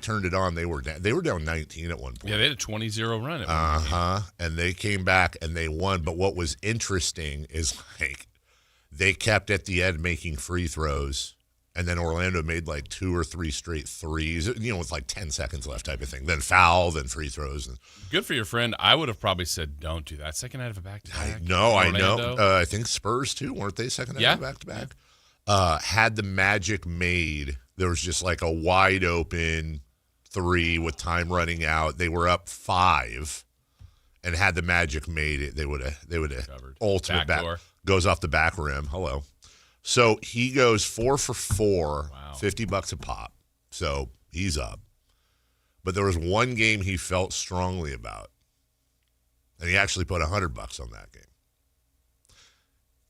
turned it on, they were down 19 at one point. Yeah, they had a 20-0 run at one point. And they came back and they won. But what was interesting is they kept at the end making free throws, and then Orlando made 2 or 3 straight threes, with 10 seconds left type of thing. Then foul, then free throws. Good for your friend. I would have probably said don't do that. Second night of a back-to-back. I know. I think Spurs, too, weren't they? Second night of a back-to-back. Had the Magic made, there was just a wide-open 3 with time running out. They were up 5, and had the Magic made it, they would have ultimate back goes off the back rim. Hello. So he goes 4 for 4, wow. $50 a pop. So he's up. But there was one game he felt strongly about, and he actually put $100 on that game.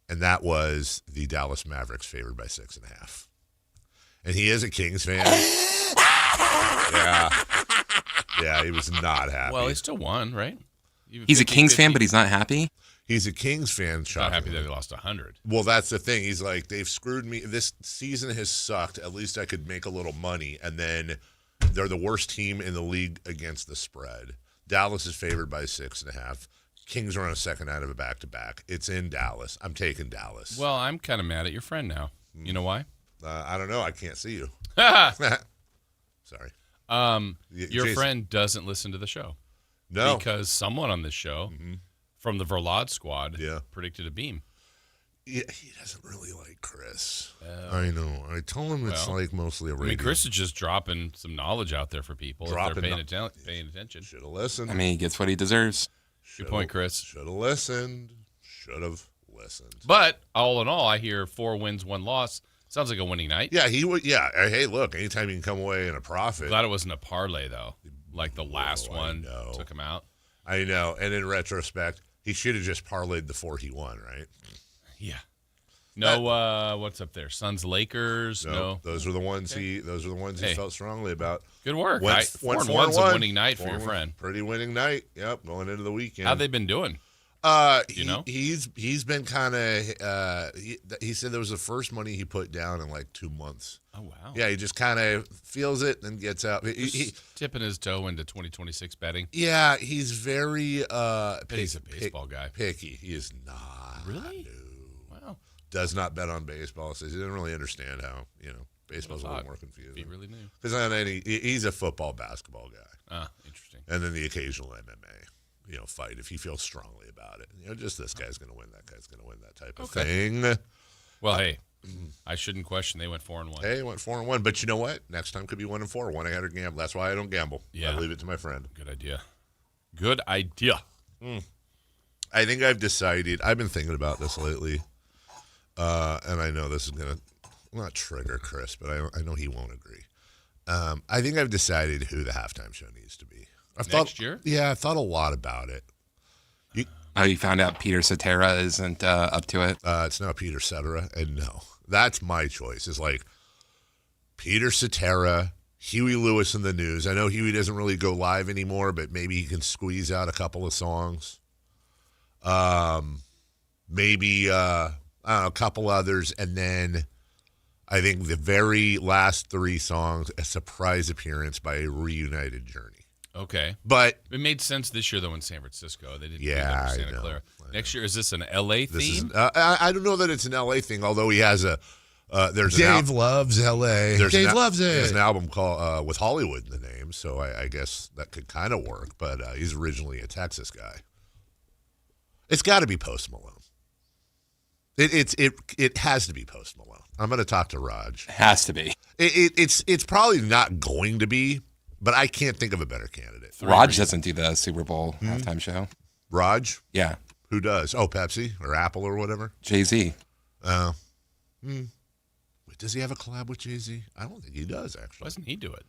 And that was the Dallas Mavericks favored by 6.5. And he is a Kings fan. Yeah, he was not happy. Well, he still won, right? He's a Kings fan, but he's not happy? He's a Kings fan. Not happy that he lost 100. Well, that's the thing. He's like, they've screwed me. This season has sucked. At least I could make a little money. And then they're the worst team in the league against the spread. Dallas is favored by 6.5. Kings are on a second night of a back-to-back. It's in Dallas. I'm taking Dallas. Well, I'm kind of mad at your friend now. You know why? I don't know. I can't see you. Sorry. Your friend doesn't listen to the show. No. Because someone on this show from the Verlade squad predicted a beam. Yeah, he doesn't really like Chris. I know. I told him it's mostly a radio. Chris is just dropping some knowledge out there for people if they're paying attention. Should have listened. He gets what he deserves. Good point, Chris. Should have listened. But all in all, I hear 4 wins, 1 loss. Sounds like a winning night. Yeah, he would. Yeah. Hey, look, anytime you can come away in a profit. Glad it wasn't a parlay, though. Like the last one took him out. I know. And in retrospect, he should have just parlayed the 4 he won, right? Yeah. No, what's up there? Suns, Lakers. No, those were the ones he felt strongly about. Good work. 4-1's a winning night for your friend. Pretty winning night. Yep, going into the weekend. How they been doing? He's been kind of. He said that was the first money he put down in 2 months. Oh wow! Yeah, he just kind of feels it and gets out. He tipping his toe into 2026 betting. Yeah, he's very. He's a baseball guy. Picky. He is not. Really? No. Wow. Does not bet on baseball. Says he doesn't really understand how baseball's a little more confusing. He really knew. Because he's a football, basketball guy. Ah, interesting. And then the occasional MMA. Fight if he feels strongly about it. Just this guy's going to win, that guy's going to win, that type of thing. Well, hey, I shouldn't question. They went 4-1. Hey, went 4-1, but you know what? Next time could be 1-4. 1-800 gamble. That's why I don't gamble. Yeah, I leave it to my friend. Good idea. I think I've decided. I've been thinking about this lately, and I know this is going to not trigger Chris, but I know he won't agree. I think I've decided who the halftime show needs to be. Next year? Yeah, I've thought a lot about it. You found out Peter Cetera isn't up to it? It's now Peter Cetera, and no. That's my choice. It's Peter Cetera, Huey Lewis in the news. I know Huey doesn't really go live anymore, but maybe he can squeeze out a couple of songs. Maybe a couple others, and then I think the very last 3 songs, a surprise appearance by a reunited Journey. Okay. But it made sense this year, though, in San Francisco. They didn't do that for Santa Clara. Next year, is this an L.A. theme? I don't know that it's an L.A. thing, although he has there's Dave loves L.A. Dave loves it. There's an album called with Hollywood in the name, so I guess that could kind of work, but he's originally a Texas guy. It's got to be Post Malone. It has to be Post Malone. I'm going to talk to Raj. It has to be. It's probably not going to be, but I can't think of a better candidate. Raj doesn't do the Super Bowl halftime show. Raj? Yeah. Who does? Oh, Pepsi or Apple or whatever? Jay-Z. Oh. Wait, does he have a collab with Jay-Z? I don't think he does, actually. Why doesn't he do it?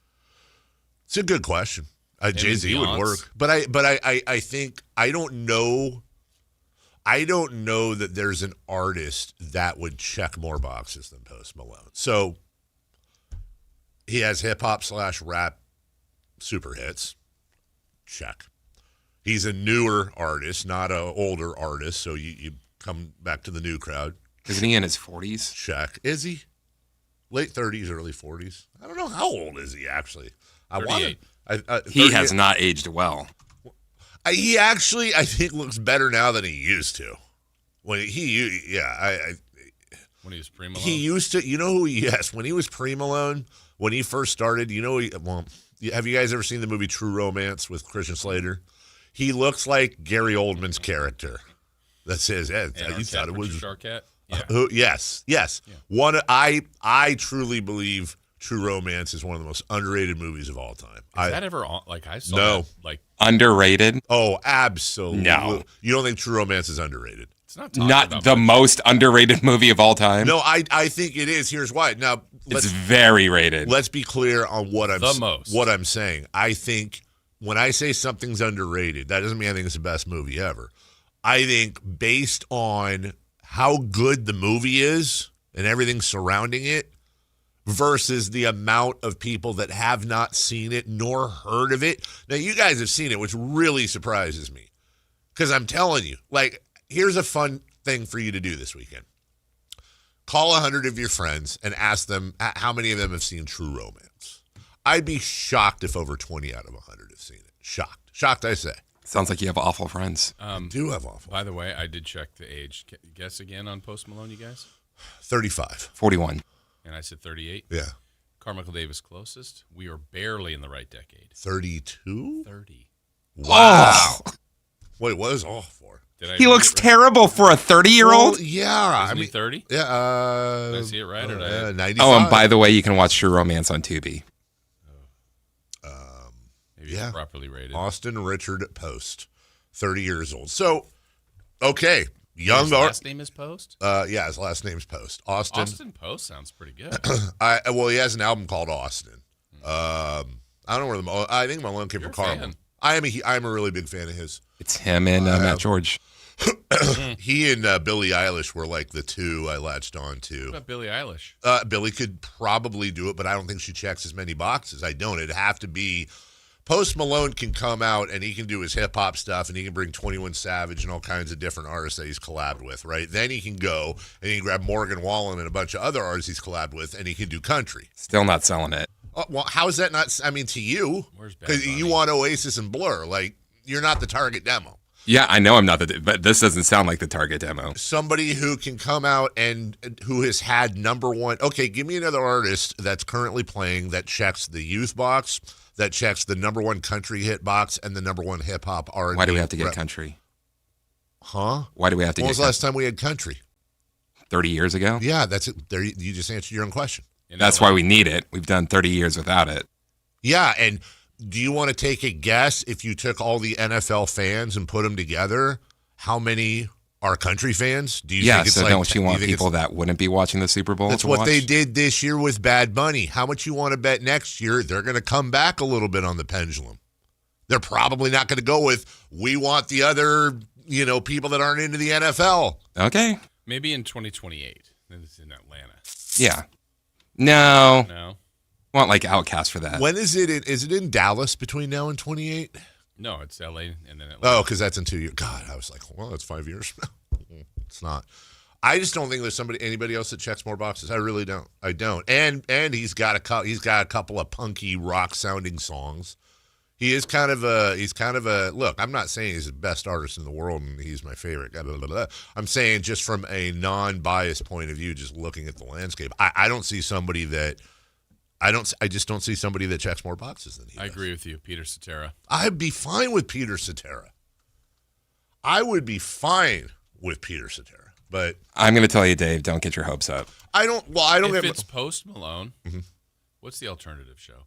It's a good question. Jay-Z would work. But I think I don't know that there's an artist that would check more boxes than Post Malone. So he has hip-hop / rap super hits. Check. He's a newer artist, not an older artist, so you come back to the new crowd. Isn't he in his 40s? Check. Is he? Late 30s, early 40s? I don't know. How old is he, actually? I 38. He has not aged well. He actually, I think, looks better now than he used to. When when he was pre-Malone? He used to, yes, when he was pre-Malone, when he first started, have you guys ever seen the movie True Romance with Christian Slater? He looks like Gary Oldman's character. That's his. You thought it was Arquette? Yeah. Yes. Yeah. I truly believe True Romance is one of the most underrated movies of all time. Is that ever on? Like, I saw No. that, like, Underrated? Oh, absolutely. No. You don't think True Romance is underrated? it's not The most underrated movie of all time? No, I think it is. Here's why. Now, It's very rated. let's be clear on what The I'm saying. I think when I say something's underrated, that doesn't mean I think it's the best movie ever. I think based on how good the movie is and everything surrounding it versus the amount of people that have not seen it nor heard of it. Now, you guys have seen it, which really surprises me. Because I'm telling you, like, here's a fun thing for you to do this weekend. Call 100 of your friends and ask them how many of them have seen True Romance. I'd be shocked if over 20 out of 100 have seen it. Shocked. Shocked, I say. Sounds like you have awful friends. I do have awful. By the way, I did check the age. Guess again on Post Malone, you guys? 35. 41. And I said 38. Yeah. Carmichael Dave is closest. We are barely in the right decade. 32? 30. Wow. Oh. Wait, what is off for? He looks terrible for a 30-year-old. Well, yeah. Isn't he 30? Yeah. Did I see it right? Or did I? 95. Oh, and by the way, you can watch True Romance on Tubi. Maybe it's properly rated. Austin Richard Post, 30 years old. So, okay. His last name is Post? Yeah, his last name's Post. Austin Post sounds pretty good. Well, he has an album called Austin. I don't know where I think Malone came from Carmel. I am a really big fan of his. It's him and Matt George. He and Billie Eilish were like the two I latched on to. What about Billie Eilish? Billie could probably do it, but I don't think she checks as many boxes. I don't. It'd have to be Post Malone can come out and he can do his hip-hop stuff and he can bring 21 Savage and all kinds of different artists that he's collabed with, right? Then he can go and he can grab Morgan Wallen and a bunch of other artists he's collabed with and he can do country. Still not selling it. Well, how is that not, to you? Because you want Oasis and Blur. Like, you're not the target demo. Yeah, I know I'm not but this doesn't sound like the target demo. Somebody who can come out and who has had number one. Okay, give me another artist that's currently playing that checks the youth box, that checks the number one country hit box, and the number one hip hop R&B. Why do we have to get country? Huh? Why do we have to get country? When was the last time we had country? 30 years ago? Yeah, that's it. There, you just answered your own question. That's why we need it. We've done 30 years without it. Yeah, and do you want to take a guess if you took all the NFL fans and put them together, how many are country fans? Do you think it's don't you want people that wouldn't be watching the Super Bowl That's to what watch? they did this year with Bad Bunny. How much you want to bet next year they're going to come back a little bit on the pendulum? They're probably not going to go with, we want the other, people that aren't into the NFL. Okay. Maybe in 2028. It's in Atlanta. Yeah. No. No. Want like Outcast for that. When is it? Is it in Dallas between now and 28? No, it's L.A. and then Atlanta. Oh, because that's in 2 years. God, I was like, well, that's 5 years. It's not. I just don't think there's anybody else that checks more boxes. I really don't. I don't. And he's got a couple of punky rock sounding songs. He's kind of a look. I'm not saying he's the best artist in the world and he's my favorite. Blah, blah, blah. I'm saying just from a non-biased point of view, just looking at the landscape, I don't see somebody that. I just don't see somebody that checks more boxes than he does. I agree with you, Peter Cetera. I'd be fine with Peter Cetera. I would be fine with Peter Cetera, but I'm going to tell you, Dave, don't get your hopes up. I don't. If it's Post Malone, what's the alternative show?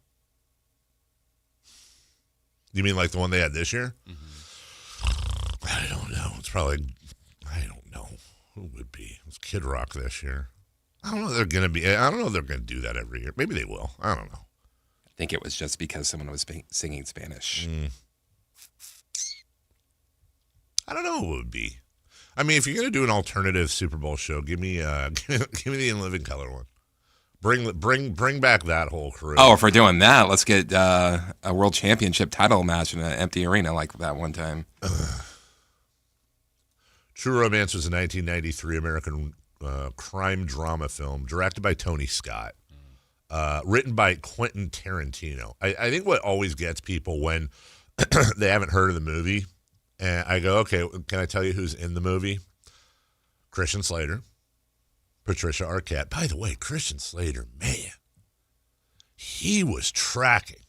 You mean like the one they had this year? Mm-hmm. I don't know. It's probably. I don't know who would be. It was Kid Rock this year. I don't know if they're going to be. I don't know if they're going to do that every year. Maybe they will. I don't know. I think it was just because someone was singing Spanish. I don't know who it would be. I mean, if you're going to do an alternative Super Bowl show, give me the In Living Color one. Bring back that whole crew. Oh, if we're doing that, let's get a world championship title match in an empty arena like that one time. True Romance was a 1993 American crime drama film directed by Tony Scott. written by Quentin Tarantino. I think what always gets people when they haven't heard of the movie, and I go, okay, can I tell you who's in the movie? Christian Slater, Patricia Arquette. By the way, Christian Slater, man, he was tracking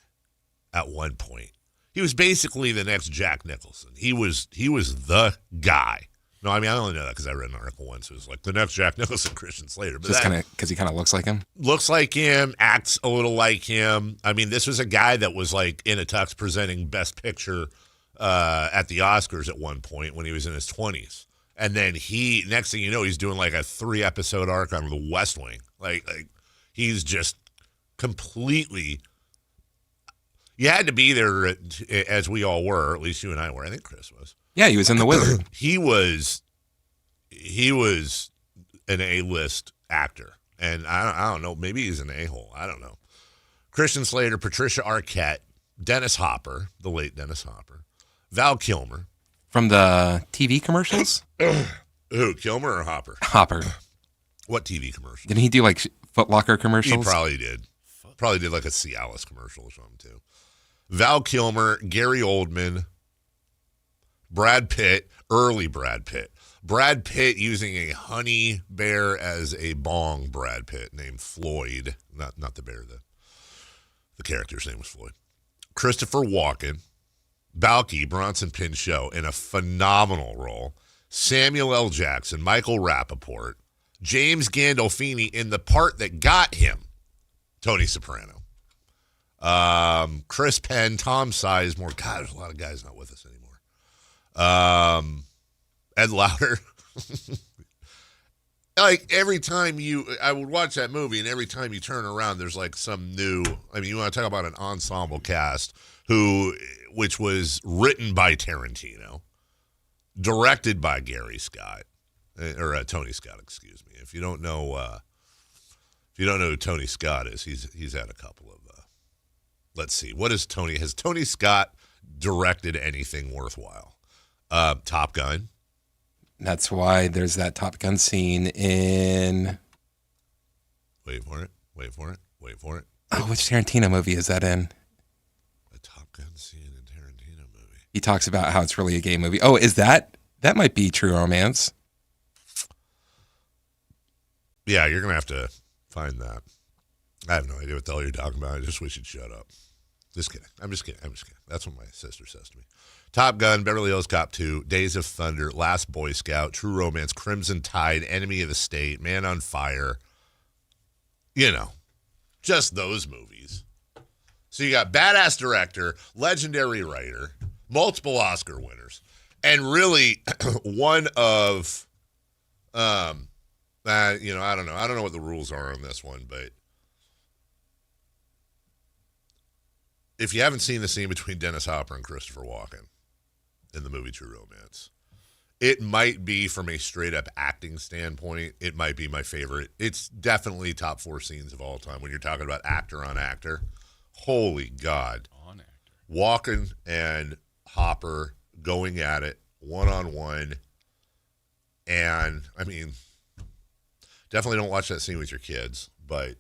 at one point. He was basically the next Jack Nicholson. He was the guy. No, I mean, I only know that because I read an article once. It was like the next Jack Nicholson, Christian Slater. But just kind of because he kind of looks like him? Looks like him, acts a little like him. I mean, this was a guy that was like in a tux presenting Best Picture at the Oscars at one point when he was in his 20s. And then next thing you know, he's doing like a 3-episode arc on The West Wing. Like he's just completely. You had to be there as we all were, or at least you and I were. I think Chris was. Yeah, he was in The Wizard. He was an A-list actor, and I don't know. Maybe he's an a-hole. I don't know. Christian Slater, Patricia Arquette, Dennis Hopper, the late Dennis Hopper, Val Kilmer from the TV commercials. Who, Kilmer or Hopper? Hopper. What TV commercial? Didn't he do like Foot Locker commercials? He probably did. Probably did like a Cialis commercial or something too. Val Kilmer, Gary Oldman, Brad Pitt, early Brad Pitt. Brad Pitt using a honey bear as a bong. Brad Pitt named Floyd, not the bear. The character's name was Floyd. Christopher Walken, Balky, Bronson Pinchot in a phenomenal role. Samuel L. Jackson, Michael Rappaport, James Gandolfini in the part that got him, Tony Soprano. Chris Penn, Tom Sizemore. God, there's a lot of guys not with us anymore. Ed Lauder. Like every time I would watch that movie, and every time you turn around, there's like some new. I mean, you want to talk about an ensemble cast which was written by Tarantino, directed by Gary Scott or Tony Scott. Excuse me. If you don't know who Tony Scott is, he's had a couple of. Let's see. Has Tony Scott directed anything worthwhile? Top Gun. That's why there's that Top Gun scene in. Wait for it. Oh, which Tarantino movie is that in? A Top Gun scene in Tarantino movie. He talks about how it's really a gay movie. Oh, is that might be True Romance? Yeah, you're gonna have to find that. I have no idea what the hell you're talking about. I just wish you'd shut up. Just kidding. I'm just kidding. That's what my sister says to me. Top Gun, Beverly Hills Cop 2, Days of Thunder, Last Boy Scout, True Romance, Crimson Tide, Enemy of the State, Man on Fire. You know, just those movies. So you got badass director, legendary writer, multiple Oscar winners, and really one of, I don't know. I don't know what the rules are on this one, but if you haven't seen the scene between Dennis Hopper and Christopher Walken in the movie True Romance, it might be, from a straight-up acting standpoint, it might be my favorite. It's definitely top 4 scenes of all time when you're talking about actor on actor. Holy God. On actor. Walken and Hopper going at it one-on-one. And, I mean, definitely don't watch that scene with your kids, but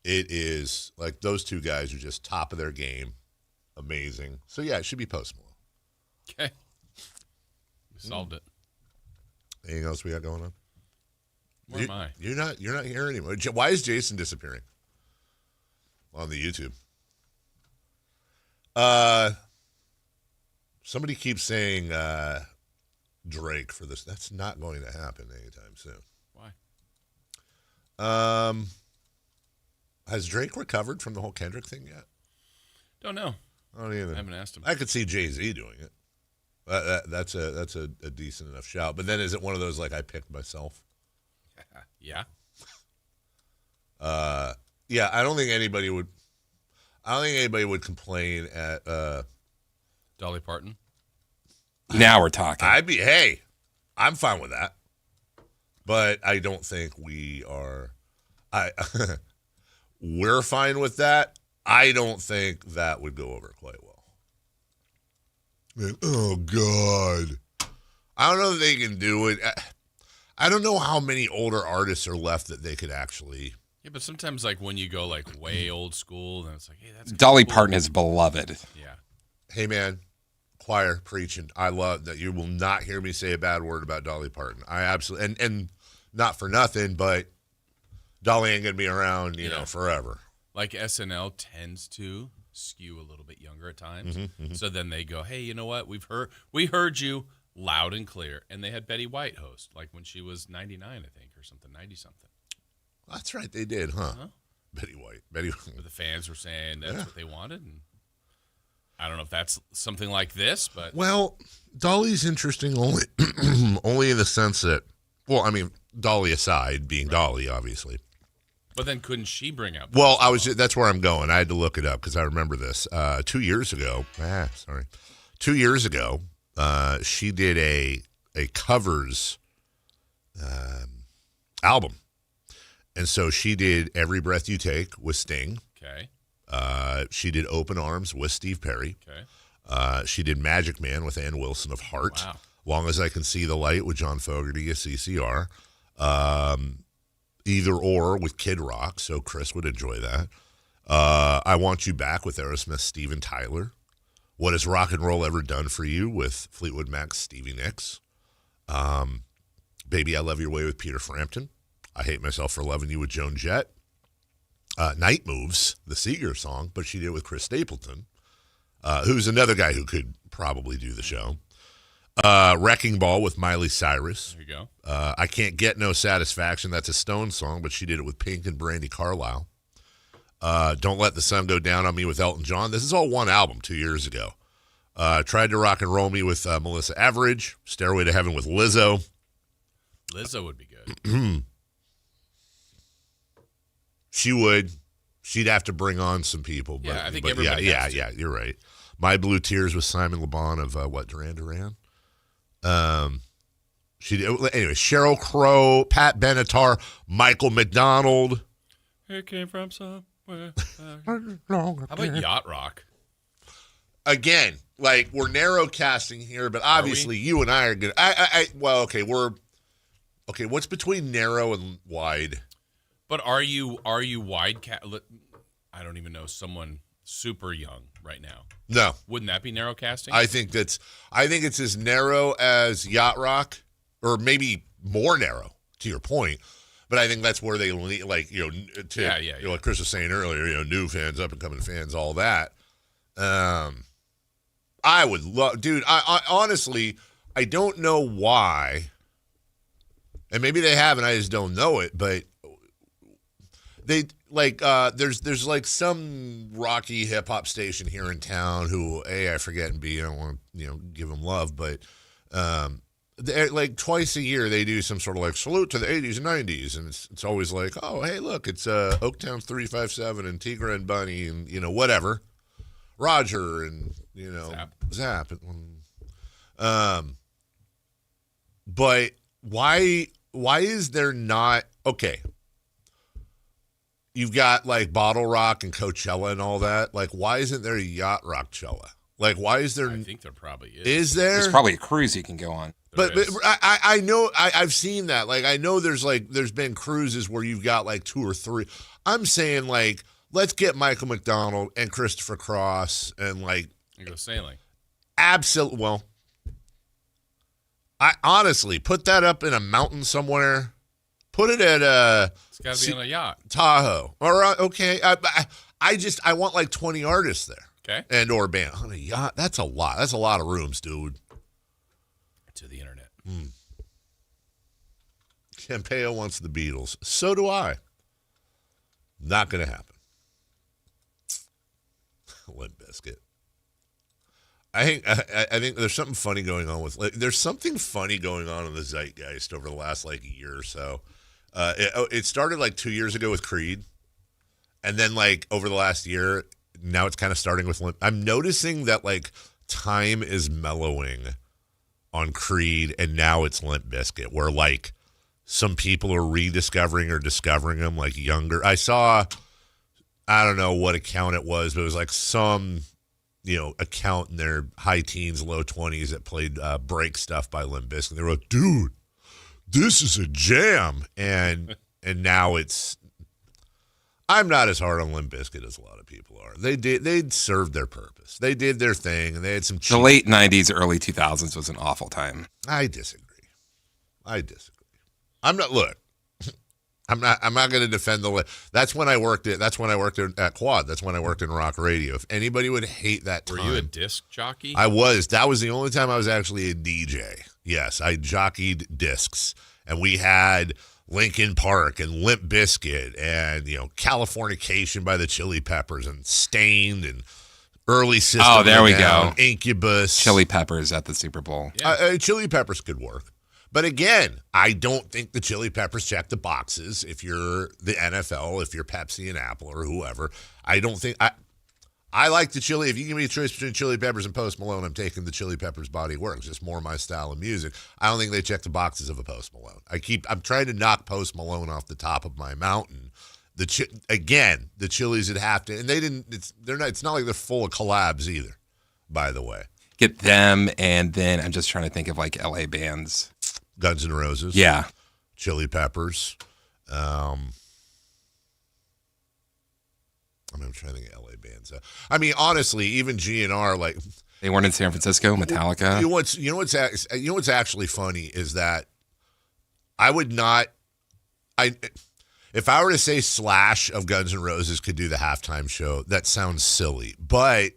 it is like those two guys are just top of their game. Amazing. So, yeah, it should be Post Malone. Okay. We solved it. Anything else we got going on? Where am I? You're not here anymore. Why is Jason disappearing on the YouTube? Somebody keeps saying Drake for this. That's not going to happen anytime soon. Why? Has Drake recovered from the whole Kendrick thing yet? Don't know. I don't either. I haven't asked him. I could see Jay-Z doing it. That's a decent enough shout. But then is it one of those like I picked myself? Yeah. Yeah. I don't think anybody would complain at Dolly Parton. Now we're talking. I'm fine with that. But I don't think we are. We're fine with that. I don't think that would go over quite well. Man, oh, God. I don't know that they can do it. I don't know how many older artists are left that they could actually Yeah, but sometimes like when you go like way old school, then it's like, hey, that's Dolly cool. Parton is beloved. Yeah. Hey, man, choir preaching. I love that. You will not hear me say a bad word about Dolly Parton. I absolutely, and not for nothing, but Dolly ain't going to be around, you know, forever. Like SNL tends to skew a little bit younger at times. So then they go, hey, you know what? We heard you loud and clear. And they had Betty White host, like when she was 99, I think, or something, 90-something. That's right, they did, huh? Betty White. But the fans were saying that's what they wanted. And I don't know if that's something like this, but. Well, Dolly's interesting only in the sense that, well, I mean, Dolly aside, being Dolly, obviously. But then couldn't she bring out? Well, that's where I'm going. I had to look it up because I remember this. 2 years ago, 2 years ago, she did a covers album. And so she did Every Breath You Take with Sting. Okay. She did Open Arms with Steve Perry. Okay. She did Magic Man with Ann Wilson of Heart. Wow. Long as I Can See the Light with John Fogerty of CCR. Either Or with Kid Rock, so Chris would enjoy that. I Want You Back with Aerosmith, Steven Tyler. What Has Rock and Roll Ever Done for You with Fleetwood Mac's Stevie Nicks. Baby I Love Your Way with Peter Frampton. I Hate Myself for Loving You with Joan Jett. Night Moves, the Seeger song, but she did it with Chris Stapleton, who's another guy who could probably do the show. Wrecking Ball with Miley Cyrus. There you go. I Can't Get No Satisfaction. That's a Stone song, but she did it with Pink and Brandy Carlisle. Don't Let the Sun Go Down on Me with Elton John. This is all one album 2 years ago. Tried to Rock and Roll Me with Melissa Etheridge. Stairway to Heaven with Lizzo. Lizzo would be good. She would. She'd have to bring on some people. But, I think everybody has to. Yeah, you're right. My Blue Tears with Simon Le Bon of Duran Duran. She did, anyway, Sheryl Crow, Pat Benatar, Michael McDonald. It came from somewhere. How about Yacht Rock? Again, like we're narrow casting here, but obviously you and I are good. Okay, what's between narrow and wide? But are you wide? I don't even know, someone super young right now. No. Wouldn't that be narrow casting? I think it's as narrow as Yacht Rock, or maybe more narrow, to your point. But I think that's where they like, like Chris was saying earlier, new fans, up and coming fans, all that. I would love, dude. I honestly, I don't know why, and maybe they have, and I just don't know it. But they like, there's like some rocky hip hop station here in town who A, I forget, and B, I don't want to give them love, but like twice a year they do some sort of like salute to the 80s and 90s, and it's always like, oh hey look, it's Oaktown's 357 and Tigra and Bunny and whatever, Roger and Zap. But why is there not, okay, you've got like Bottle Rock and Coachella and all that, like why isn't there a Yacht Rockchella? Like why is there? I think there probably is. Is there? There's probably a cruise you can go on. But I know I've seen that. Like I know there's been cruises where you've got like 2 or 3. I'm saying like let's get Michael McDonald and Christopher Cross and like you go sailing. Absolutely. Well, I honestly put that up in a mountain somewhere. Put it at it's got to be on a yacht. Tahoe. All right. Okay. I want like 20 artists there. Okay. And or band on a yacht. That's a lot. That's a lot of rooms, dude. To the internet. Campeo wants the Beatles. So do I. Not going to happen. Limp Bizkit. I think there's something funny going on with. Like, there's something funny going on in the zeitgeist over the last like year or so. It started like 2 years ago with Creed, and then like over the last year, now it's kind of starting with Limp. I'm noticing that like time is mellowing on Creed, and now it's Limp Bizkit, where like some people are rediscovering or discovering them, like younger. I saw, I don't know what account it was, but it was like some, account in their high teens, low 20s that played break stuff by Limp Bizkit. They were like, dude, this is a jam. And now it's, I'm not as hard on Limp Bizkit as a lot of people are. They served their purpose. They did their thing, and they had some. The late '90s, early 2000s was an awful time. I disagree. I'm not. Look, I'm not going to defend the. That's when I worked at Quad. That's when I worked in rock radio. If anybody would hate that time, were you a disc jockey? I was. That was the only time I was actually a DJ. Yes, I jockeyed discs, and we had Linkin Park and Limp Bizkit and Californication by the Chili Peppers and Stained and early System. Oh, there we go. Incubus, Chili Peppers at the Super Bowl. Yeah. Chili Peppers could work. But again, I don't think the Chili Peppers check the boxes. If you're the NFL, if you're Pepsi and Apple or whoever, I don't think I like the Chili. If you give me a choice between Chili Peppers and Post Malone, I'm taking the Chili Peppers body works. It's more my style of music. I don't think they check the boxes of a Post Malone. I'm trying to knock Post Malone off the top of my mountain. The Chili's would have to, and they didn't. It's not like they're full of collabs either. By the way, get them, and then I'm just trying to think of like LA bands. Guns N' Roses. Yeah. Chili Peppers. I'm trying to think of LA bands. I mean, honestly, even GNR, like they weren't in San Francisco. Metallica. You know what's actually funny is that I would not. If I were to say Slash of Guns N' Roses could do the halftime show, that sounds silly, but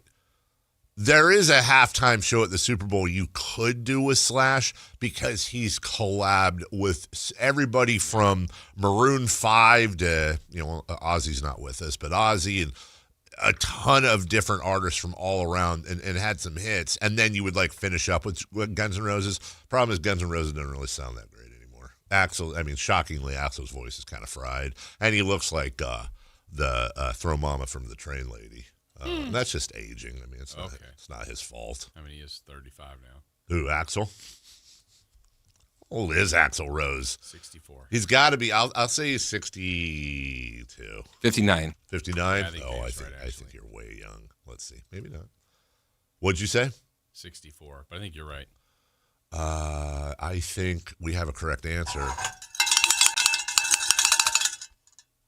there is a halftime show at the Super Bowl you could do with Slash because he's collabed with everybody from Maroon 5 to, Ozzy's not with us, but Ozzy and a ton of different artists from all around and had some hits. And then you would finish up with Guns N' Roses. Problem is Guns N' Roses don't really sound that great anymore. Shockingly, Axl's voice is kind of fried. And he looks like the Throw Mama from the Train Lady. That's just aging. I mean, it's not his fault. I mean, he is 35 now. Who, Axl? How old is Axl Rose? 64. He's got to be. I'll say he's 62. 59. 59. Yeah, I think you're way young. Let's see. Maybe not. What'd you say? 64. But I think you're right. I think we have a correct answer,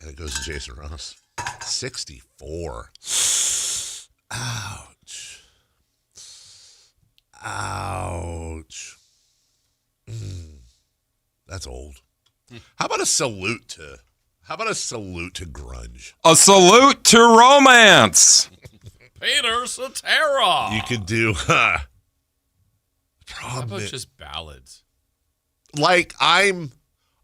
and it goes to Jason Ross. 64. Ouch. That's old. How about a salute to grunge? A salute to romance. Peter Cetera. You could do how about just ballads? I'm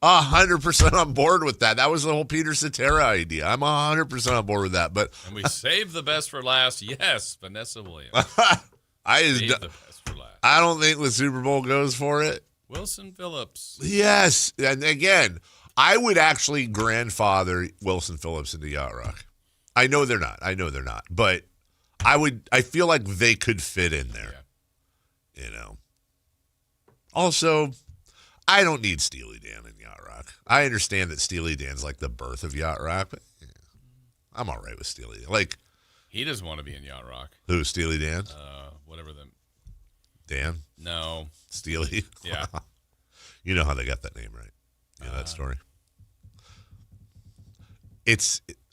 100% on board with that. That was the whole Peter Cetera idea. I'm 100% on board with that. But and we saved the best for last. Yes, Vanessa Williams. the best for last. I don't think the Super Bowl goes for it. Wilson Phillips. Yes, and again, I would actually grandfather Wilson Phillips into Yacht Rock. I know they're not, but I feel like they could fit in there. Yeah. Also, I don't need Steely Dan in Yacht Rock. I understand that Steely Dan's like the birth of Yacht Rock, but I'm all right with Steely Dan. He doesn't want to be in Yacht Rock. Who, Steely Dan? Whatever the Dan? No. Steely? Yeah. You know how they got that name, right? You know that story?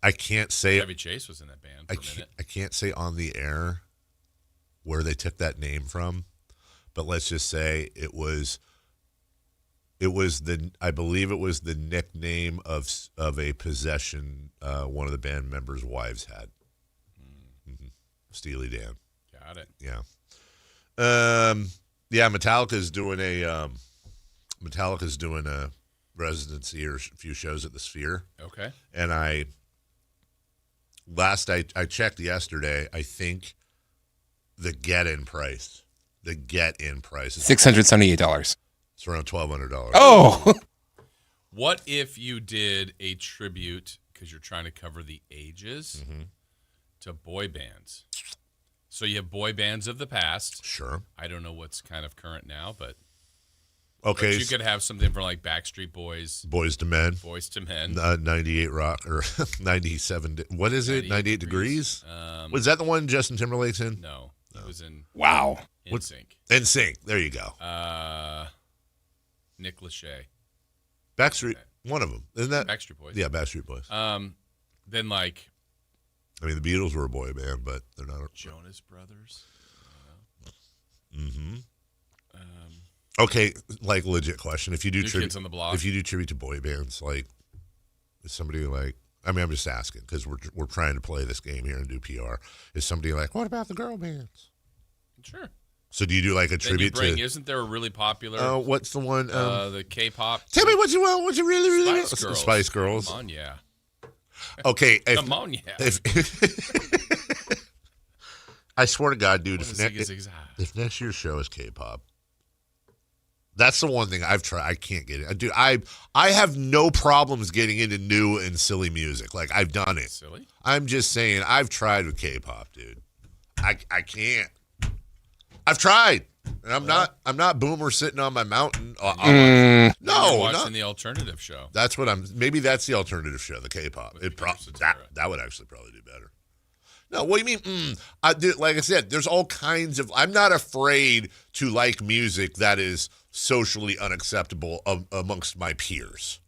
I can't say. Chevy Chase was in that band for a minute. I can't say on the air where they took that name from, but let's just say it was I believe it was the nickname of a possession one of the band members' wives had. Mm-hmm. Steely Dan. Got it. Yeah. Metallica's doing a residency or a few shows at the Sphere. Okay. And I checked yesterday, I think the get-in price is $678. It's around $1,200. Oh! What if you did a tribute, because you're trying to cover the ages, to boy bands? So you have boy bands of the past. Sure. I don't know what's kind of current now, but okay, but you could have something for like Backstreet Boys, Boys to Men, 98 Rock or 97. What is it? 98 degrees. Was that the one Justin Timberlake's in? No, it was in. Wow. NSYNC. NSYNC. There you go. Nick Lachey. Backstreet. One of them, isn't that Backstreet Boys? Yeah, Backstreet Boys. Then like, I mean, the Beatles were a boy band, but they're not. Jonas Brothers. Mm-hmm. Okay, like legit question: if you do Kids on the Block, if you do tribute to boy bands, like is somebody like? I mean, I'm just asking because we're trying to play this game here and do PR. Is somebody like, what about the girl bands? Sure. So do you do like a tribute to? Isn't there a really popular? What's the one? The K-pop. Tell me what you want. What you really want? Spice Girls. Spice Girls. Come on, yeah. Okay. Come on, yeah. I swear to God, dude, if next year's show is K-pop, that's the one thing I've tried. I can't get it. Dude, I have no problems getting into new and silly music. Like, I've done it. Silly? I'm just saying, I've tried with K-pop, dude. I can't. I've tried. And I'm not boomer sitting on my mountain. No, watching the alternative show. That's what maybe that's the alternative show, the K-pop. That would actually probably do better. No, what do you mean? Dude, like I said, there's all kinds of. I'm not afraid to like music that is socially unacceptable amongst my peers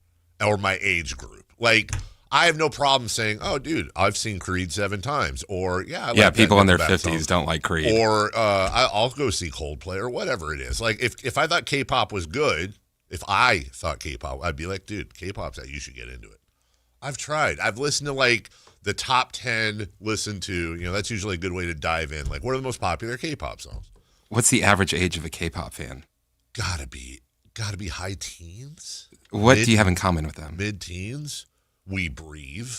or my age group. Like, I have no problem saying, "Oh, dude, I've seen Creed 7 times," or people in their 50s don't like Creed, or I'll go see Coldplay or whatever it is. Like, if I thought K-pop was good, I'd be like, dude, K-pop's that you should get into it. I've tried. I've listened to like the top 10. Listen to that's usually a good way to dive in. Like, what are the most popular K-pop songs? What's the average age of a K-pop fan? Gotta be high teens. What do you have in common with them? Mid-teens. We Breathe.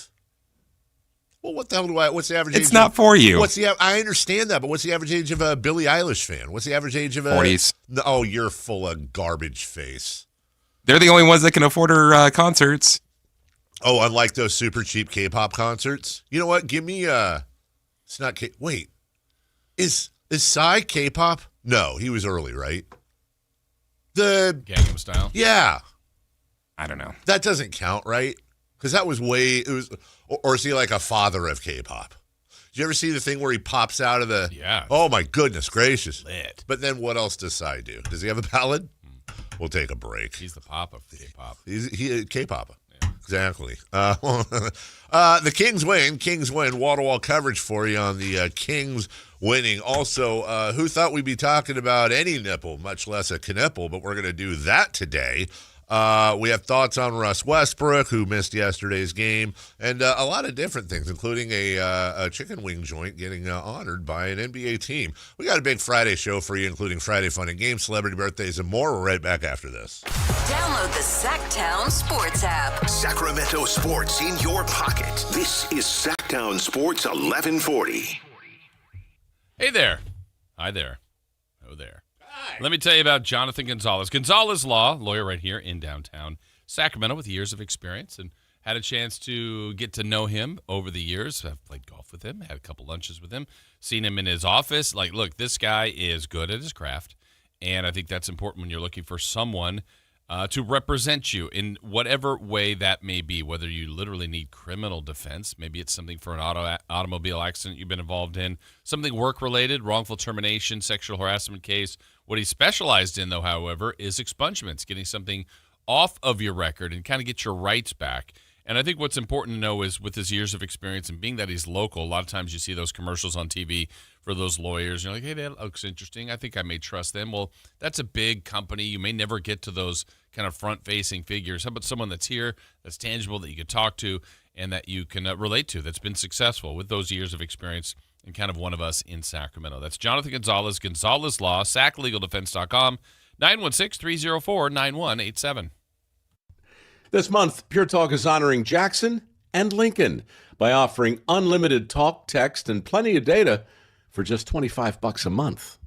Well, what the hell what's the average age? It's not for you. I understand that, but what's the average age of a Billie Eilish fan? What's the average age of a 40s? Oh, you're full of garbage face. They're the only ones that can afford her concerts. Oh, unlike those super cheap K-pop concerts. You know what? Give me it's not K. Wait. Is Psy K-pop? No, he was early, right? The Gangnam Style? Yeah. I don't know. That doesn't count, right? Because that was or is he like a father of K-pop? Did you ever see the thing where he pops out of the? Yeah. Oh my goodness gracious! Lit. But then what else does Psy do? Does he have a ballad? We'll take a break. He's the pop of K-pop. He K-pop. Yeah. Exactly. The Kings win. Kings win. Wall-to-wall coverage for you on the Kings winning. Also, who thought we'd be talking about any nipple, much less a knipple? But we're going to do that today. We have thoughts on Russ Westbrook, who missed yesterday's game, and a lot of different things, including a chicken wing joint getting honored by an NBA team. We got a big Friday show for you, including Friday Fun and Games, celebrity birthdays, and more. We're right back after this. Download the Sactown Sports app. Sacramento sports in your pocket. This is Sactown Sports 1140. Hey there. Hi there. Oh there. Let me tell you about Jonathan Gonzalez. Gonzalez Law, lawyer right here in downtown Sacramento with years of experience, and had a chance to get to know him over the years. I've played golf with him, had a couple lunches with him, seen him in his office. Like, look, this guy is good at his craft, and I think that's important when you're looking for someone to represent you in whatever way that may be, whether you literally need criminal defense. Maybe it's something for an automobile accident you've been involved in, something work-related, wrongful termination, sexual harassment case. What he specialized in, though, however, is expungements, getting something off of your record and kind of get your rights back. And I think what's important to know is with his years of experience and being that he's local, a lot of times you see those commercials on TV for those lawyers. And you're like, hey, that looks interesting. I think I may trust them. Well, that's a big company. You may never get to those kind of front-facing figures. How about someone that's here, that's tangible, that you could talk to, and that you can relate to, that's been successful with those years of experience and kind of one of us in Sacramento? That's Jonathan Gonzalez, Gonzalez Law, SacLegalDefense.com, 916-304-9187. This month, Pure Talk is honoring Jackson and Lincoln by offering unlimited talk, text, and plenty of data for just $25 a month.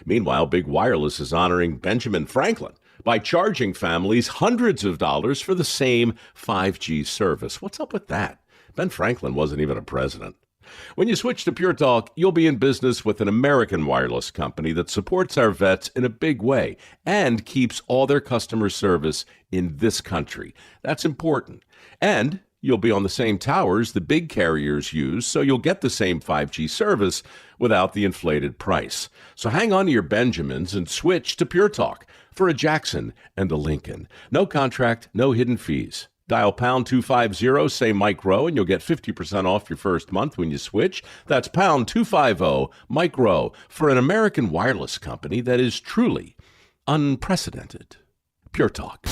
Meanwhile, Big Wireless is honoring Benjamin Franklin by charging families hundreds of dollars for the same 5G service. What's up with that? Ben Franklin wasn't even a president. When you switch to Pure Talk, you'll be in business with an American wireless company that supports our vets in a big way and keeps all their customer service in this country. That's important. And you'll be on the same towers the big carriers use, so you'll get the same 5G service without the inflated price. So hang on to your Benjamins and switch to Pure Talk for a Jackson and a Lincoln. No contract, no hidden fees. Dial pound 250, say Mike Rowe, and you'll get 50% off your first month when you switch. That's pound 250, Mike Rowe, for an American wireless company that is truly unprecedented. Pure Talk.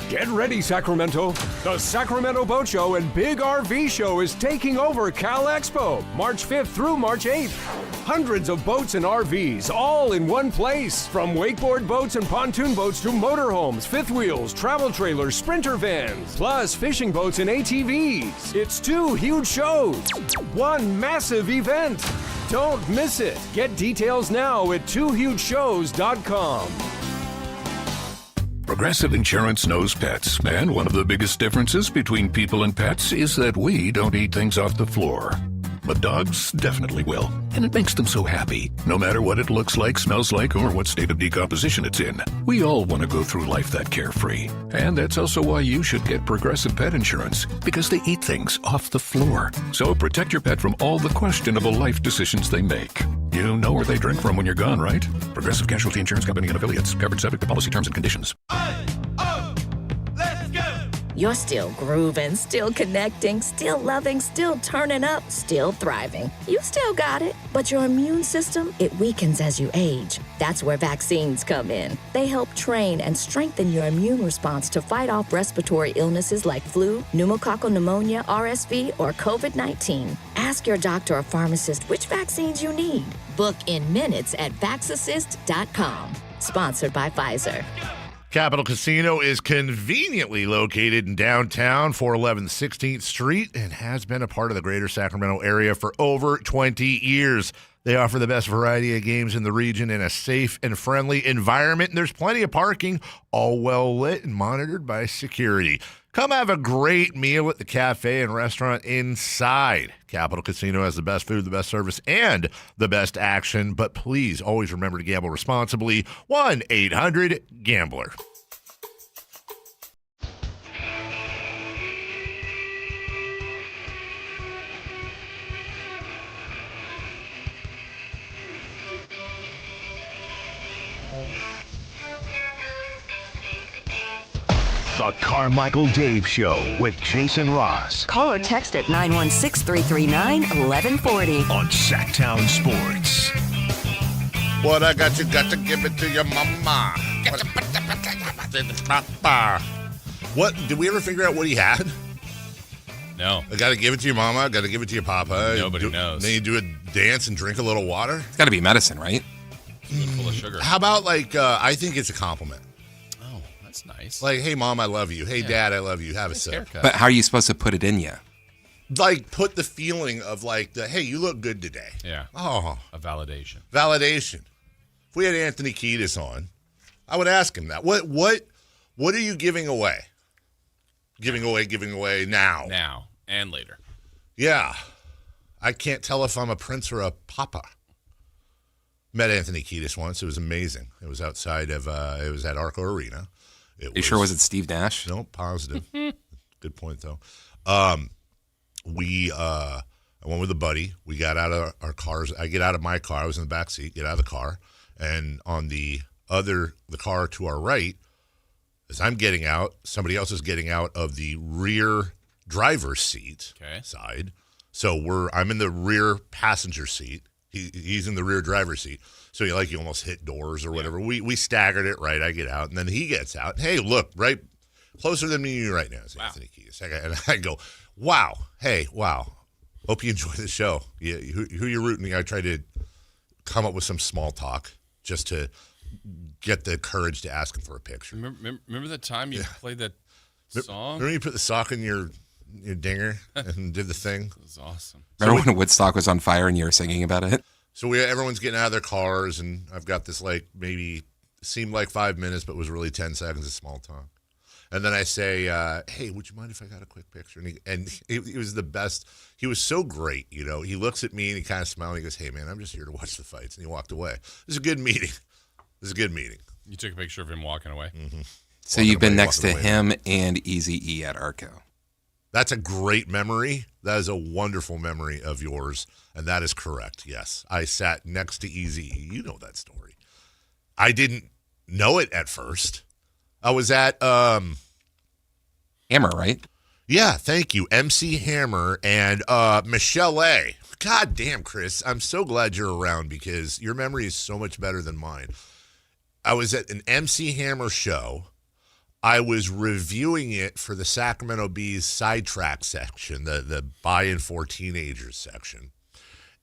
Get ready, Sacramento. The Sacramento Boat Show and Big RV Show is taking over Cal Expo, March 5th through March 8th. Hundreds of boats and RVs, all in one place. From wakeboard boats and pontoon boats to motorhomes, fifth wheels, travel trailers, sprinter vans, plus fishing boats and ATVs. It's 2 huge shows, one massive event. Don't miss it. Get details now at twohugeshows.com. Progressive Insurance knows pets, and one of the biggest differences between people and pets is that we don't eat things off the floor. But dogs definitely will, and it makes them so happy, no matter what it looks like, smells like, or what state of decomposition it's in. We all want to go through life that carefree, and that's also why you should get Progressive Pet Insurance, because they eat things off the floor. So protect your pet from all the questionable life decisions they make. You know where they drink from when you're gone, right? Progressive Casualty Insurance Company and Affiliates. Coverage subject to policy terms and conditions. You're still grooving, still connecting, still loving, still turning up, still thriving. You still got it, but your immune system, it weakens as you age. That's where vaccines come in. They help train and strengthen your immune response to fight off respiratory illnesses like flu, pneumococcal pneumonia, RSV, or COVID-19. Ask your doctor or pharmacist which vaccines you need. Book in minutes at vaxassist.com. Sponsored by Pfizer. Capital Casino is conveniently located in downtown, 411 16th Street, and has been a part of the greater Sacramento area for over 20 years. They offer the best variety of games in the region in a safe and friendly environment, and there's plenty of parking, all well lit and monitored by security. Come have a great meal at the cafe and restaurant inside. Capital Casino has the best food, the best service, and the best action. But please always remember to gamble responsibly. 1-800-GAMBLER. The Carmichael Dave Show with Jason Ross. Call or text at 916-339-1140. On Sactown Sports. What I got to give it to your mama. What, did we ever figure out what he had? No. I got to give it to your mama. I got to give it to your papa. Nobody knows. Then you do a dance and drink a little water. It's got to be medicine, right? Full of sugar. How about, like, I think it's a compliment. Oh, that's nice. Like, hey, Mom, I love you. Hey, Dad, I love you. Have a sip. Haircut. But how are you supposed to put it in you? Like, put the feeling of, like, hey, you look good today. Yeah. Oh. A validation. Validation. If we had Anthony Kiedis on, I would ask him that. What are you giving away? Giving away now. Now and later. Yeah. I can't tell if I'm a prince or a papa. Met Anthony Kiedis once. It was amazing. It was outside of, it was at Arco Arena. You sure was it Steve Nash? No, positive. Good point, though. I went with a buddy. We got out of our cars. I get out of my car. I was in the back seat. Get out of the car. And on the car to our right, as I'm getting out, somebody else is getting out of the rear driver's seat side. So I'm in the rear passenger seat. He's in the rear driver's seat. So you almost hit doors or whatever. Yeah. We staggered it, right? I get out, and then he gets out. Hey, look, right closer than me and you right now is Anthony Kiedis. And I go, wow. Hey, wow. Hope you enjoy the show. Yeah, who you're rooting? I try to come up with some small talk just to get the courage to ask him for a picture. Remember the time you played that song? Remember you put the sock in your dinger and did the thing? It was awesome. Remember when Woodstock was on fire and you were singing about it? So everyone's getting out of their cars, and I've got this maybe seemed like 5 minutes, but was really 10 seconds of small talk. And then I say, hey, would you mind if I got a quick picture? And he was the best. He was so great, He looks at me and he kind of smiled and he goes, hey, man, I'm just here to watch the fights. And he walked away. It was a good meeting. You took a picture of him walking away? Mm-hmm. So you've been next to him and Eazy-E at Arco. That's a great memory. That is a wonderful memory of yours, and that is correct, yes. I sat next to Eazy-E. You know that story. I didn't know it at first. I was at Hammer, right? Yeah, thank you. MC Hammer and Michelle A. God damn, Chris. I'm so glad you're around because your memory is so much better than mine. I was at an MC Hammer show. I was reviewing it for the Sacramento Bees sidetrack section, the buy-in for teenagers section.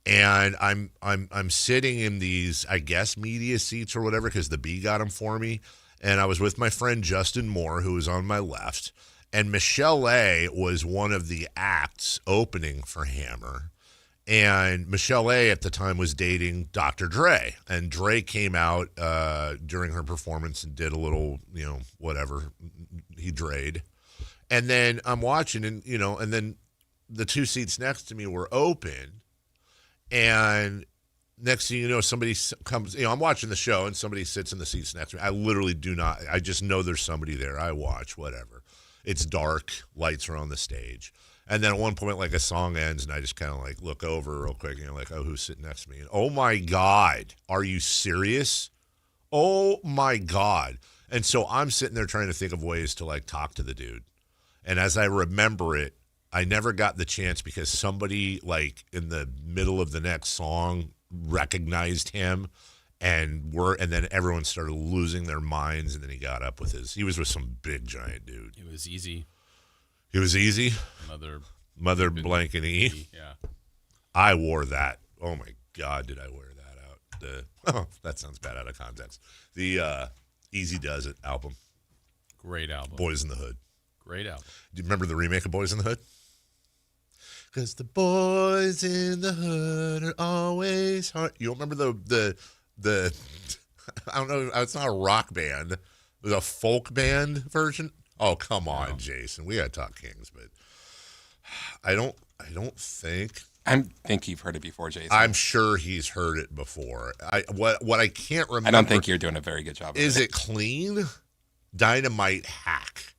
And I'm sitting in these, I guess, media seats or whatever because the Bee got them for me. And I was with my friend Justin Moore, who was on my left. And Michelle A. was one of the acts opening for Hammer. And Michelle A. at the time was dating Dr. Dre. And Dre came out during her performance and did a little, whatever. He Dre'd. And then I'm watching and then the two seats next to me were open. And next thing you know, somebody comes, I'm watching the show and somebody sits in the seats next to me. I literally do not, I just know there's somebody there. I watch, whatever. It's dark, lights are on the stage. And then at one point, like a song ends, and I just kind of like look over real quick, and like, oh, who's sitting next to me? And oh my God, are you serious? Oh my God. And so I'm sitting there trying to think of ways to like talk to the dude. And as I remember it, I never got the chance because somebody like in the middle of the next song recognized him and then everyone started losing their minds, and then he got up with he was with some big giant dude. It was easy. It was easy? Mother blank and E? Yeah. I wore that. Oh, my God, did I wear that out. That sounds bad out of context. The Easy Does It album. Great album. Boys in the Hood. Great album. Do you remember the remake of Boys in the Hood? Because the boys in the hood are always hard. You don't remember the I don't know, it's not a rock band. It was a folk band version. Oh, come on, Jason. We got to talk Kings, but I don't think. I think you've heard it before, Jason. I'm sure he's heard it before. What I can't remember. I don't think you're doing a very good job. Is it clean? Dynamite Hack.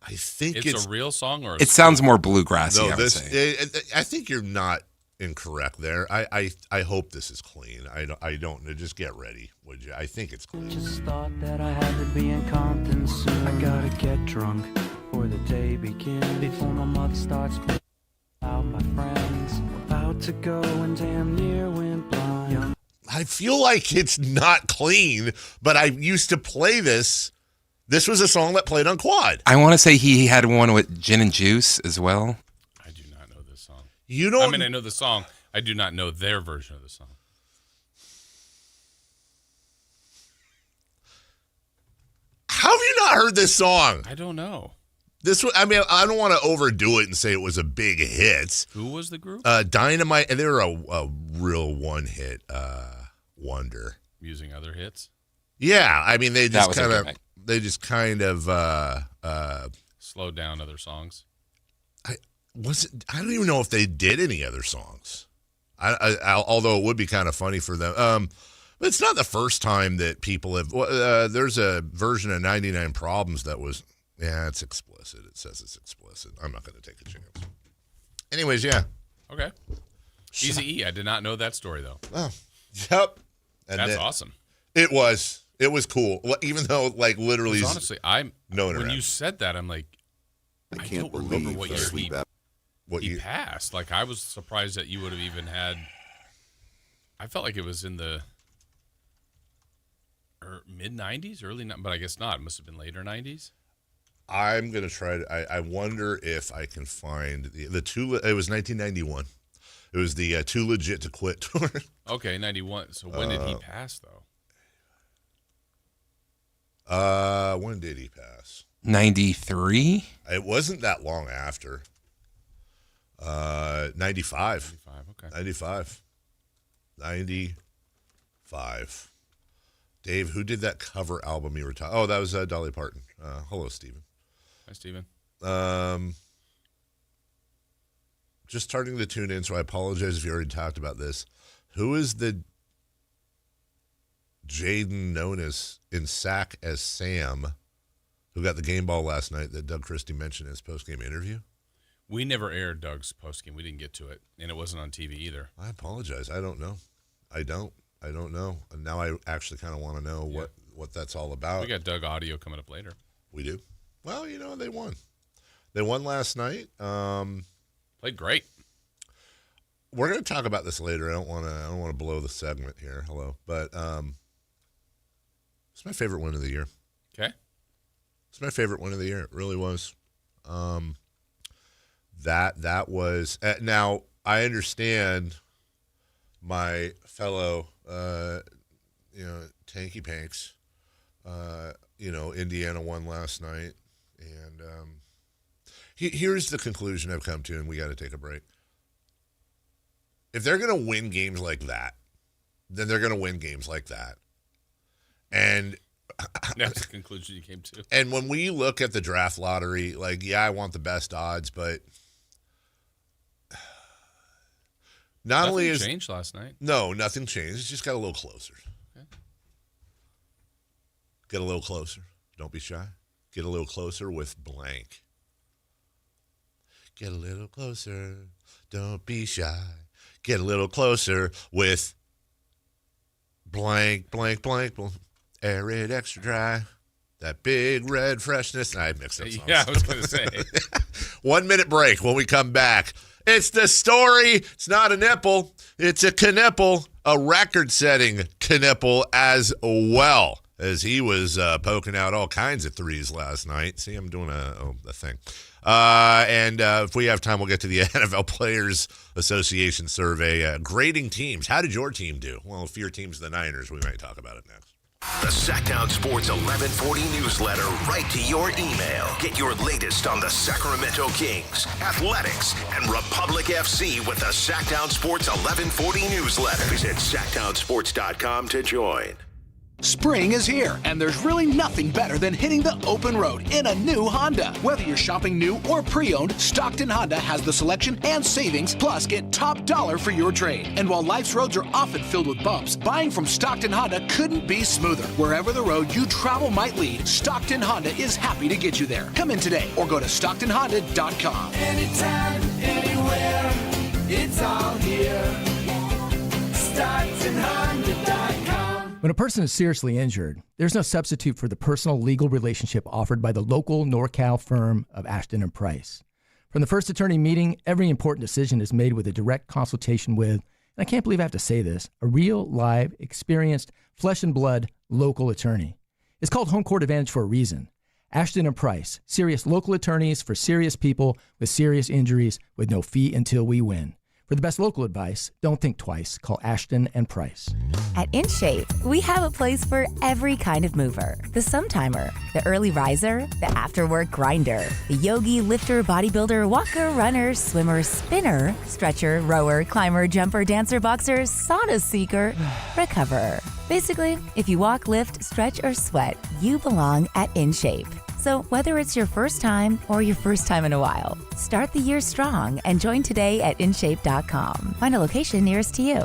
I think it's a real song, or it sounds more bluegrassy. No, I would say. I think you're not incorrect there. I hope this is clean. I don't. Just get ready, would you? I think it's clean. Just thought that I had to be in Compton soon. I gotta get drunk before the day begins. Before my mother starts picking out my friends. About to go and damn near went blind. I feel like it's not clean, but I used to play this. This was a song that played on Quad. I want to say he had one with Gin and Juice as well. I do not know this song. You don't? I mean, I know the song. I do not know their version of the song. How have you not heard this song? I don't know. I don't want to overdo it and say it was a big hit. Who was the group? Dynamite, and they were a real one-hit wonder. Using other hits? Yeah, I mean they just kind of slowed down other songs. I don't even know if they did any other songs. Although it would be kind of funny for them. But it's not the first time that people have. There's a version of 99 Problems that was. Yeah, it's explicit. It says it's explicit. I'm not going to take a chance. Anyways, yeah. Okay. Eazy-E. I did not know that story though. Oh, yep. And that's awesome. It was cool. Even though, like, literally, honestly, when you said that, I'm like, I don't remember what year he passed. Like, I was surprised that you would have even had. I felt like it was in the mid '90s, but I guess not. It must have been later '90s. I'm gonna try to. I wonder if I can find the two. It was 1991. It was the Too Legit to Quit tour. Okay, 91. So when did he pass, though? When did he pass? 93. It wasn't that long after. 95. 95. Okay. 95. Dave, who did that cover album you were talking? Oh, that was Dolly Parton. Hello, Steven. Hi, Steven. Just starting to tune in, so I apologize if you already talked about this. Who is the Jaden known as in Sac as Sam, who got the game ball last night that Doug Christie mentioned in his post-game interview? We never aired Doug's post-game. We didn't get to it, and it wasn't on TV either. I apologize. I don't know. I don't know. And now I actually kind of want to know what that's all about. We got Doug audio coming up later. We do? Well, they won. They won last night. Played great. We're going to talk about this later. I don't want to blow the segment here. Hello, but it's my favorite win of the year. Okay. It's my favorite win of the year. It really was. That was now I understand my fellow Tanky Panks. Indiana won last night, and here's the conclusion I've come to, and we got to take a break. If they're going to win games like that, then they're going to win games like that. And that's the conclusion you came to. And when we look at the draft lottery, I want the best odds, but nothing changed last night. No, nothing changed. It's just got a little closer. Okay. Get a little closer. Don't be shy. Get a little closer with blank. Get a little closer. Don't be shy. Get a little closer with blank, blank, blank, blank. Arid extra dry. That big red freshness. I mixed up songs. Yeah, I was going to say. 1 minute break when we come back. It's the story. It's not a nipple. It's a knipple, a record-setting knipple as well, as he was poking out all kinds of threes last night. See, I'm doing a thing. And if we have time, we'll get to the NFL Players Association survey. Grading teams. How did your team do? Well, if your team's the Niners, we might talk about it next. The Sactown Sports 1140 newsletter right to your email. Get your latest on the Sacramento Kings, Athletics, and Republic FC with the Sactown Sports 1140 newsletter. Visit SactownSports.com to join. Spring is here, and there's really nothing better than hitting the open road in a new Honda. Whether you're shopping new or pre-owned, Stockton Honda has the selection and savings, plus get top dollar for your trade. And while life's roads are often filled with bumps, buying from Stockton Honda couldn't be smoother. Wherever the road you travel might lead, Stockton Honda is happy to get you there. Come in today or go to StocktonHonda.com. Anytime, anywhere, it's all here. StocktonHonda.com. When a person is seriously injured, there's no substitute for the personal legal relationship offered by the local NorCal firm of Ashton & Price. From the first attorney meeting, every important decision is made with a direct consultation with, and I can't believe I have to say this, a real, live, experienced, flesh and blood local attorney. It's called Home Court Advantage for a reason. Ashton & Price, serious local attorneys for serious people with serious injuries with no fee until we win. For the best local advice, don't think twice. Call Ashton & Price. At InShape, we have a place for every kind of mover. The Sometimer, the early riser, the after-work grinder, the yogi, lifter, bodybuilder, walker, runner, swimmer, spinner, stretcher, rower, climber, jumper, dancer, boxer, sauna seeker, recoverer. Basically, if you walk, lift, stretch, or sweat, you belong at InShape. So whether it's your first time or your first time in a while, start the year strong and join today at InShape.com. Find a location nearest to you.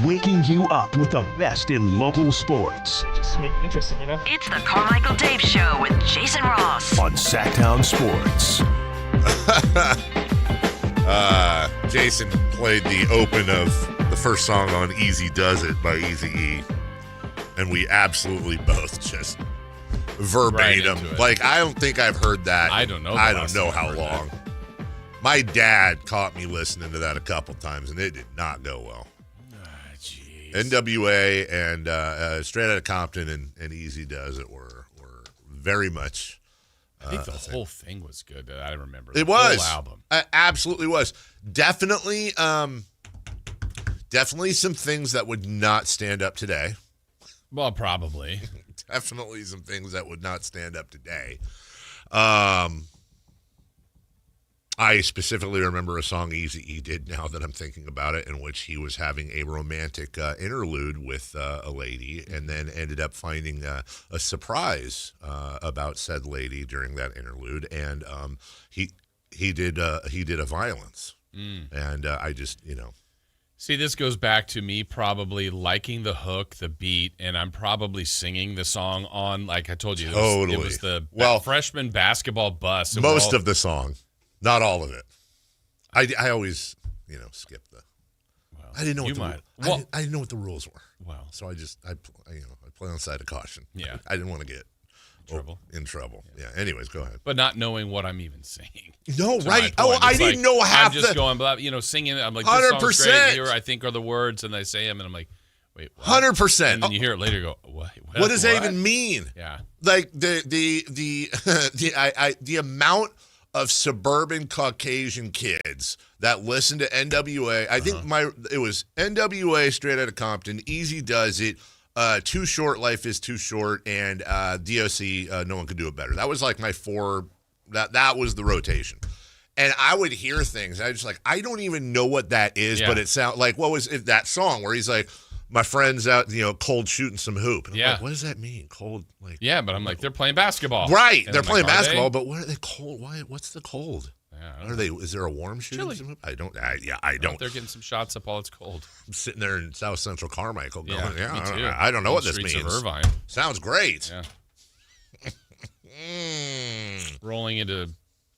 Waking you up with the best in local sports. Just make it interesting, It's the Carmichael Dave Show with Jason Ross on Sactown Sports. Jason played the open of the first song on Easy Does It by Eazy-E, and we absolutely both just verbatim. Right I don't think I've heard that. I don't know. I don't know how long. My dad caught me listening to that a couple times, and it did not go well. NWA and Straight Outta Compton and Easy Does It were very much. I think the whole thing was good. I remember it was whole album. Absolutely was. Definitely some things that would not stand up today. Well, probably. Definitely some things that would not stand up today. I specifically remember a song Eazy-E did, now that I'm thinking about it, in which he was having a romantic interlude with a lady, and then ended up finding a surprise about said lady during that interlude, and he did a violence, and I just See, this goes back to me probably liking the hook, the beat, and I'm probably singing the song on, like I told you, it was the freshman basketball bus. Most of the song. Not all of it. I always, skip the. Well, I didn't know I didn't know what the rules were. Wow. So I play on the side of caution. Yeah. I didn't want to get in trouble. Yeah. Anyways, go ahead. But not knowing what I'm even saying. No, right. Oh, I didn't know half I'm just going, singing. I'm like, 100%. This song's great. Here, I think are the words, and I say them, and I'm like, wait, what? 100%. And then you hear it later, you go, what does that even mean? Yeah. Like the amount of suburban Caucasian kids that listen to NWA. I think it was NWA, Straight Outta Compton, Easy Does It, Too Short, Life is Too Short, and DOC, No One Could Do It Better. That was like my four. That was the rotation. And I would hear things. I was just like, I don't even know what that is, but it sounds like, what was it, that song where he's like, my friend's out, cold shooting some hoop. And I'm like, what does that mean? Cold, like. Yeah, but I'm like, they're playing basketball. Right, they're playing basketball, but what are they cold? Why? What's the cold? Yeah, are they? Is there a warm shooting some hoop? I don't. I don't. They're getting some shots up while it's cold. I'm sitting there in South Central Carmichael going, me too. I don't know what this Streets means. Of Irvine. Sounds great. Yeah. Rolling into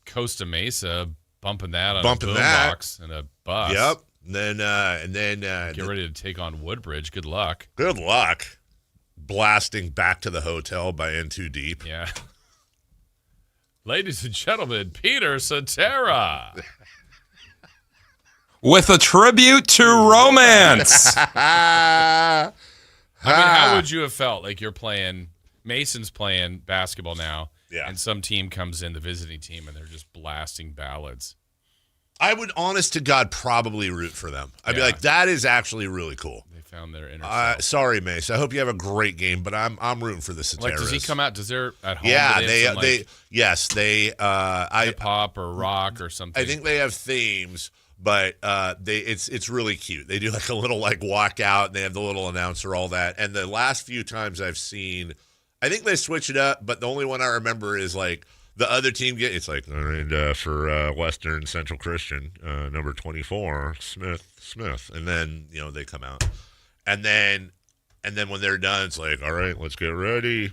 Costa Mesa, bumping that on a boombox and a bus. Yep. And then get ready to take on Woodbridge. Good luck. Good luck. Blasting Back to the Hotel by In Too Deep. Yeah. Ladies and gentlemen, Peter Cetera. With a tribute to romance. I mean, how would you have felt like you're playing, Mason's playing basketball now, and some team comes in, the visiting team, and they're just blasting ballads? I would, honest to God, probably root for them. I'd be like, that is actually really cool. They found their inner self. Sorry, Mace. I hope you have a great game, but I'm rooting for the Ceteras. Like, does he come out? Does they're at home? Yeah, they hip hop or rock or something. I think they have themes, but it's really cute. They do like a little like walkout, and they have the little announcer, all that. And the last few times I've seen, I think they switch it up, but the only one I remember is like, the other team it's like, and for Western Central Christian, number 24, Smith. And then, they come out. And then when they're done, it's like, all right, let's get ready.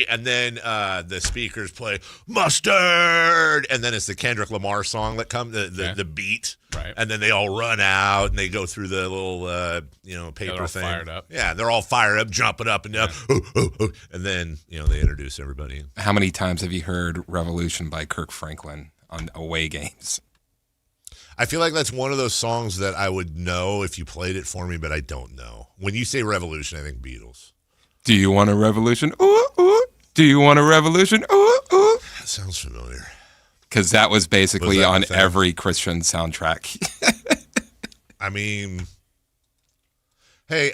And then the speakers play Mustard. And then it's the Kendrick Lamar song that comes, the beat. Right. And then they all run out and they go through the little, paper thing. Fired up. Yeah, they're all fired up, jumping up and down. Yeah. And then, they introduce everybody. How many times have you heard Revolution by Kirk Franklin on away games? I feel like that's one of those songs that I would know if you played it for me, but I don't know. When you say Revolution, I think Beatles. Do you want a revolution? Ooh, ooh. Do you want a revolution? Ooh, ooh. That sounds familiar. Because that was basically on every Christian soundtrack. I mean, hey,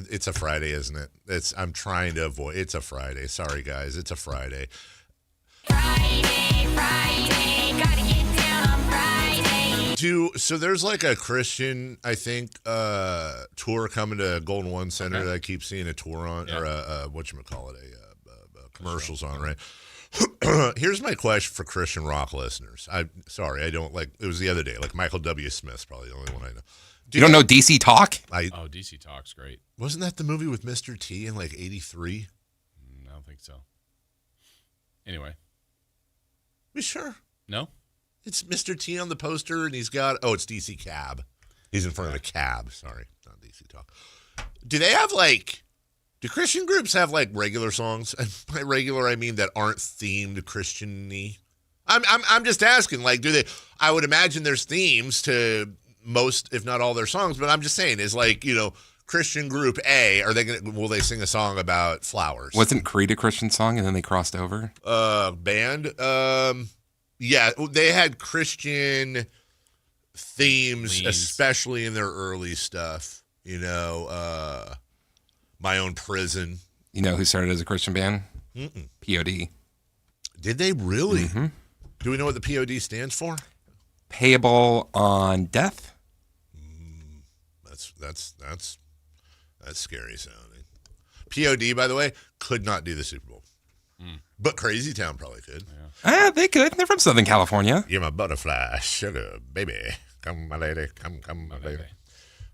it's a Friday, isn't it? I'm trying to avoid. It's a Friday. Sorry, guys. It's a Friday. Friday, gotta get down on Friday. So there's like a Christian, I think, tour coming to Golden One Center that I keep seeing a tour on, or whatchamacallit, commercials on, right? Here's my question for Christian rock listeners. I don't like, it was the other day, like Michael W. Smith's probably the only one I know. You don't know DC Talk? DC Talk's great. Wasn't that the movie with Mr. T in like 83? I don't think so. Anyway. You sure? No? It's Mr. T on the poster, and he's got, it's DC Cab. He's in front of a cab. Sorry, not DC Talk. Do they have do Christian groups have regular songs? And by regular, I mean that aren't themed Christian-y. I'm just asking, do they? I would imagine there's themes to most, if not all, their songs. But I'm just saying, is Christian group A, will they sing a song about flowers? Wasn't Creed a Christian song and then they crossed over? Band? Yeah, they had Christian themes, especially in their early stuff. My Own Prison. You know who started as a Christian band? POD. Did they really? Mm-hmm. Do we know what the POD stands for? Payable on Death. That's scary sounding. POD, by the way, could not do the Super Bowl. But Crazy Town probably could. Yeah. They could. They're from Southern California. You're my butterfly, sugar, baby. Come, my lady. Come, my baby.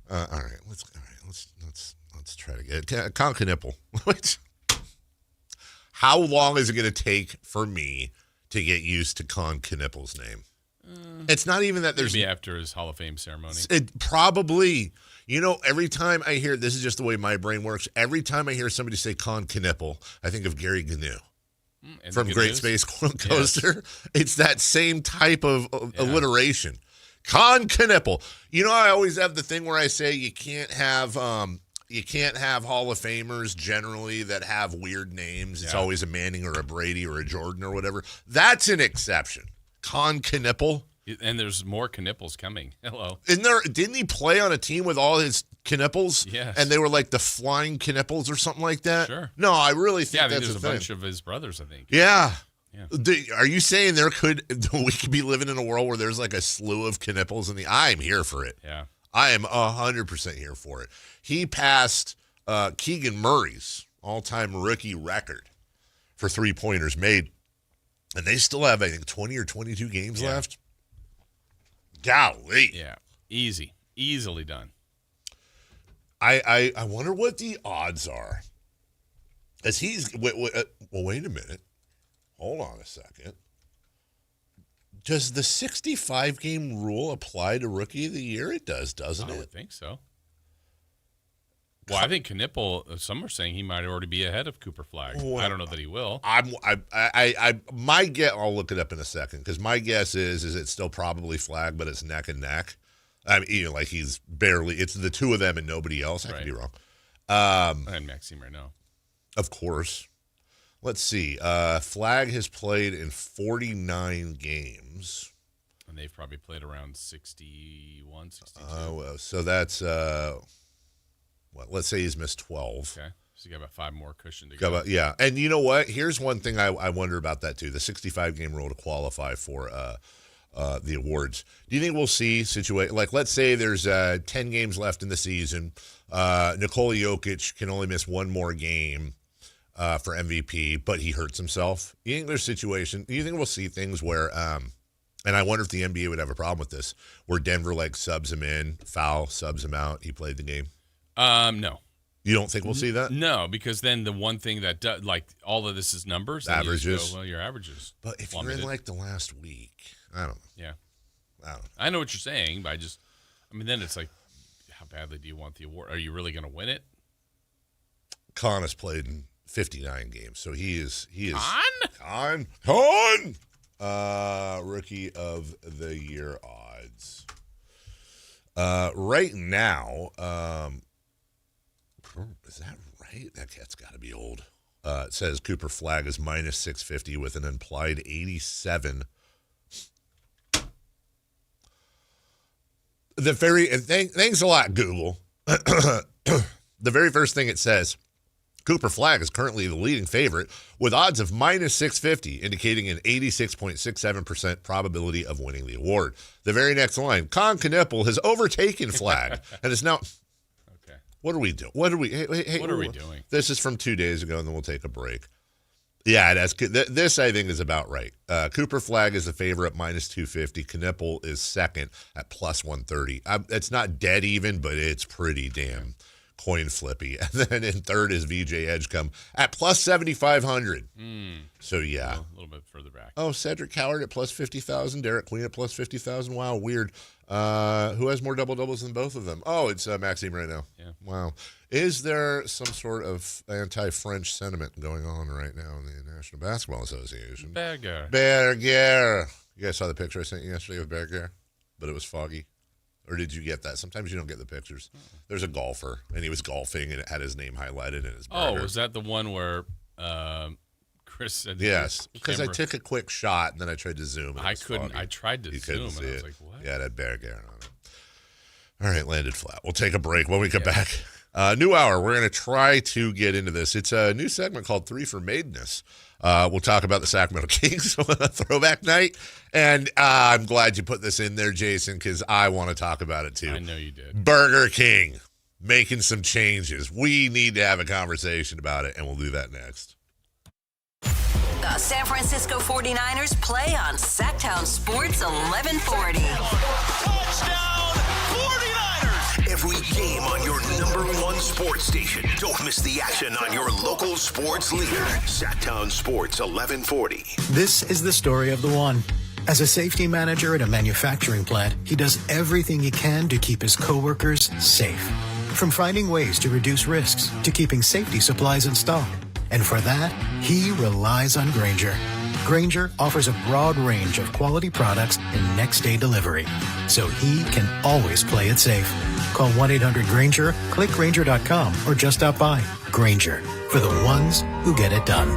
All right. Let's try to get Conca Nipple. How long is it going to take for me to get used to Con Knippel's name. It's not even that there's... Maybe after his Hall of Fame ceremony. It probably... You know, every time I hear... This is just the way my brain works. Every time I hear somebody say Con Knippel, I think of Gary Gnu. From Great Space Coaster. Yes. It's that same type of alliteration. Con Knippel. You know, I always have the thing where I say you can't have Hall of Famers generally that have weird names. It's always a Manning or a Brady or a Jordan or whatever. That's an exception. Con Knippel. And there's more Knippels coming. Hello. Didn't he play on a team with all his Knippels? Yes. And they were like the Flying Knippels or something like that? Sure. No, I really think I think that's there's a bunch of his brothers, I think. Yeah. Are you saying we could be living in a world where there's like a slew of Knippels? I'm here for it. Yeah. I am 100% here for it. He passed Keegan Murray's all-time rookie record for three-pointers made. And they still have, I think, 20 or 22 games left. Golly. Yeah. Easily done. I wonder what the odds are. As he's wait a minute. Hold on a second. Does the 65-game rule apply to Rookie of the Year? It does, doesn't it? I would think so. Well, I think Knippel, some are saying he might already be ahead of Cooper Flagg. Well, I don't know that he will. My guess, I'll look it up in a second, because my guess is it's still probably Flagg, but it's neck and neck. I mean, like he's barely, it's the two of them and nobody else. I could be wrong. And Maxime right now. Of course. Let's see. Flagg has played in 49 games. And they've probably played around 61, 62. So that's, let's say he's missed 12. Okay. So you got about 5 more cushion to go. Yeah. And you know what? Here's one thing I wonder about that, too. The 65-game rule to qualify for the awards. Do you think we'll see like, let's say there's 10 games left in the season. Nikola Jokic can only miss one more game for MVP, but he hurts himself. You think there's situation? You think we'll see things where, and I wonder if the NBA would have a problem with this, where Denver like subs him in, foul, subs him out. He played the game. No. You don't think we'll see that? No, because then the one thing that does, like all of this is numbers. Averages. Go, well, your averages. But if you're in like the last week, I don't know. Yeah. I don't know. I know what you're saying, but then it's like, how badly do you want the award? Are you really going to win it? Con has played in 59 games, so he is Con Rookie of the Year odds. Right now, is that right? That's got to be old. It says Cooper Flagg is minus 650 with an implied 87. Thanks a lot, Google. The very first thing it says, Cooper Flagg is currently the leading favorite with odds of minus 650, indicating an 86.67% probability of winning the award. The very next line, Con Knippel has overtaken Flagg and is now... Okay. What are we doing? What are we doing? This is from 2 days ago, and then we'll take a break. Yeah, this I think is about right. Cooper Flagg is the favorite at minus 250. Knippel is second at plus 130. It's not dead even, but it's pretty damn coin flippy. And then in third is VJ Edgecombe at plus 7,500. So yeah, a little bit further back. Oh, Cedric Howard at plus 50,000. Derek Queen at plus 50,000. Wow, weird. Who has more double doubles than both of them? Oh, it's Maxime right now. Yeah. Wow. Is there some sort of anti-French sentiment going on right now in the National Basketball Association? Berger. You guys saw the picture I sent you yesterday of Berger, but it was foggy. Or did you get that? Sometimes you don't get the pictures. There's a golfer, and he was golfing, and it had his name highlighted in his burger. Oh, was that the one where Chris said... Yes, because I took a quick shot, and then I tried to zoom. I couldn't. Foggy. I tried to zoom, and I was like, what? Yeah, it had Berger on it. All right, landed flat. We'll take a break. When we come back, new hour, we're going to try to get into this. It's a new segment called Three for Madeness. We'll talk about the Sacramento Kings on a throwback night. And I'm glad you put this in there, Jason, because I want to talk about it too. I know you did. Burger King making some changes. We need to have a conversation about it, and we'll do that next. The San Francisco 49ers play on Sactown Sports 1140. Touchdown 49ers! Every game on your number #1 sports station. Don't miss the action on your local sports leader. Sactown Sports 1140. This is the story of the one. As a safety manager at a manufacturing plant, he does everything he can to keep his coworkers safe. From finding ways to reduce risks to keeping safety supplies in stock. And for that, he relies on Grainger. Grainger offers a broad range of quality products and next-day delivery, so he can always play it safe. Call 1-800-GRAINGER, click Grainger.com, or just stop by. Grainger, for the ones who get it done.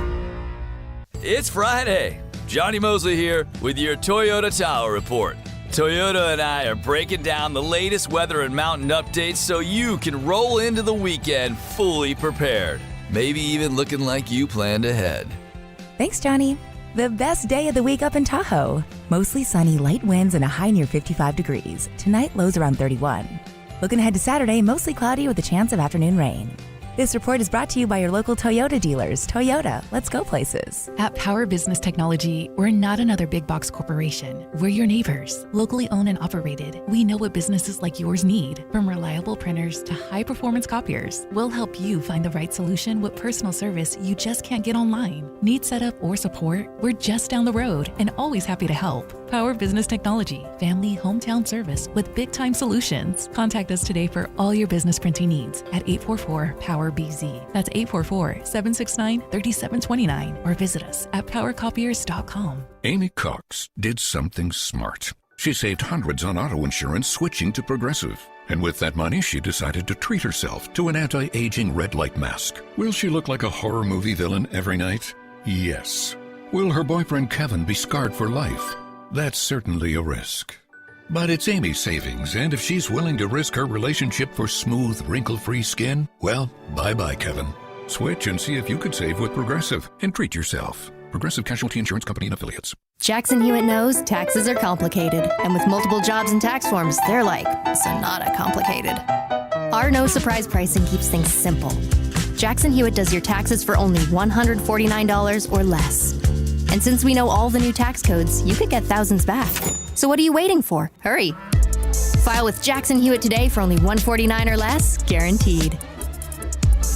It's Friday. Johnny Mosley here with your Toyota Tower Report. Toyota and I are breaking down the latest weather and mountain updates so you can roll into the weekend fully prepared. Maybe even looking like you planned ahead. Thanks, Johnny. The best day of the week up in Tahoe. Mostly sunny, light winds, and a high near 55 degrees. Tonight, lows around 31. Looking ahead to Saturday, mostly cloudy with a chance of afternoon rain. This report is brought to you by your local Toyota dealers. Toyota, let's go places. At Power Business Technology, we're not another big box corporation. We're your neighbors, locally owned and operated. We know what businesses like yours need, from reliable printers to high-performance copiers. We'll help you find the right solution with personal service you just can't get online. Need setup or support? We're just down the road and always happy to help. Power Business Technology, family hometown service with big-time solutions. Contact us today for all your business printing needs at 844-POWER-BZ. That's 844-769-3729, or visit us at powercopiers.com. Amy Cox did something smart. She saved hundreds on auto insurance switching to Progressive. And with that money, she decided to treat herself to an anti-aging red light mask. Will she look like a horror movie villain every night? Yes. Will her boyfriend Kevin be scarred for life? That's certainly a risk. But it's Amy's savings, and if she's willing to risk her relationship for smooth, wrinkle-free skin, well, bye-bye, Kevin. Switch and see if you could save with Progressive and treat yourself. Progressive Casualty Insurance Company and Affiliates. Jackson Hewitt knows taxes are complicated, and with multiple jobs and tax forms, they're like Sonata complicated. Our no-surprise pricing keeps things simple. Jackson Hewitt does your taxes for only $149 or less. And since we know all the new tax codes, you could get thousands back. So what are you waiting for? Hurry. File with Jackson Hewitt today for only $149 or less, guaranteed.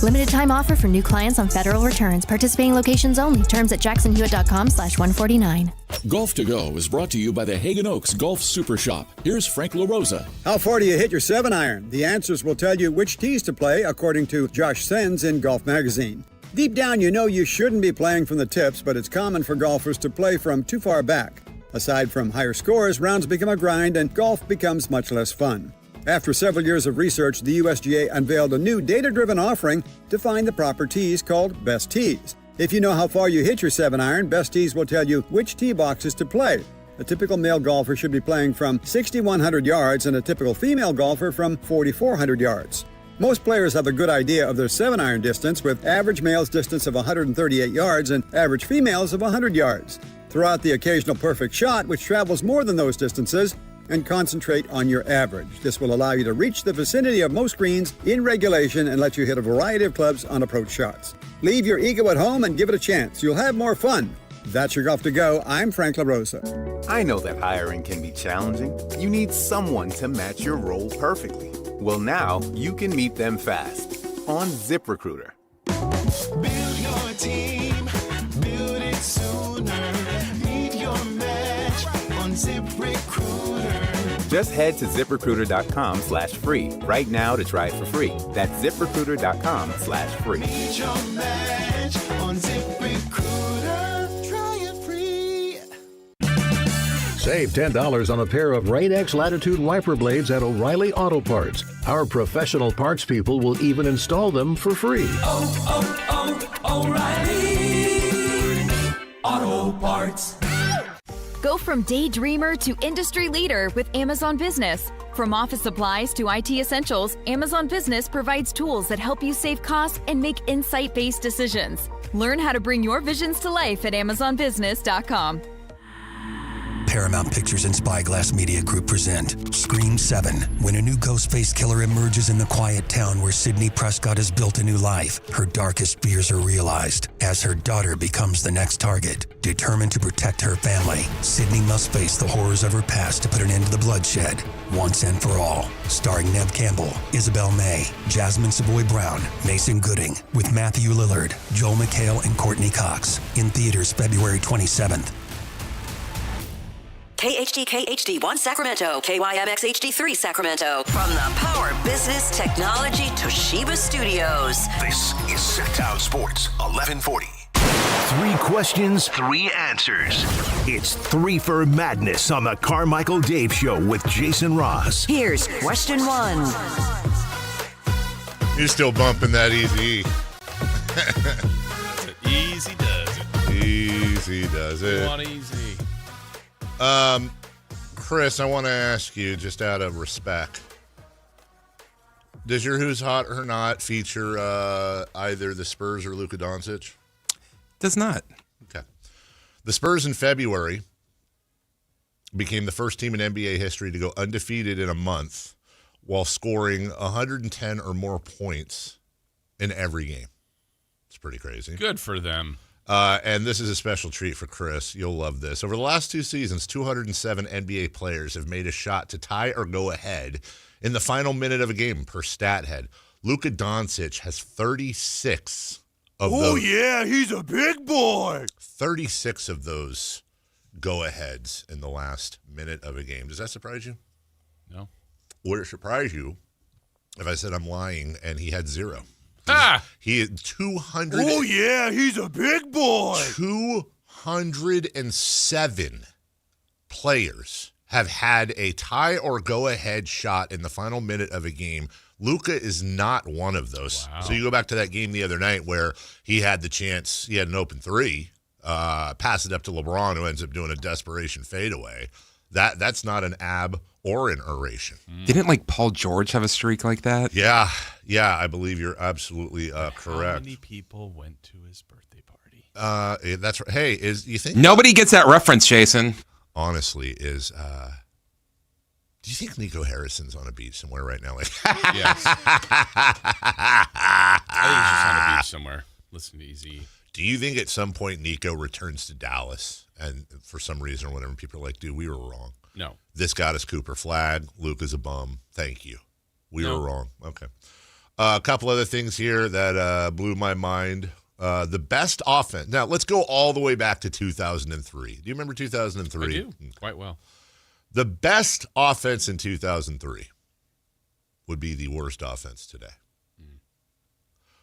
Limited time offer for new clients on federal returns. Participating locations only. Terms at jacksonhewitt.com/149. Golf to Go is brought to you by the Hagen Oaks Golf Super Shop. Here's Frank LaRosa. How far do you hit your 7-iron? The answers will tell you which tees to play, according to Josh Sens in Golf Magazine. Deep down, you know you shouldn't be playing from the tips, but it's common for golfers to play from too far back. Aside from higher scores, rounds become a grind and golf becomes much less fun. After several years of research, the USGA unveiled a new data-driven offering to find the proper tees called Best Tees. If you know how far you hit your 7-iron, Best Tees will tell you which tee boxes to play. A typical male golfer should be playing from 6,100 yards and a typical female golfer from 4,400 yards. Most players have a good idea of their 7-iron distance, with average male's distance of 138 yards and average female's of 100 yards. Throw out the occasional perfect shot, which travels more than those distances, and concentrate on your average. This will allow you to reach the vicinity of most greens in regulation and let you hit a variety of clubs on approach shots. Leave your ego at home and give it a chance. You'll have more fun. That's your Golf to Go. I'm Frank LaRosa. I know that hiring can be challenging. You need someone to match your role perfectly. Well, now you can meet them fast on ZipRecruiter. Build your team, build it sooner. Meet your match on ZipRecruiter. Just head to ZipRecruiter.com/free right now to try it for free. That's ZipRecruiter.com/free. Meet your match on ZipRecruiter. Try it free. Save $10 on a pair of Rain X Latitude wiper blades at O'Reilly Auto Parts. Our professional parts people will even install them for free. O'Reilly Auto Parts. Go from daydreamer to industry leader with Amazon Business. From office supplies to IT essentials, Amazon Business provides tools that help you save costs and make insight-based decisions. Learn how to bring your visions to life at AmazonBusiness.com. Paramount Pictures and Spyglass Media Group present Scream 7. When a new Ghostface killer emerges in the quiet town where Sidney Prescott has built a new life, her darkest fears are realized as her daughter becomes the next target. Determined to protect her family, Sidney must face the horrors of her past to put an end to the bloodshed once and for all. Starring Neve Campbell, Isabel May, Jasmine Savoy Brown, Mason Gooding, with Matthew Lillard, Joel McHale, and Courtney Cox. In theaters February 27th. KHTK HD1 Sacramento, KYMX HD3 Sacramento. From the Power Business Technology Toshiba Studios. This is Sactown Sports 1140. 3 questions, 3 answers. It's 3 for Madness on the Carmichael Dave Show with Jason Ross. Here's question 1. You're still bumping that easy. Easy does it. Easy does it. Want easy. Chris, I want to ask you, just out of respect, does your Who's Hot or Not feature either the Spurs or Luka Doncic? Does not. Okay. The Spurs in February became the first team in NBA history to go undefeated in a month while scoring 110 or more points in every game. It's pretty crazy. Good for them. And this is a special treat for Chris. You'll love this. Over the last 2 seasons, 207 NBA players have made a shot to tie or go ahead in the final minute of a game per stat head. Luka Doncic has 36 of those. Oh, yeah, he's a big boy. 36 of those go-aheads in the last minute of a game. Does that surprise you? No. Would it surprise you if I said I'm lying and he had 0? Ah! He had 200. Oh, yeah, he's a big boy. 207 players have had a tie or go-ahead shot in the final minute of a game. Luka is not one of those. Wow. So you go back to that game the other night where he had the chance, he had an open 3, pass it up to LeBron, who ends up doing a desperation fadeaway. That's not an ab or an oration. Didn't Paul George have a streak like that? Yeah, I believe you're absolutely correct. How many people went to his birthday party? That's right. Hey, you think Nobody gets that reference, Jason. Honestly, do you think Nico Harrison's on a beach somewhere right now? Yes. I think he's just on a beach somewhere. Listen to Easy. Do you think at some point Nico returns to Dallas and for some reason or whatever, people are like, dude, we were wrong. No. This got us Cooper flag. Luke is a bum. Thank you. We were wrong. Okay. A couple other things here that blew my mind. The best offense. Now, let's go all the way back to 2003. Do you remember 2003? I do. Quite well. The best offense in 2003 would be the worst offense today.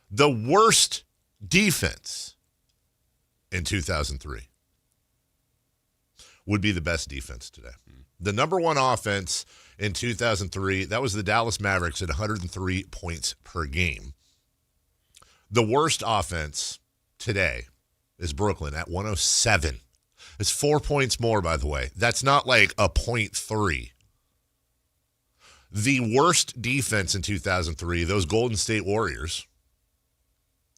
The worst defense in 2003 would be the best defense today. The number one offense in 2003, that was the Dallas Mavericks at 103 points per game. The worst offense today is Brooklyn at 107. It's 4 points more, by the way. That's not like a 0.3. The worst defense in 2003, those Golden State Warriors,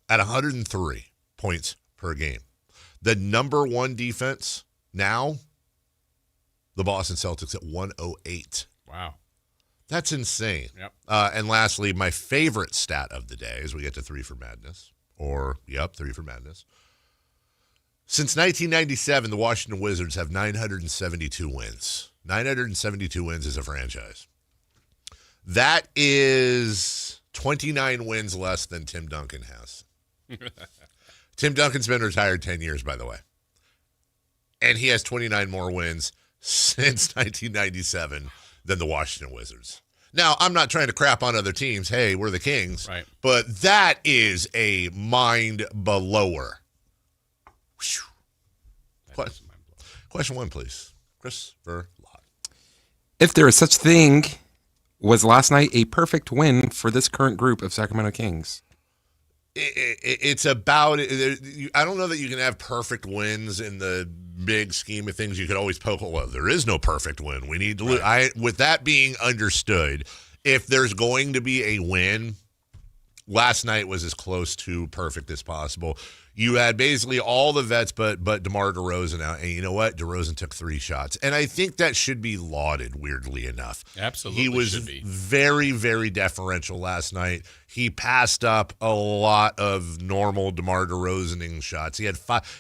at 103 points per game. The number one defense now, the Boston Celtics at 108. Wow. That's insane. Yep. And lastly, my favorite stat of the day as we get to 3 for Madness. 3 for Madness. Since 1997, the Washington Wizards have 972 wins. 972 wins as a franchise. That is 29 wins less than Tim Duncan has. Tim Duncan's been retired 10 years, by the way. And he has 29 more wins since 1997 than the Washington Wizards. Now, I'm not trying to crap on other teams. Hey, we're the Kings. Right. But that is a mind-blower. Question 1, please. Christopher Lott. If there is such thing, was last night a perfect win for this current group of Sacramento Kings? It's about – I don't know that you can have perfect wins in the big scheme of things. You could always poke – well, there is no perfect win. We need to lose. With that being understood, if there's going to be a win, last night was as close to perfect as possible. You had basically all the vets but DeMar DeRozan out. And you know what? DeRozan took 3 shots. And I think that should be lauded, weirdly enough. Absolutely. He was very, very deferential last night. He passed up a lot of normal DeMar DeRozaning shots.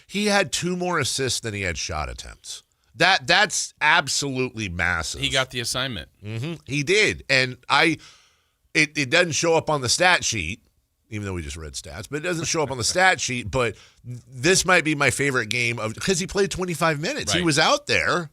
He had 2 more assists than he had shot attempts. That's absolutely massive. He got the assignment. Mm-hmm. He did. And it doesn't show up on the stat sheet, even though we just read stats, but it doesn't show up on the stat sheet. But this might be my favorite game because he played 25 minutes. Right. He was out there,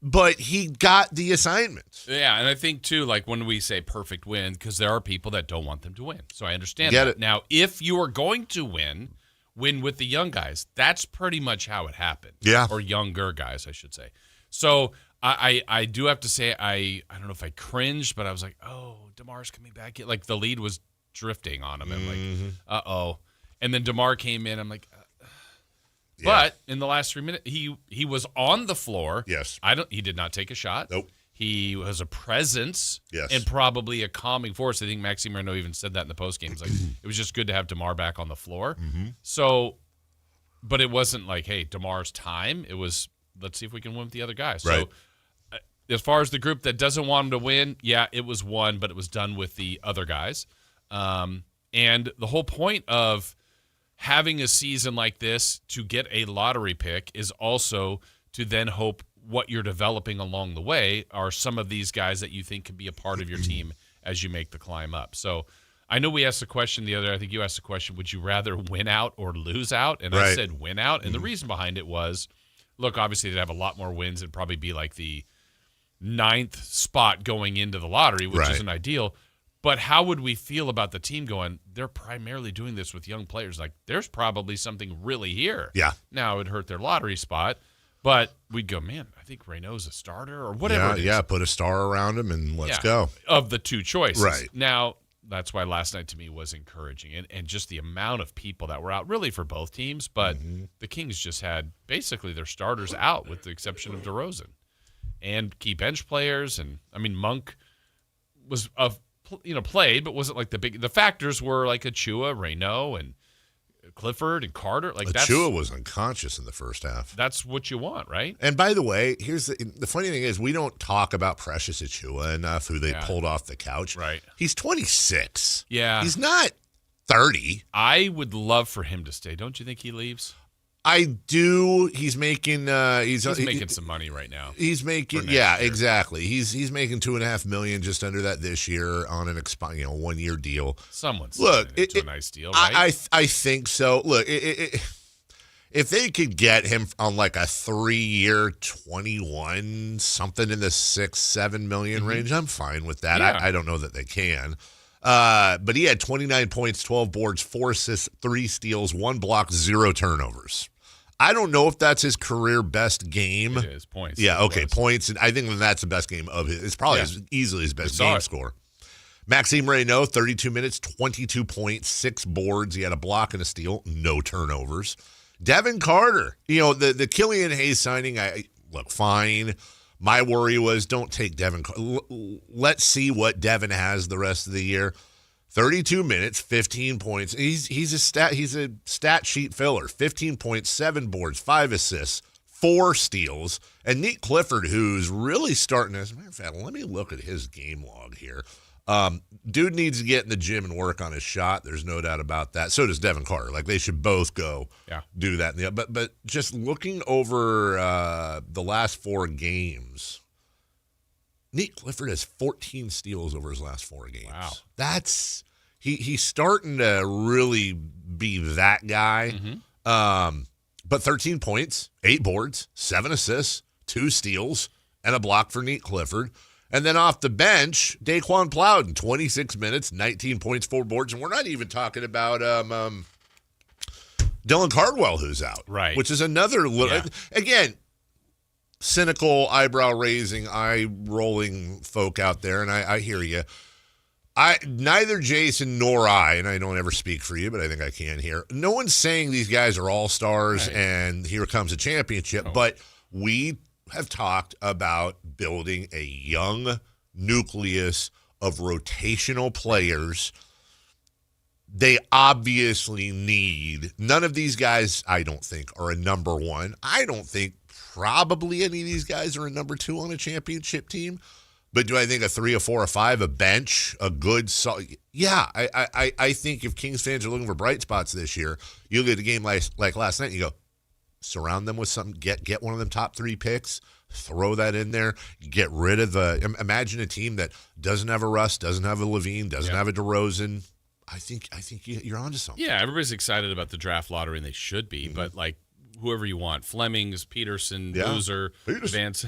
but he got the assignment. Yeah, and I think, too, like when we say perfect win, because there are people that don't want them to win. So I understand that. Now, if you are going to win with the young guys, that's pretty much how it happened. Yeah. Or younger guys, I should say. So I do have to say, I don't know if I cringed, but I was like, oh, DeMar's coming back. Like the lead was drifting on him. And like, uh-oh. And then DeMar came in. I'm like, yeah. But in the last 3 minutes, he was on the floor. Yes. He did not take a shot. Nope. He was a presence. Yes. And probably a calming force. I think Maxime Renaud even said that in the postgame. It's like, it was just good to have DeMar back on the floor. Mm-hmm. So, but it wasn't like, hey, DeMar's time. It was, let's see if we can win with the other guys. Right. So, as far as the group that doesn't want him to win, yeah, it was won, but it was done with the other guys. And the whole point of having a season like this to get a lottery pick is also to then hope what you're developing along the way are some of these guys that you think can be a part of your team as you make the climb up. So I know we asked the question the other, I think you asked the question, would you rather win out or lose out? And I said win out. And the reason behind it was, look, obviously they'd have a lot more wins. It'd probably be like the 9th spot going into the lottery, which isn't ideal. But how would we feel about the team going, they're primarily doing this with young players? Like, there's probably something really here. Yeah. Now, it would hurt their lottery spot, but we'd go, man, I think Renault's a starter or whatever it is. Yeah, put a star around him and let's go. Of the 2 choices. Right. Now, that's why last night to me was encouraging. And just the amount of people that were out, really for both teams, but the Kings just had basically their starters out with the exception of DeRozan. And key bench players. And, I mean, Monk was played, but wasn't like the factors were like Achua, Renaud, and Clifford and Carter. Like Achua was unconscious in the first half. That's what you want, right? And by the way, here's the funny thing is we don't talk about Precious Achua enough, who they pulled off the couch. Right. He's 26. Yeah. He's not 30. I would love for him to stay. Don't you think he leaves? I do. He's making. He's making some money right now. He's making. Yeah, exactly. He's making $2.5 million, just under that this year on an 1 year deal. Someone's it's a nice deal, right? I think so. Look, if they could get him on like a 3-year, 21 something in the $6-7 million range, I'm fine with that. Yeah. I don't know that they can. But he had 29 points, 12 boards, 4 assists, 3 steals, 1 block, 0 turnovers. I don't know if that's his career best game. It is, points. Yeah, okay, points. And I think that's the best game of his. It's probably easily his best game score. Maxime Renaud, 32 minutes, 22 points, 6 boards. He had a block and a steal, no turnovers. Devin Carter, the Killian Hayes signing, fine. My worry was don't take Devin. Let's see what Devin has the rest of the year. 32 minutes, 15 points. He's a stat sheet filler. 15 points, 7 boards, 5 assists, 4 steals. And Nate Clifford, who's really starting, as a matter of fact, let me look at his game log here. Dude needs to get in the gym and work on his shot. There's no doubt about that. So does Devin Carter. Like, they should both go do that. But just looking over the last 4 games, Nate Clifford has 14 steals over his last 4 games. Wow. That's he's starting to really be that guy. But 13 points, 8 boards, 7 assists, 2 steals, and a block for Nate Clifford. And then off the bench, Daquan Plowden, 26 minutes, 19 points, 4 boards. And we're not even talking about Dylan Cardwell, who's out. Right. Which is another little, again, cynical, eyebrow-raising, eye-rolling folk out there, and I hear you. Neither Jason nor I, and I don't ever speak for you, but I think I can here, no one's saying these guys are all-stars and here comes a championship, but we have talked about building a young nucleus of rotational players. they obviously need – none of these guys, I don't think, are a number one. I don't think probably any of these guys are a number two on a championship team. But do I think a 3, a 4, a 5, a bench, a good – yeah, I think if Kings fans are looking for bright spots this year, you look at a game like last night and you go, surround them with something, get one of them top 3 picks, throw that in there, get rid of the – imagine a team that doesn't have a Russ, doesn't have a Levine, doesn't have a DeRozan. I think you're onto something. Yeah, everybody's excited about the draft lottery, and they should be. Mm-hmm. But, like, whoever you want, Flemings, Peterson, Boozer, Vance,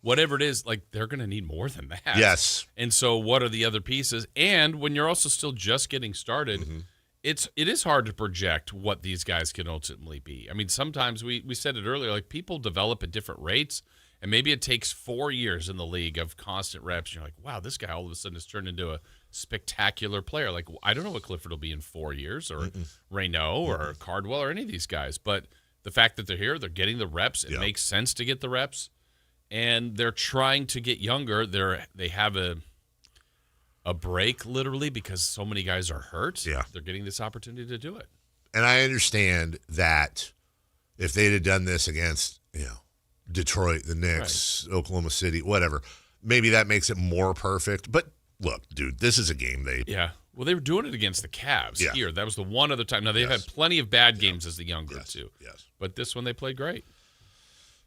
whatever it is, like, they're going to need more than that. Yes. And so what are the other pieces? And when you're also still just getting started, it is hard to project what these guys can ultimately be. I mean, sometimes we said it earlier, like, people develop at different rates, and maybe it takes 4 years in the league of constant reps. And you're like, wow, this guy all of a sudden has turned into a spectacular player. Like, I don't know what Clifford will be in 4 years, or Reynaud, or Cardwell, or any of these guys. But the fact that they're here, they're getting the reps. It makes sense to get the reps, and they're trying to get younger. They have a break, literally, because so many guys are hurt. Yeah. They're getting this opportunity to do it. And I understand that if they'd have done this against, Detroit, the Knicks, Oklahoma City, whatever, maybe that makes it more perfect. But look, dude, this is a game Yeah. Well, they were doing it against the Cavs here. That was the one other time. Now, they've had plenty of bad games as the young group, too. Yes. But this one, they played great.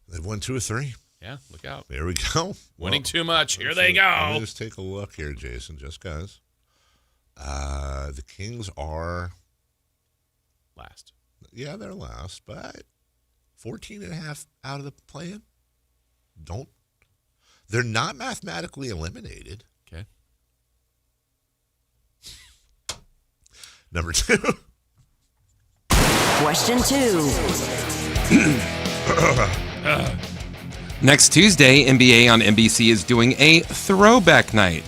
They've won 2 or 3. Yeah, look out. There we go. Winning too much. Here they go. Let me just take a look here, Jason, just guys. The Kings are last. Yeah, they're last, but 14.5 out of the play-in. They're not mathematically eliminated. Okay. Number 2. Question 2. Next Tuesday, NBA on NBC is doing a throwback night.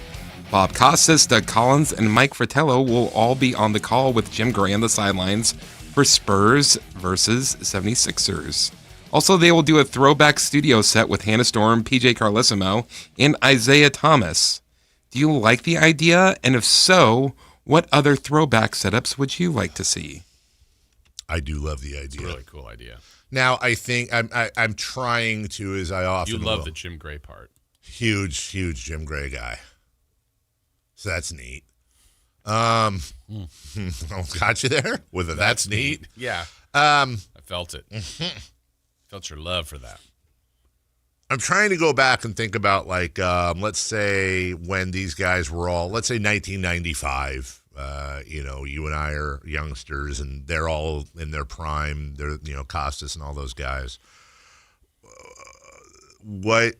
Bob Costas, Doug Collins, and Mike Fratello will all be on the call with Jim Gray on the sidelines for Spurs versus 76ers. Also, they will do a throwback studio set with Hannah Storm, PJ Carlesimo, and Isaiah Thomas. Do you like the idea? And if so, what other throwback setups would you like to see? I do love the idea. It's a really cool idea. Now, I think I'm trying to, as I often You love will. the Jim Gray part. Huge Jim Gray guy. So that's neat. Got you there with a that's neat. Yeah. I felt it. Felt your love for that. I'm trying to go back and think about, like, let's say when these guys were all, let's say 1995. You and I are youngsters, and they're all in their prime. They're, Costas and all those guys. What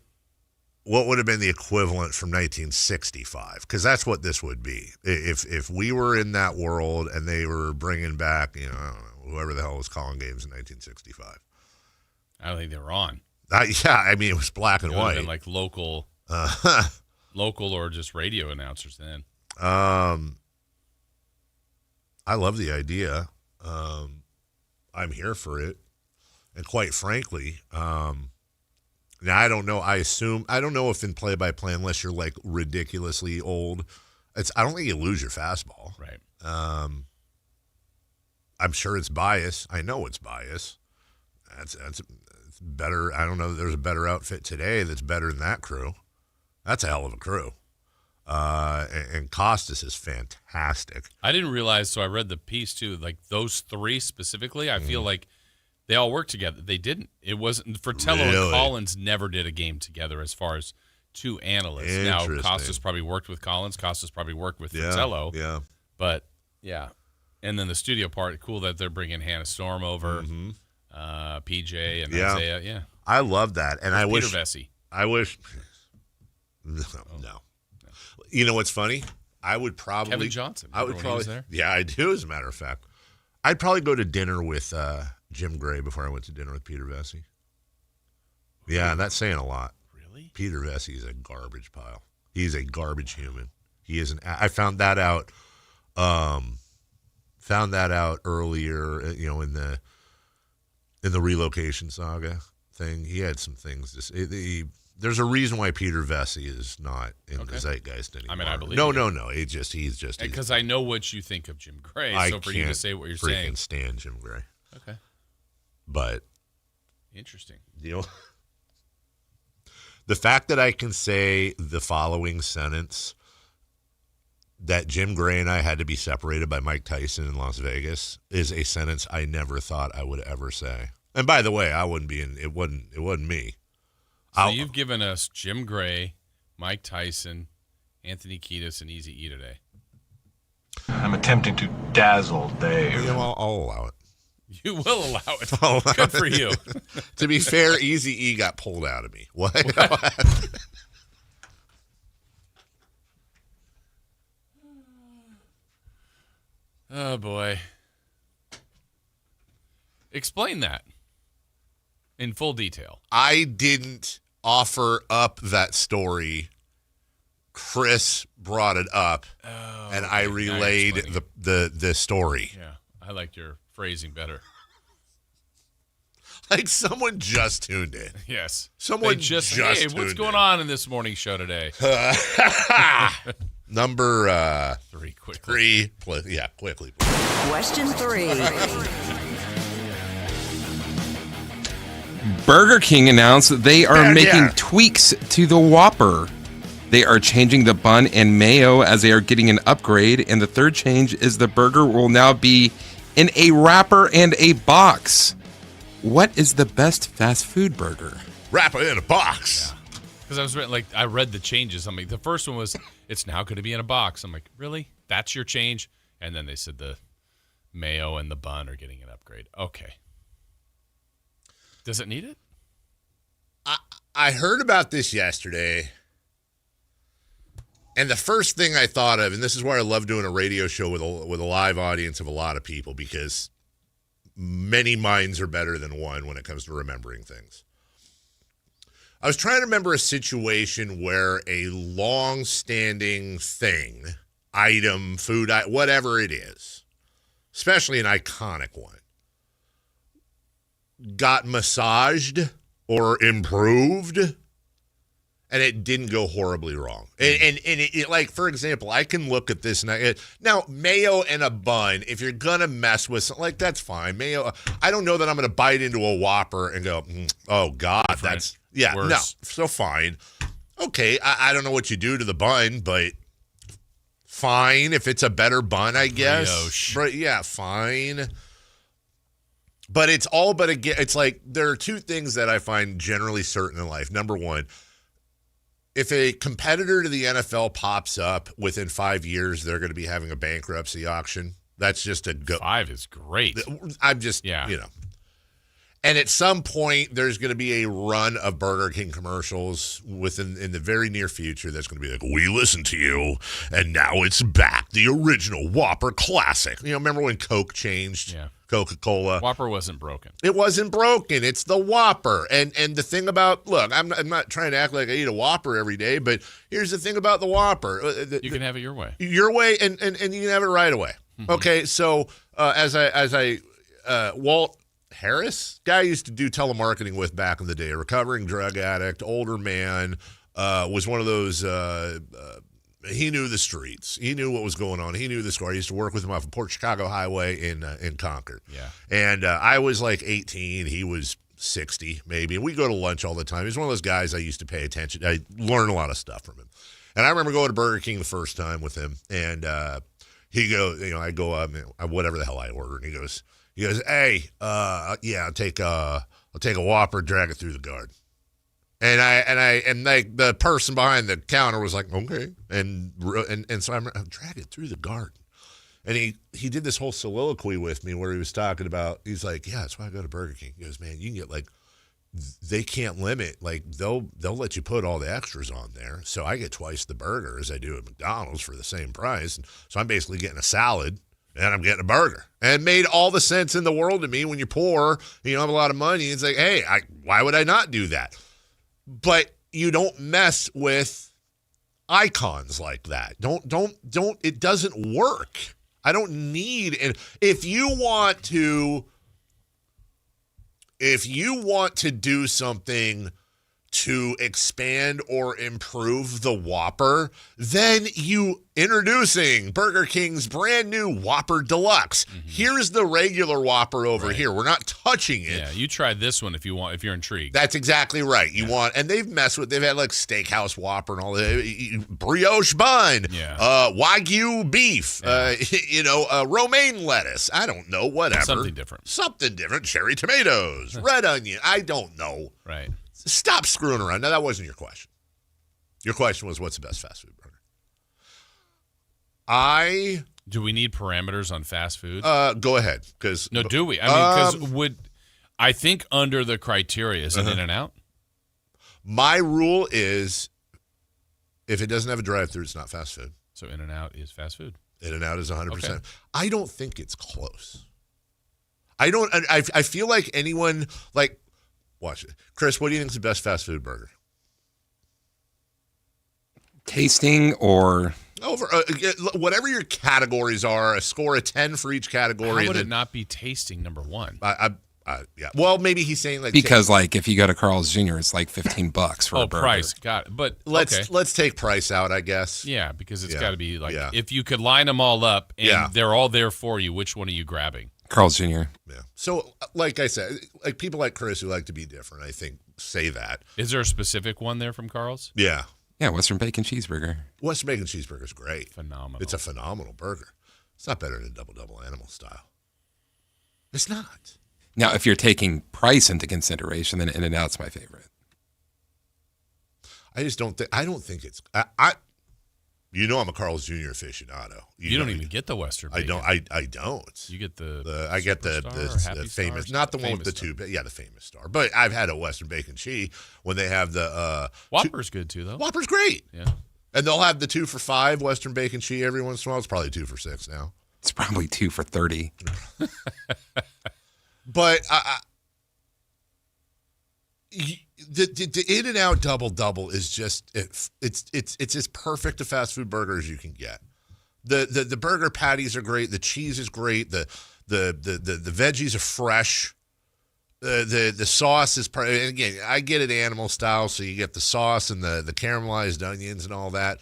would have been the equivalent from 1965? Because that's what this would be. If we were in that world and they were bringing back, I don't know, whoever the hell was calling games in 1965. I don't think they were on. It was black and white. Been like local or just radio announcers then. I love the idea. I'm here for it. And quite frankly, now I don't know. I don't know if in play-by-play, unless you're like ridiculously old, I don't think you lose your fastball. Right. I'm sure it's bias. I know it's bias. That's better. I don't know that there's a better outfit today that's better than that crew. That's a hell of a crew. And Costas is fantastic. I didn't realize, so I read the piece too, like those 3 specifically, I feel like they all worked together. They didn't. It wasn't, Fratello and Collins never did a game together as far as 2 analysts. Now, Costas probably worked with Collins. Costas probably worked with Fratello. Yeah. But, yeah. And then the studio part, cool that they're bringing Hannah Storm over, PJ and Isaiah. Yeah. I love that. And I wish. Peter Vesey. I wish. No. You know what's funny? I would probably Kevin Johnson. I would probably there? Yeah, I do. As a matter of fact, I'd probably go to dinner with Jim Gray before I went to dinner with Peter Vesey. Yeah, and that's saying a lot. Really? Peter Vesey is a garbage pile. He's a garbage human. He is I found that out. Earlier. In the relocation saga thing. He had some things. There's a reason why Peter Vesey is not in the zeitgeist anymore. I mean, I believe No. He's just because I know what you think of Jim Gray. I So for you to say what you're saying, freaking stand Jim Gray. Okay. But interesting. The fact that I can say the following sentence, that Jim Gray and I had to be separated by Mike Tyson in Las Vegas, is a sentence I never thought I would ever say. And by the way, I wouldn't be in. It wasn't me. So you've given us Jim Gray, Mike Tyson, Anthony Kiedis, and Easy E today. I'm attempting to dazzle Dave. I'll allow it. You will allow it. Good for you. To be fair, Easy E got pulled out of me. What? Oh, boy. Explain that in full detail. I didn't offer up that story. Chris brought it up, and I relayed the story. Yeah, I like your phrasing better. Like someone just tuned in. Yes. Someone They just just hey, what's tuned going in. on in this morning show today? Number 3, quickly. Quickly. Question 3. Burger King announced that they are making tweaks to the Whopper. They are changing the bun and mayo as they are getting an upgrade. And the third change is the burger will now be in a wrapper and a box. What is the best fast food burger? Wrapper in a box. Because I read the changes. I'm like, the first one was, it's now going to be in a box. I'm like, really? That's your change? And then they said the mayo and the bun are getting an upgrade. Okay. Does it need it? I heard about this yesterday, and the first thing I thought of, and this is why I love doing a radio show with a live audience of a lot of people, because many minds are better than one when it comes to remembering things. I was trying to remember a situation where a long-standing thing, item, food, whatever it is, especially an iconic one, got massaged or improved, and it didn't go horribly wrong. And it, like, for example, I can look at this now, mayo and a bun, if you're going to mess with something, like, that's fine. Mayo, I don't know that I'm going to bite into a Whopper and go, oh, God, that's, Worse. No, so fine. Okay, I don't know what you do to the bun, but fine. If it's a better bun, I guess. Brioche. But yeah, fine. But it's all but it's like there are two things that I find generally certain in life. Number one, if a competitor to the NFL pops up within 5 years, they're going to be having a bankruptcy auction. That's just a go. 5 is great. I'm just, And at some point, there's going to be a run of Burger King commercials in the very near future that's going to be like, we listened to you, and now it's back. The original Whopper classic. Remember when Coke changed? Yeah. Coca-Cola. Whopper wasn't broken. It wasn't broken. It's the Whopper. And the thing about, look, I'm not trying to act like I eat a Whopper every day, but here's the thing about the Whopper. You can have it your way. Your way, and you can have it right away. Mm-hmm. Okay, so Walt Harris, guy I used to do telemarketing with back in the day, a recovering drug addict, older man, was one of those, he knew the streets. He knew what was going on. He knew the score. I used to work with him off of Port Chicago Highway in Concord. Yeah. And I was like 18. He was 60 maybe. And we go to lunch all the time. He's one of those guys I used to pay attention. I learned a lot of stuff from him. And I remember going to Burger King the first time with him. And he goes, I go up, whatever the hell I order. And he goes, hey, I'll take a Whopper, drag it through the garden. And like the person behind the counter was like, okay, and so I'm drag it through the garden. And he did this whole soliloquy with me where he was talking about, he's like, yeah, that's why I go to Burger King. He goes, man, you can get like, they can't limit, like they'll let you put all the extras on there. So I get twice the burger as I do at McDonald's for the same price. And so I'm basically getting a salad. And I'm getting a burger. And it made all the sense in the world to me when you're poor, you don't have a lot of money. It's like, hey, why would I not do that? But you don't mess with icons like that. Don't, it doesn't work. I don't need, and if you want to do something to expand or improve the Whopper, then introducing Burger King's brand new Whopper Deluxe. Here's the regular Whopper over here. We're not touching it. Yeah, you try this one if you're intrigued. That's exactly right. They've had like Steakhouse Whopper and all that, brioche bun, Wagyu beef, romaine lettuce. I don't know, whatever. Something different. Cherry tomatoes, red onion. I don't know. Right. Stop screwing around. No, that wasn't your question. Your question was, what's the best fast food burger? Do we need parameters on fast food? Go ahead. Do we? I mean, I think under the criteria is an In-N-Out? My rule is, if it doesn't have a drive-through, it's not fast food. So In-N-Out is fast food. In-N-Out is 100%. Okay. I don't think it's close. I feel like anyone, like, watch it. Chris, what do you think is the best fast food burger? Tasting or whatever your categories are, a score of 10 for each category. How would it not be tasting number one? Yeah. Well, maybe he's saying because if you go to Carl's Jr., it's like $15 for a burger. Price, got it. But let's take price out, I guess. Yeah, because it's got to be if you could line them all up and they're all there for you, which one are you grabbing? Carl's Jr. Yeah. So, like I said, like people like Chris who like to be different, I think, say that. Is there a specific one there from Carl's? Yeah. Yeah, Western Bacon Cheeseburger. Western Bacon Cheeseburger is great. Phenomenal. It's a phenomenal burger. It's not better than double animal style. It's not. Now, if you're taking price into consideration, then In-N-Out's my favorite. I don't think it's. I'm a Carl's Jr. aficionado. You don't even get the Western Bacon. I don't. You get I get the famous, not the one with the two. Yeah, the famous star. But I've had a Western Bacon cheese when they have the Whopper's good too, though. Whopper's great. Yeah, and they'll have the 2 for $5 Western Bacon cheese every once in a while. It's probably 2 for $6 now. It's probably 2 for $30. But the In-N-Out double is just it's as perfect a fast food burger as you can get. The burger patties are great. The cheese is great. The veggies are fresh. The sauce is and again, I get it animal style, so you get the sauce and the caramelized onions and all that.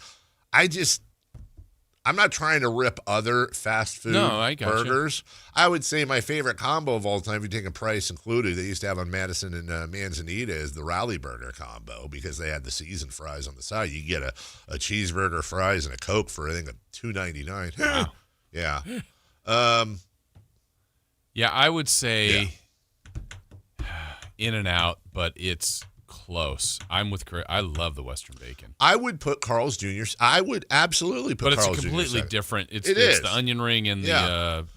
I'm not trying to rip other fast food burgers. I would say my favorite combo of all time, if you take a price included, they used to have on Madison and Manzanita, is the Raleigh Burger combo because they had the seasoned fries on the side. You get a cheeseburger, fries, and a Coke for, I think, $2.99. Wow. Yeah. I would say In-N-Out, but it's close. I'm with Chris. I love the Western Bacon. I would put Carl's Jr. I would absolutely put Carl's Jr. But it's completely different. It's is. the onion ring and the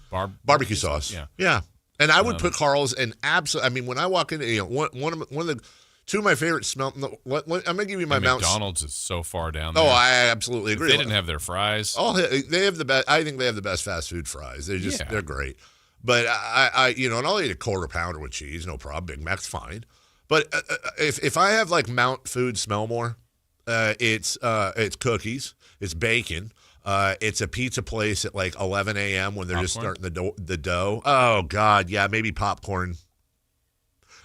barbecue sauce. Yeah. And I would put Carl's and absolutely. I mean, when I walk in, one of the two of my favorite smell. I'm gonna give you my McDonald's is so far down there. Oh, I absolutely agree. They didn't have their fries. Oh, they have the best. I think they have the best fast food fries. They're great. But and I'll eat a quarter pounder with cheese, no problem. Big Mac's fine. But if I have like Mount Food smell more, it's cookies, it's bacon, it's a pizza place at like 11 a.m. when they're just starting the dough. Oh God, yeah, maybe popcorn.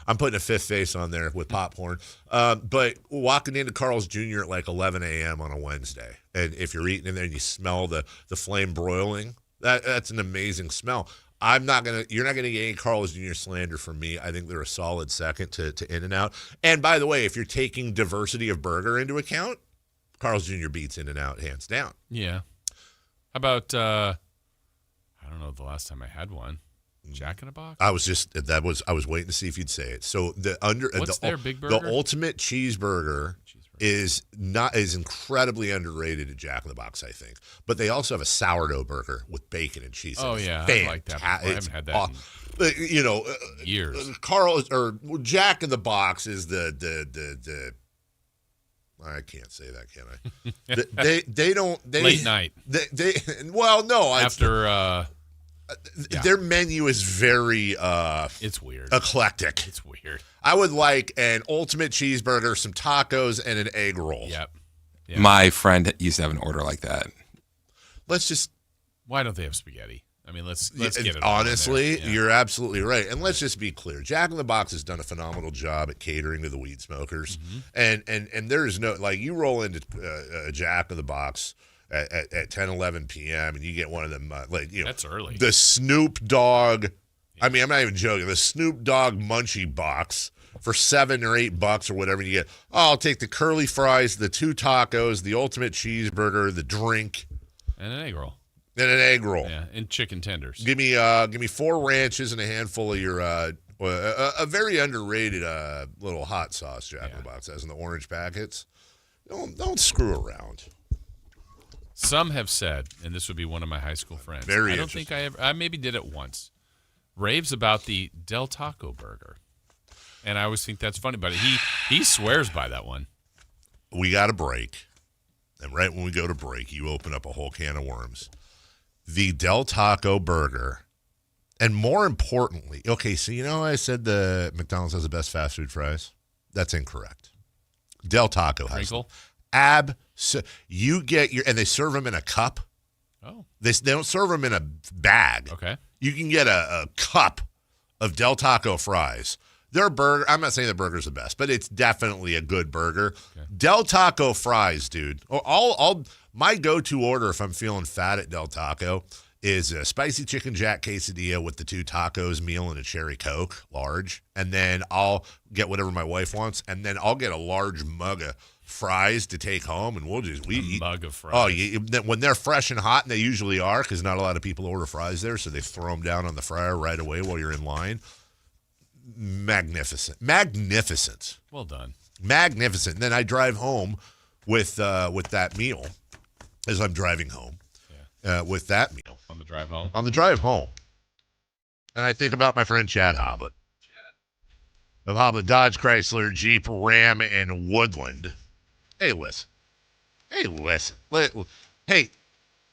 I'm putting a fifth face on there with popcorn. But walking into Carl's Jr. at like 11 a.m. on a Wednesday, and if you're eating in there and you smell the flame broiling, that's an amazing smell. You're not gonna get any Carl's Jr. slander from me. I think they're a solid second to In-N-Out. And by the way, if you're taking diversity of burger into account, Carl's Jr. beats In-N-Out hands down. Yeah. How about I don't know the last time I had one. Jack in a Box? I was waiting to see if you'd say it. So what's their big burger? The ultimate cheeseburger is incredibly underrated at Jack in the Box, I think. But they also have a sourdough burger with bacon and cheese. Oh yeah, I like that. I haven't had that in years. Carl or Jack in the Box is the I can't say that, can I? they don't late night. After. Their menu is very it's weird. Eclectic. It's weird. I would like an ultimate cheeseburger, some tacos, and an egg roll. Yep. My friend used to have an order like that. Let's just. Why don't they have spaghetti? I mean, let's get it. Honestly, you're absolutely right. And let's just be clear. Jack in the Box has done a phenomenal job at catering to the weed smokers. And there's no, like, you roll into Jack in the Box at 10, 11 p.m. and you get one of them, that's early. The Snoop Dogg, I mean, I'm not even joking, the Snoop Dogg munchie box for $7 or $8 or whatever. You get, I'll take the curly fries, the 2 tacos, the ultimate cheeseburger, the drink. And an egg roll. Yeah, and chicken tenders. Give me 4 ranches and a handful of your a very underrated little hot sauce Jack in the Box has in the orange packets. Don't screw around. Some have said, and this would be one of my high school friends. I don't think I maybe did it once. Raves about the Del Taco burger, and I always think that's funny. But he swears by that one. We got a break, and right when we go to break, you open up a whole can of worms. The Del Taco burger, and more importantly, okay, so you know I said the McDonald's has the best fast food fries? That's incorrect. Del Taco has them. You get and they serve them in a cup. Oh. They don't serve them in a bag. Okay. You can get a cup of Del Taco fries. Their burger, I'm not saying the burger's the best, but it's definitely a good burger. Okay. Del Taco fries, dude. My go-to order if I'm feeling fat at Del Taco is a spicy chicken jack quesadilla with the 2 tacos, meal, and a cherry Coke, large. And then I'll get whatever my wife wants, and then I'll get a large mug of fries to take home, and we'll just eat. Mug of fries. Oh, when they're fresh and hot, and they usually are, because not a lot of people order fries there, so they throw them down on the fryer right away while you're in line. Magnificent. Well done. Magnificent. And then I drive home with that meal as I'm driving home. With that meal. On the drive home? On the drive home. And I think about my friend Chad Hoblet. Of Hoblet Dodge, Chrysler, Jeep, Ram, and Woodland. Hey, listen. Hey,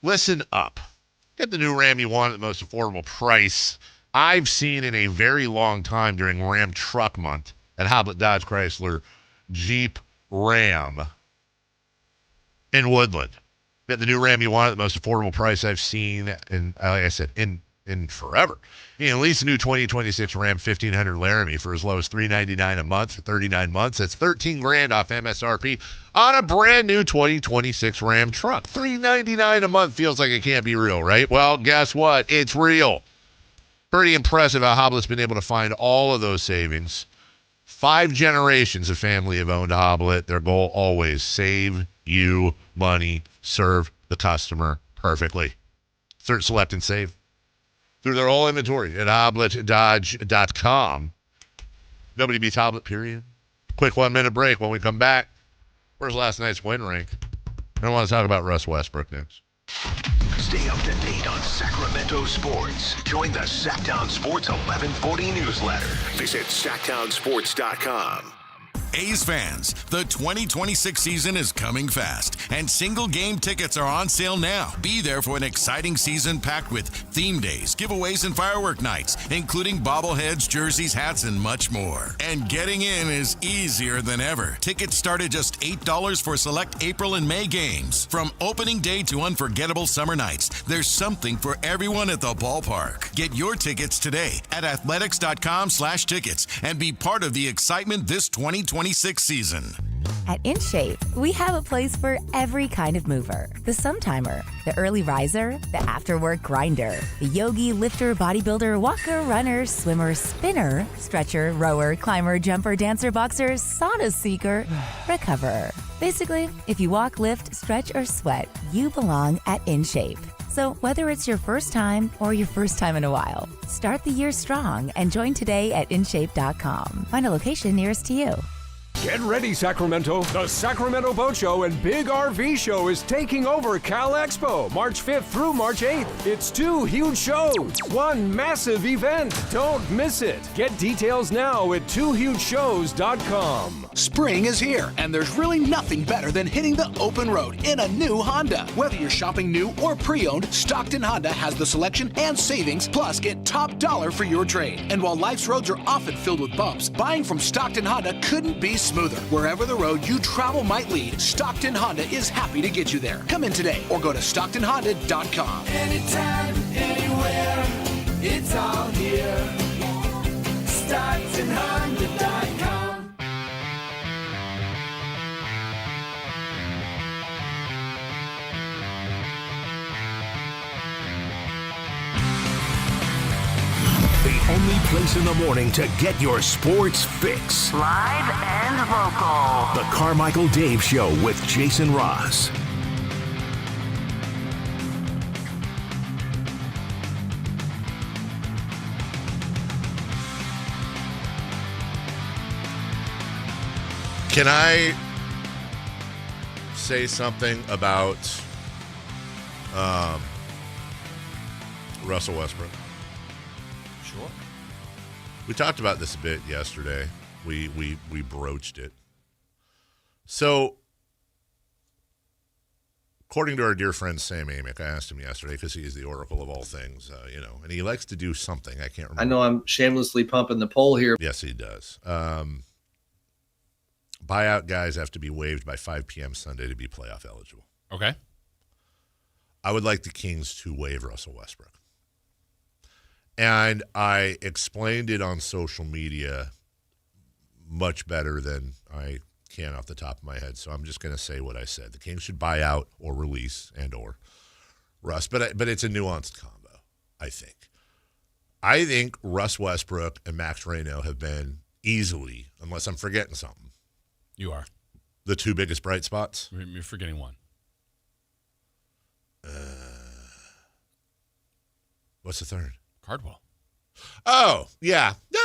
listen up. Get the new Ram you want at the most affordable price I've seen in a very long time during Ram Truck Month at Hoblet Dodge, Chrysler, Jeep, Ram, in Woodland. Get the new Ram you want at the most affordable price I've seen, in, like I said, in forever. You can lease a new 2026 Ram 1500 Laramie for as low as $399 a month for 39 months. That's $13,000 off MSRP on a brand new 2026 Ram truck. $399 a month feels like it can't be real, right? Well, guess what? It's real. Pretty impressive how Hoblet's been able to find all of those savings. 5 generations of family have owned Hoblet. Their goal always, save you money, serve the customer perfectly. Search, select, and save through their whole inventory at HobletDodge.com. Nobody beats Hoblet, period. Quick 1-minute break. When we come back, where's last night's win rank? I want to talk about Russ Westbrook next. Stay up to date on Sacramento sports. Join the Sactown Sports 1140 newsletter. Visit SactownSports.com. A's fans, the 2026 season is coming fast, and single game tickets are on sale now. Be there for an exciting season packed with theme days, giveaways, and firework nights, including bobbleheads, jerseys, hats, and much more. And getting in is easier than ever. Tickets start at just $8 for select April and May games. From opening day to unforgettable summer nights, there's something for everyone at the ballpark. Get your tickets today at athletics.com/tickets and be part of the excitement this 2026 season. At InShape, we have a place for every kind of mover. The Sometimer, the early riser, the after-work grinder, the yogi, lifter, bodybuilder, walker, runner, swimmer, spinner, stretcher, rower, climber, jumper, dancer, boxer, sauna seeker, recoverer. Basically, if you walk, lift, stretch, or sweat, you belong at InShape. So whether it's your first time or your first time in a while, start the year strong and join today at InShape.com. Find a location nearest to you. Get ready, Sacramento. The Sacramento Boat Show and Big RV Show is taking over Cal Expo, March 5th through March 8th. It's 2 huge shows, 1 massive event. Don't miss it. Get details now at 2hugeshows.com. Spring is here, and there's really nothing better than hitting the open road in a new Honda. Whether you're shopping new or pre-owned, Stockton Honda has the selection and savings, plus get top dollar for your trade. And while life's roads are often filled with bumps, buying from Stockton Honda couldn't be smoother. Wherever the road you travel might lead, Stockton Honda is happy to get you there. Come in today or go to StocktonHonda.com. Anytime, anywhere, it's all here. StocktonHonda.com. The only place in the morning to get your sports fix. Live and local. The Carmichael Dave Show with Jason Ross. Can I say something about Russell Westbrook? Sure. We talked about this a bit yesterday. We broached it. So, according to our dear friend Sam Amick, I asked him yesterday because he is the oracle of all things, and he likes to do something. I can't remember. I know I'm shamelessly pumping the poll here. Yes, he does. Buyout guys have to be waived by 5 p.m. Sunday to be playoff eligible. Okay. I would like the Kings to waive Russell Westbrook. And I explained it on social media much better than I can off the top of my head. So I'm just going to say what I said. The Kings should buy out or release or Russ. But it's a nuanced combo, I think. I think Russ Westbrook and Max Reno have been easily, unless I'm forgetting something. You are. The two biggest bright spots? You're forgetting one. What's the third? Cardwell. Oh, yeah. No.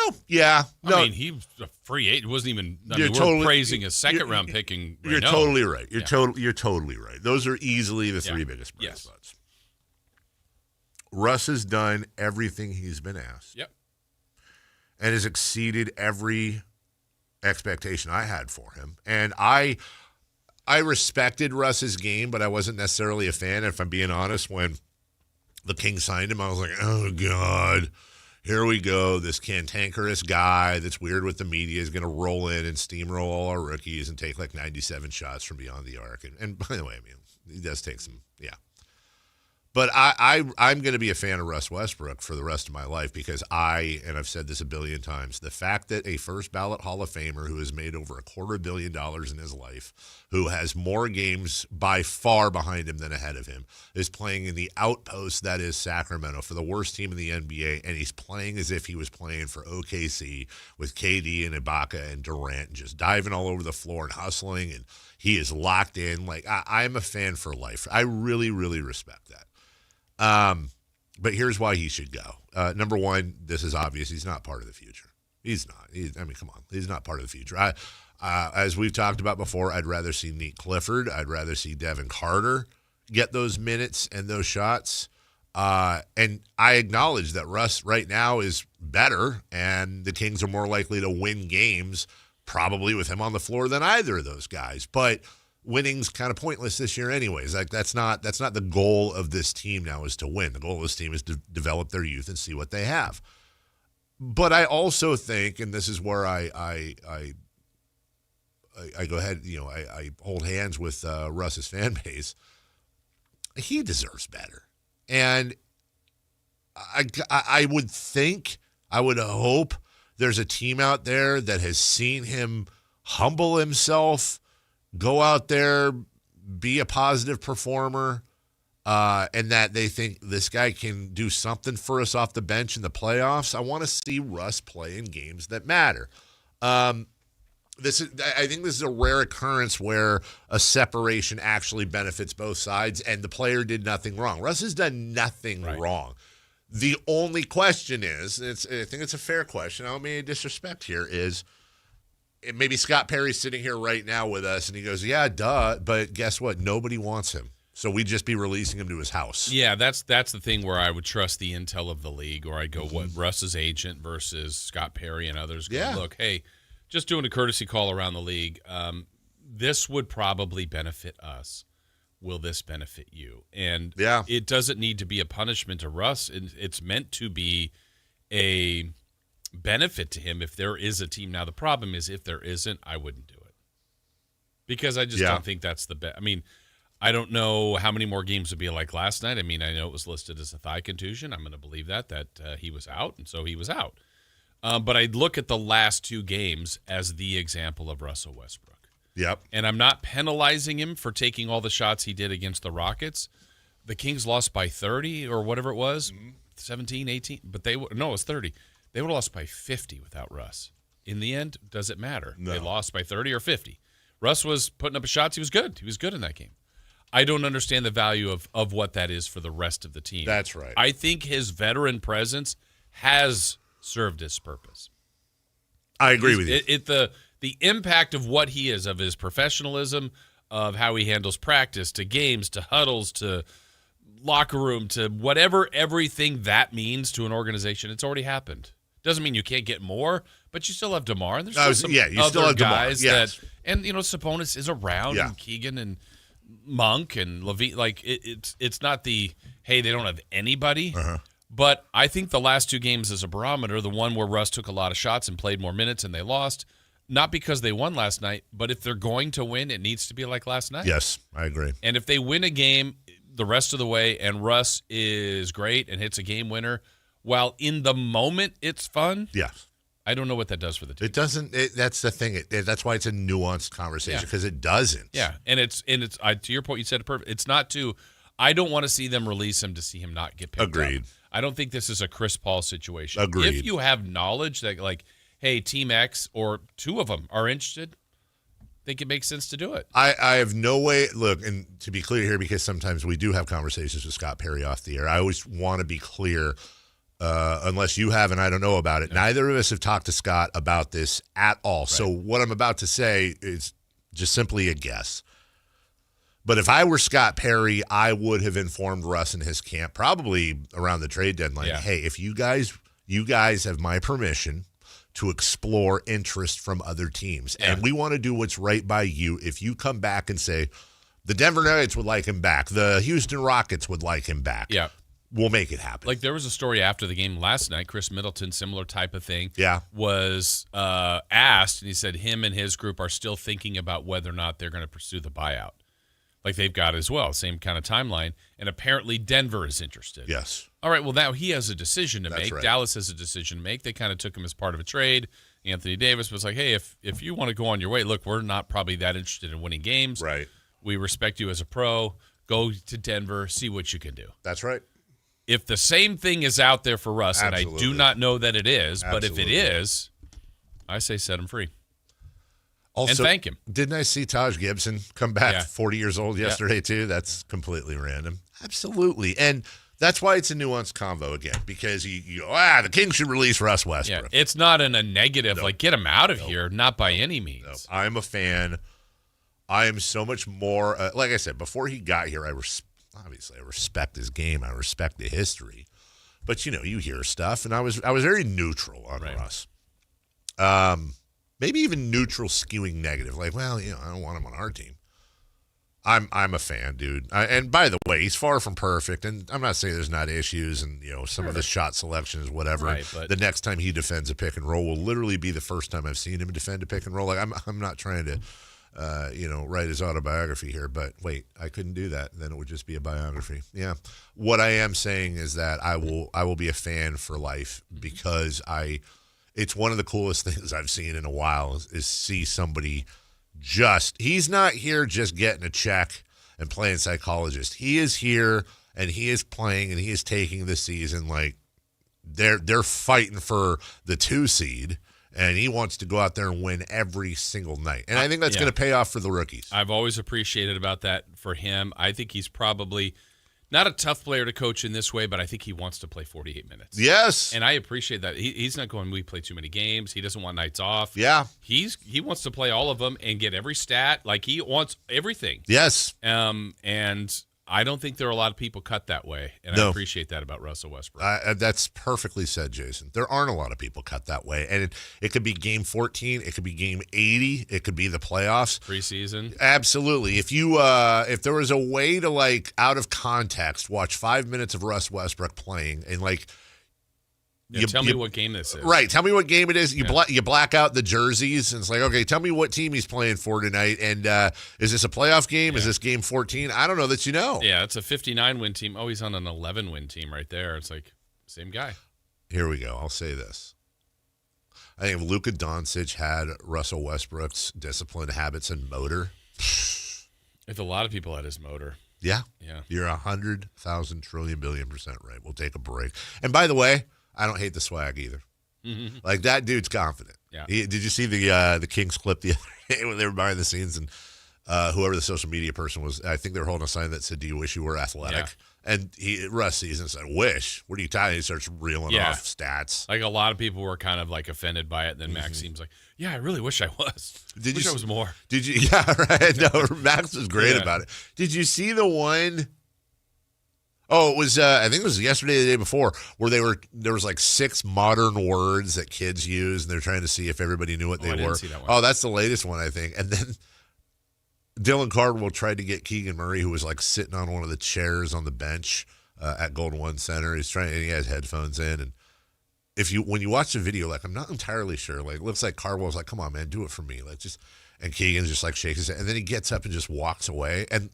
I mean, he was a free agent. It wasn't even. We're praising a second-round picking. You're totally right. You're totally right. Those are easily the three biggest bright spots. Russ has done everything he's been asked. Yep. And has exceeded every expectation I had for him. And I respected Russ's game, but I wasn't necessarily a fan. If I'm being honest, when the Kings signed him, I was like, oh, God, here we go. This cantankerous guy that's weird with the media is going to roll in and steamroll all our rookies and take like 97 shots from beyond the arc. And by the way, I mean, he does take some, yeah. But I'm going to be a fan of Russ Westbrook for the rest of my life because and I've said this a billion times, the fact that a first ballot Hall of Famer who has made over $250 million in his life, who has more games by far behind him than ahead of him, is playing in the outpost that is Sacramento for the worst team in the NBA, and he's playing as if he was playing for OKC with KD and Ibaka and Durant and just diving all over the floor and hustling, and he is locked in. Like, I'm a fan for life. I really, really respect that. But here's why he should go. Number one, this is obvious. He's not part of the future. He's not. Come on. He's not part of the future. As we've talked about before, I'd rather see Nate Clifford. I'd rather see Devin Carter get those minutes and those shots. And I acknowledge that Russ right now is better, and the Kings are more likely to win games probably with him on the floor than either of those guys. But winning's kind of pointless this year anyways. Like that's not the goal of this team now is to win. The goal of this team is to develop their youth and see what they have. But I also think, and this is where I go ahead, I hold hands with Russ's fan base. He deserves better. And I would think, I would hope there's a team out there that has seen him humble himself, go out there, be a positive performer, and that they think this guy can do something for us off the bench in the playoffs. I want to see Russ play in games that matter. I think this is a rare occurrence where a separation actually benefits both sides, and the player did nothing wrong. Russ has done nothing wrong. The only question is, I think it's a fair question, I don't mean any disrespect here, is maybe Scott Perry's sitting here right now with us, and he goes, yeah, duh, but guess what? Nobody wants him. So we'd just be releasing him to his house. Yeah, that's the thing where I would trust the intel of the league, or I go, what, Russ's agent versus Scott Perry and others go, look, hey, just doing a courtesy call around the league, this would probably benefit us. Will this benefit you? And it doesn't need to be a punishment to Russ. It's meant to be a benefit to him if there is a team. Now, the problem is if there isn't, I wouldn't do it. because I just don't think that's the best. I mean, I don't know how many more games would be like last night. I mean, I know it was listed as a thigh contusion. I'm going to believe that he was out, and so he was out. But I'd look at the last 2 games as the example of Russell Westbrook. Yep. And I'm not penalizing him for taking all the shots he did against the Rockets. The Kings lost by 30 or whatever it was, 17, 18. But it was 30. They would have lost by 50 without Russ. In the end, does it matter? No. They lost by 30 or 50. Russ was putting up shots. He was good. He was good in that game. I don't understand the value of what that is for the rest of the team. That's right. I think his veteran presence has served its purpose. I agree with you. The impact of what he is, of his professionalism, of how he handles practice, to games, to huddles, to locker room, to whatever everything that means to an organization, it's already happened. Doesn't mean you can't get more, but you still have DeMar. And there's still some you other still have guys DeMar. Yes. and Sabonis is around, and Keegan and Monk and Levine. Like it's not the hey, they don't have anybody. But I think the last 2 games as a barometer, the one where Russ took a lot of shots and played more minutes and they lost, not because they won last night, but if they're going to win, it needs to be like last night. Yes, I agree. And if they win a game the rest of the way and Russ is great and hits a game winner, while in the moment it's fun, I don't know what that does for the team. It doesn't. That's the thing. That's why it's a nuanced conversation, because it doesn't. Yeah, and it's to your point, you said it perfect. It's not to. I don't want to see them release him to see him not get picked up. Agreed. I don't think this is a Chris Paul situation. Agreed. If you have knowledge that, like, hey, Team X or 2 of them are interested, I think it makes sense to do it. I have no way. Look, and to be clear here, because sometimes we do have conversations with Scott Perry off the air, I always want to be clear. Unless you have and I don't know about it. Neither of us have talked to Scott about this at all. Right. So what I'm about to say is just simply a guess. But if I were Scott Perry, I would have informed Russ and his camp probably around the trade deadline. Hey, if you guys have my permission to explore interest from other teams, and we want to do what's right by you. If you come back and say the Denver Nuggets would like him back, the Houston Rockets would like him back. Yeah. We'll make it happen. Like there was a story after the game last night, Chris Middleton, similar type of thing, was asked, and he said him and his group are still thinking about whether or not they're going to pursue the buyout. Like they've got as well, same kind of timeline, and apparently Denver is interested. Yes. All right, well, now he has a decision to That's make. right. Dallas has a decision to make. They kind of took him as part of a trade. Anthony Davis was like, hey, if you want to go on your way, look, we're not probably that interested in winning games. Right. We respect you as a pro. Go to Denver, see what you can do. That's right. If the same thing is out there for Russ, Absolutely. and I do not know that it is, but if it Absolutely. is, I say set him free. Also, and thank him. Didn't I see Taj Gibson come back 40 years old yesterday, too? That's completely random. Absolutely. And that's why it's a nuanced convo again, because you go, the Kings should release Russ Westbrook. Yeah, it's not in a negative, like get him out of here, not by any means. No. I'm a fan. I am so much more, like I said, before he got here, obviously I respect his game. I respect the history. But, you hear stuff, and I was very neutral on Russ. Maybe even neutral skewing negative. Like, well, I don't want him on our team. I'm a fan, dude. And by the way, he's far from perfect. And I'm not saying there's not issues and, some of the shot selection is whatever. Right, but the next time he defends a pick and roll will literally be the first time I've seen him defend a pick and roll. Like, I'm not trying to, write his autobiography here. But wait, I couldn't do that. Then it would just be a biography. Yeah. What I am saying is that I will be a fan for life because it's one of the coolest things I've seen in a while is see somebody he's not here just getting a check and playing psychologist. He is here and he is playing and he is taking the season like they're fighting for the 2 seed and he wants to go out there and win every single night. And I think that's going to pay off for the rookies. I've always appreciated about that for him. I think he's probably not a tough player to coach in this way, but I think he wants to play 48 minutes. Yes. And I appreciate that. He's not going, we play too many games. He doesn't want nights off. Yeah. He wants to play all of them and get every stat. Like, he wants everything. Yes. And I don't think there are a lot of people cut that way, and I appreciate that about Russell Westbrook. That's perfectly said, Jason. There aren't a lot of people cut that way, and it could be game 14, it could be game 80, it could be the playoffs, preseason. Absolutely. If you if there was a way to out of context watch 5 minutes of Russ Westbrook playing and tell me what game this is. Right. Tell me what game it is. You black out the jerseys, and it's like, okay, tell me what team he's playing for tonight. And is this a playoff game? Is this game 14? I don't know that you know. Yeah, it's a 59-win team. Oh, he's on an 11-win team right there. It's like, same guy. Here we go. I'll say this. I think if Luka Doncic had Russell Westbrook's discipline, habits, and motor. If a lot of people had his motor. Yeah. You're 100,000 trillion billion % right. We'll take a break. And by the way, I don't hate the swag either. Mm-hmm. Like, that dude's confident. Yeah. Did you see the Kings clip the other day when they were behind the scenes, and whoever the social media person was, I think they were holding a sign that said, "Do you wish you were athletic?" Yeah. And Russ sees and said, "Wish? What are you talking?" He starts reeling off stats. Like, a lot of people were kind of like offended by it. Then Maxime's like, "Yeah, I really wish I was. I was more." Did you? Yeah, right. No, Max was great about it. Did you see the one? Oh, it was. I think it was yesterday, or the day before, where there was like 6 modern words that kids use, and they're trying to see if everybody knew what they were. Didn't see that one. Oh, that's the latest one, I think. And then Dylan Cardwell tried to get Keegan Murray, who was like sitting on one of the chairs on the bench at Golden One Center. He's trying, and he has headphones in, and when you watch the video, like, I'm not entirely sure. Like, it looks like Cardwell's like, "Come on, man, do it for me." Like, and Keegan's just like shakes his head, and then he gets up and just walks away. And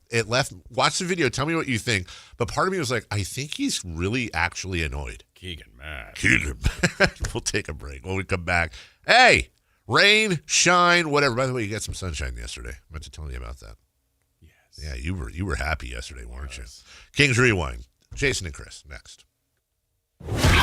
watch the video, tell me what you think. But part of me was like, I think he's really actually annoyed. Keegan mad. We'll take a break. When we come back, hey, rain, shine, whatever. By the way, you got some sunshine yesterday. I meant to tell you about that. Yes. Yeah, you were happy yesterday, weren't you? Kings Rewind. Jason and Chris, next.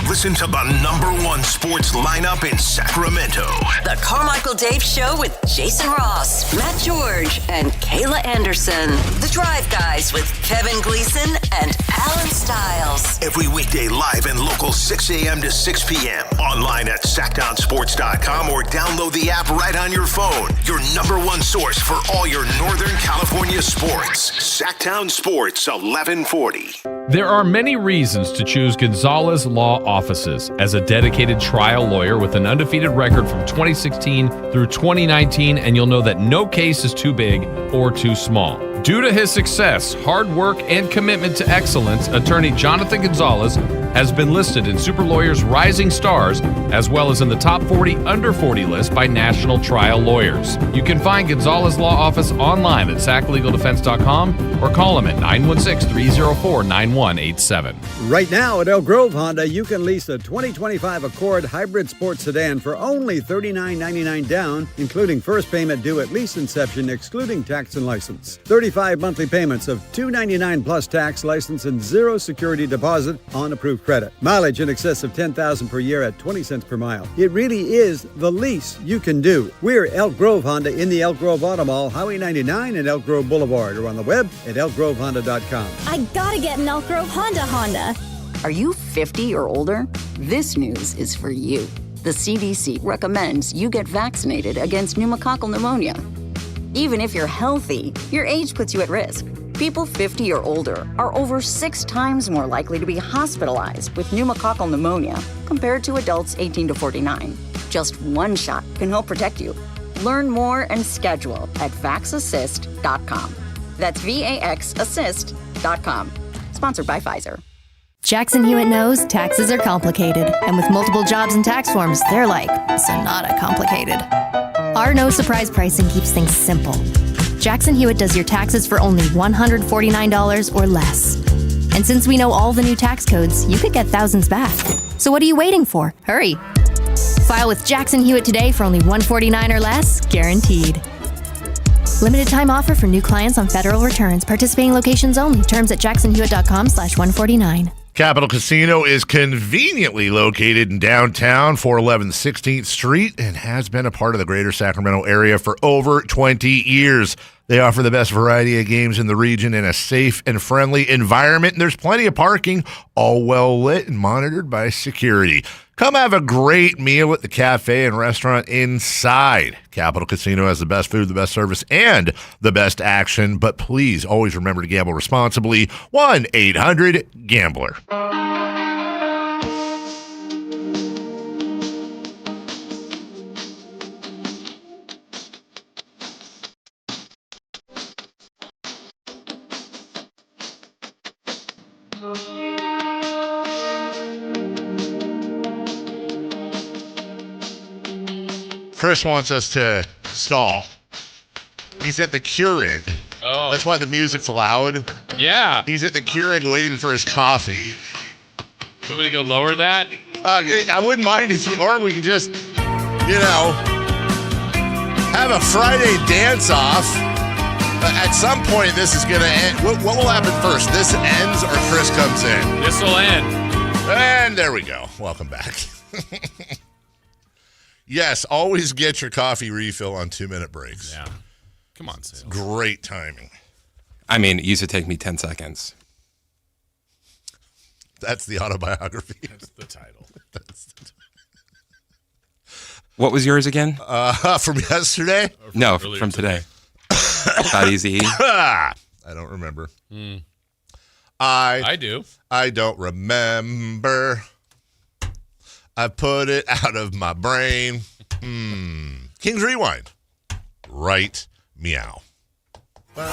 Listen to the #1 sports lineup in Sacramento. The Carmichael Dave Show with Jason Ross, Matt George, and Kayla Anderson. The Drive Guys with Kevin Gleason and Alan Stiles. Every weekday live and local 6 a.m. to 6 p.m. Online at SactownSports.com or download the app right on your phone. Your #1 source for all your Northern California sports. Sactown Sports 1140. There are many reasons to choose Gonzalez Law Offices. As a dedicated trial lawyer with an undefeated record from 2016 through 2019, and you'll know that no case is too big or too small. Due to his success, hard work, and commitment to excellence, attorney Jonathan Gonzalez has been listed in Super Lawyers Rising Stars, as well as in the top 40 under 40 list by national trial lawyers. You can find Gonzalez Law Office online at saclegaldefense.com or call him at 916-304-9187. Right now at Elk Grove Honda, you can lease a 2025 Accord Hybrid Sports Sedan for only $39.99 down, including first payment due at lease inception, excluding tax and license. 35 monthly payments of $299 plus tax, license, and 0 security deposit on approved credit. Mileage in excess of 10,000 per year at 20 cents per mile. It really is the least you can do. We're Elk Grove Honda in the Elk Grove Auto Mall, Highway 99 and Elk Grove Boulevard, or on the web at elkgrovehonda.com. I gotta get an Elk Grove Honda. Are you 50 or older? This news is for you. The CDC recommends you get vaccinated against pneumococcal pneumonia. Even if you're healthy, your age puts you at risk. People 50 or older are over 6 times more likely to be hospitalized with pneumococcal pneumonia compared to adults 18 to 49. Just one shot can help protect you. Learn more and schedule at vaxassist.com. That's VAXassist.com. Sponsored by Pfizer. Jackson Hewitt knows taxes are complicated, and with multiple jobs and tax forms, they're like Sonata complicated. Our no surprise pricing keeps things simple. Jackson Hewitt does your taxes for only $149 or less. And since we know all the new tax codes, you could get thousands back. So what are you waiting for? Hurry. File with Jackson Hewitt today for only $149 or less, guaranteed. Limited time offer for new clients on federal returns. Participating locations only. Terms at jacksonhewitt.com/149. Capital Casino is conveniently located in downtown, 411 16th Street, and has been a part of the greater Sacramento area for over 20 years. They offer the best variety of games in the region in a safe and friendly environment, and there's plenty of parking, all well lit and monitored by security. Come have a great meal at the cafe and restaurant inside. Capital Casino has the best food, the best service, and the best action. But please always remember to gamble responsibly. 1-800-GAMBLER. Chris wants us to stall. He's at the Keurig. Oh. That's why the music's loud. Yeah. He's at the Keurig waiting for his coffee. Want me to go lower that? I wouldn't mind or we can just, have a Friday dance-off. At some point, this is going to end. What will happen first? This ends or Chris comes in? This will end. And there we go. Welcome back. Yes, always get your coffee refill on 2-minute breaks. Yeah. Come on, Sales. Great timing. I mean, it used to take me 10 seconds. That's the autobiography. That's the title. What was yours again? From yesterday? No, from today. Not easy. I don't remember. I do. I don't remember. I put it out of my brain. King's Rewind. Right. Meow. La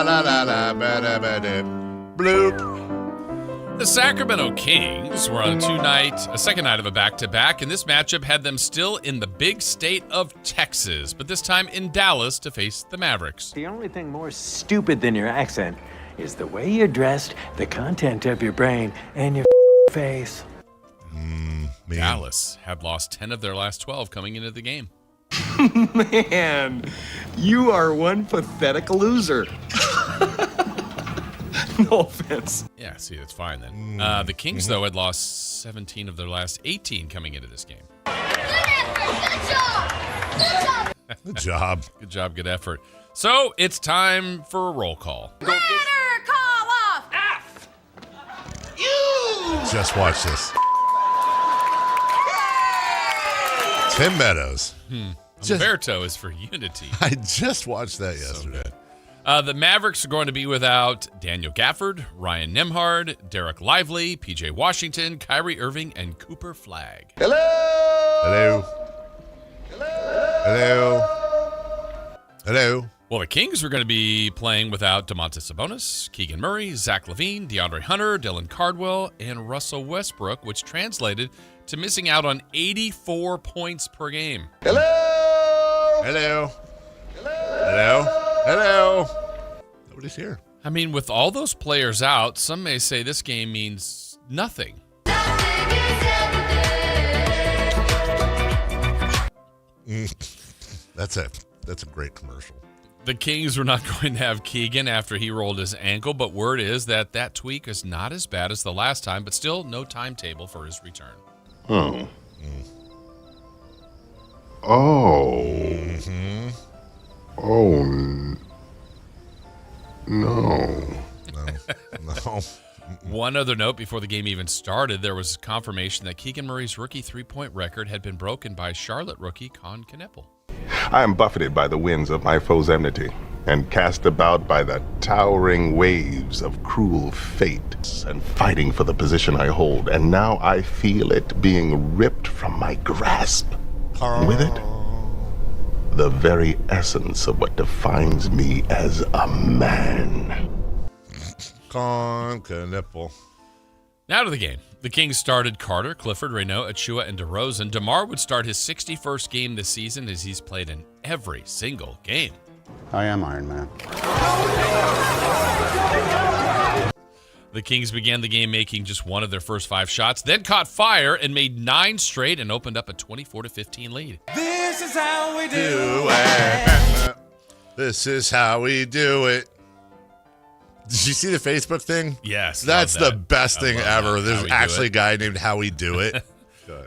la la la ba da ba da bloop. The Sacramento Kings were on a second night of a back-to-back, and this matchup had them still in the big state of Texas, but this time in Dallas to face the Mavericks. The only thing more stupid than your accent is the way you're dressed, the content of your brain, and your face. Dallas had lost 10 of their last 12 coming into the game. Man, you are one pathetic loser. No offense. Yeah, see, that's fine then. The Kings, though, had lost 17 of their last 18 coming into this game. Good job. Good job, good effort. So it's time for a roll call. Call off. F. You. Just watch this. Tim Meadows. Umberto is for unity. I just watched that yesterday. The Mavericks are going to be without Daniel Gafford, Ryan Nembhard, Derek Lively, PJ Washington, Kyrie Irving, and Cooper Flagg. Hello. Well, the Kings are going to be playing without Domantas Sabonis, Keegan Murray, Zach LaVine, DeAndre Hunter, Dylan Cardwell, and Russell Westbrook, which translated to missing out on 84 points per game. Hello. Nobody's here. I mean, with all those players out, some may say this game means nothing. That's a great commercial. The Kings were not going to have Keegan after he rolled his ankle, but word is that tweak is not as bad as the last time, but still no timetable for his return. Oh. Oh. Oh. No. One other note before the game even started, there was confirmation that Keegan Murray's rookie three-point record had been broken by Charlotte rookie Con Kneppel. I am buffeted by the winds of my foe's enmity and cast about by the towering waves of cruel fate and fighting for the position I hold. And now I feel it being ripped from my grasp. And with it, the very essence of what defines me as a man. Con Kneppel. Now to the game. The Kings started Carter, Clifford, Reynaud, Achua, and DeRozan. DeMar would start his 61st game this season as he's played in every single game. I am Iron Man. The Kings began the game making just one of their first 5 shots, then caught fire and made 9 straight and opened up a 24-15 lead. This is how we do it. This is how we do it. Did you see the Facebook thing? Yes. That's the best thing ever. There's actually a guy named How We Do It.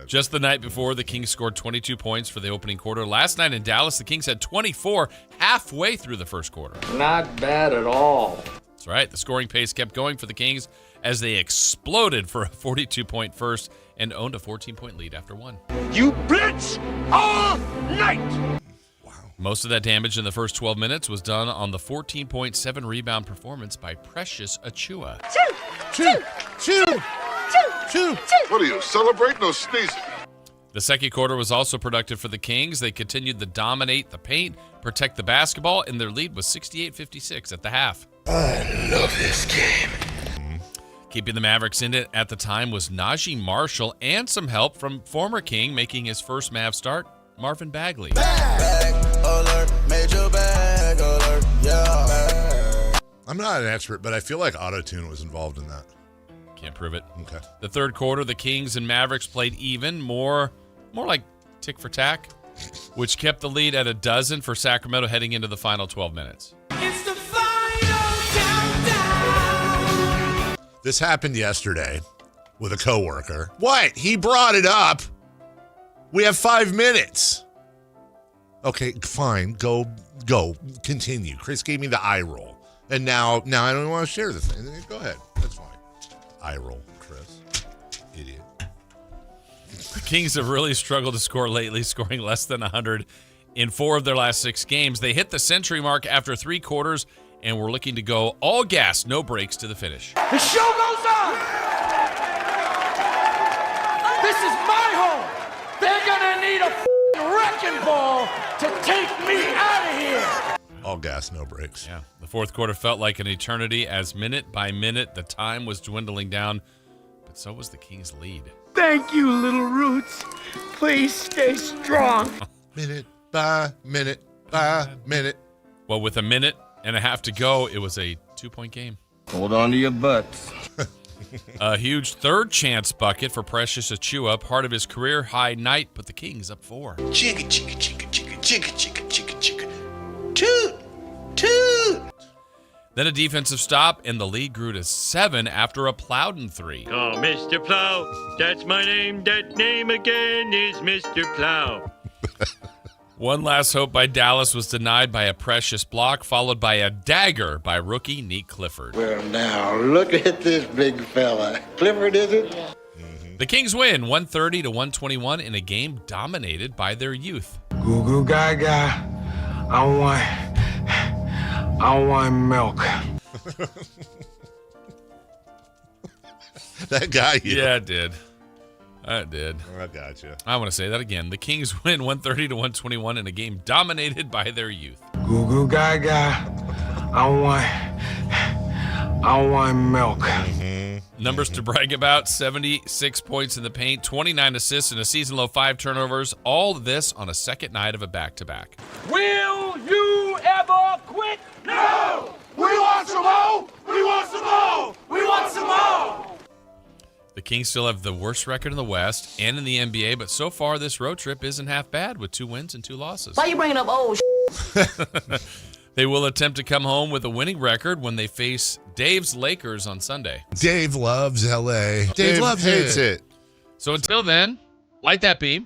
Just the night before, the Kings scored 22 points for the opening quarter. Last night in Dallas, the Kings had 24 halfway through the first quarter. Not bad at all. That's right. The scoring pace kept going for the Kings as they exploded for a 42-point first and owned a 14-point lead after one. You blitz all night. Most of that damage in the first 12 minutes was done on the 14.7 rebound performance by Precious Achua. Chew. What are you, celebrating or sneezing? The second quarter was also productive for the Kings. They continued to dominate the paint, protect the basketball, and their lead was 68-56 at the half. I love this game. Keeping the Mavericks in it at the time was Najee Marshall and some help from former King making his first Mav start, Marvin Bagley. Bag alert, major bag alert, yeah. I'm not an expert, but I feel like auto-tune was involved in that. Can't prove it. Okay. The third quarter, the Kings and Mavericks played even, more like tick for tack, which kept the lead at 12 for Sacramento heading into the final 12 minutes. It's the final countdown. This happened yesterday with a coworker. What? He brought it up. We have 5 minutes. Okay, fine. Go. Continue. Chris gave me the eye roll. And now I don't want to share this thing. Go ahead. That's fine. Eye roll, Chris. Idiot. The Kings have really struggled to score lately, scoring less than 100 in 4 of their last 6 games. They hit the century mark after 3 quarters and were looking to go all gas, no breaks to the finish. The show goes on. This is my home. They're gonna need a wrecking ball to take me out of here. All gas, no breaks. Yeah. The fourth quarter felt like an eternity as minute by minute the time was dwindling down, but so was the Kings' lead. Thank you, Little Roots. Please stay strong. Minute by minute by minute. Well, with a minute and a half to go, it was a 2-point game. Hold on to your butts. A huge third chance bucket for Precious Achiuwa, part of his career high night, but the Kings up 4. Chicka, chicka, chicka, chicka, chicka, chicka, chicka, chicka. Toot, toot. Then a defensive stop, and the lead grew to 7 after a Plowden 3. Oh, Mr. Plow, that's my name. That name again is Mr. Plow. One last hope by Dallas was denied by a Precious block, followed by a dagger by rookie Neat Clifford. Well, now, look at this big fella. Clifford, is it? The Kings win 130-121 in a game dominated by their youth. Goo goo gaga. I want milk. That got you. Yeah, it did. It did. I got you. I want to say that again. The Kings win 130-121 in a game dominated by their youth. Goo goo gaga. I want milk. Numbers to brag about: 76 points in the paint, 29 assists, and a season-low 5 turnovers. All this on a second night of a back-to-back. Will you ever quit? No! We want some more! We want some more! We want some more! The Kings still have the worst record in the West and in the NBA, but so far this road trip isn't half bad with 2 wins and 2 losses. Why you bringing up old They will attempt to come home with a winning record when they face Dave's Lakers on Sunday. Dave loves L.A. Dave hates it. So until then, light that beam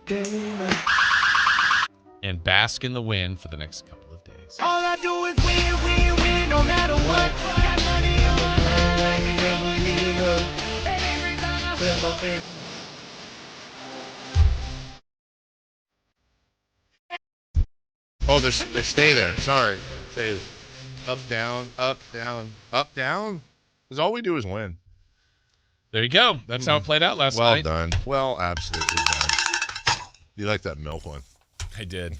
and bask in the win for the next couple of days. All I do is win, win, win, no matter what. Got money on my mind, never give up. Every time I flip my finger. Oh, they stay there. Sorry. Stay up, down, up, down, up, down. Because all we do is win. There you go. That's how it played out last night. Well done. Well, absolutely done. You like that milk one? I did.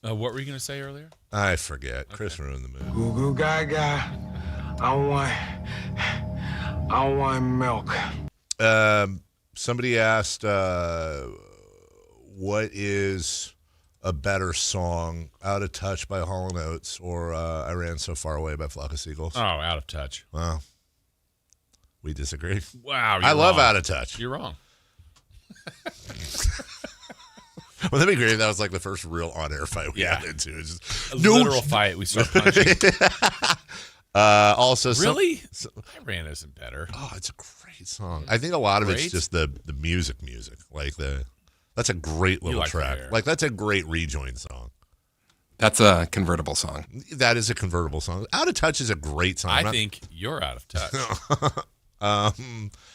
What were you going to say earlier? I forget. Okay. Chris ruined the mood. Goo goo gaga. I want milk. Somebody asked, what is a better song, Out of Touch by Hall & Oates or I Ran So Far Away by Flock of Seagulls? Oh, Out of Touch. Wow. We disagree. Wow. I love Out of Touch. You're wrong. Well, that'd be great if that was like the first real on-air fight we got into. It's just, literal fight. We start punching. Also, really? I Ran isn't better. Oh, it's a great song. I think a lot of it's just the music. Like that's a great little track. Like that's a great rejoin song. That's a convertible song. That is a convertible song. Out of Touch is a great song. I think you're out of touch.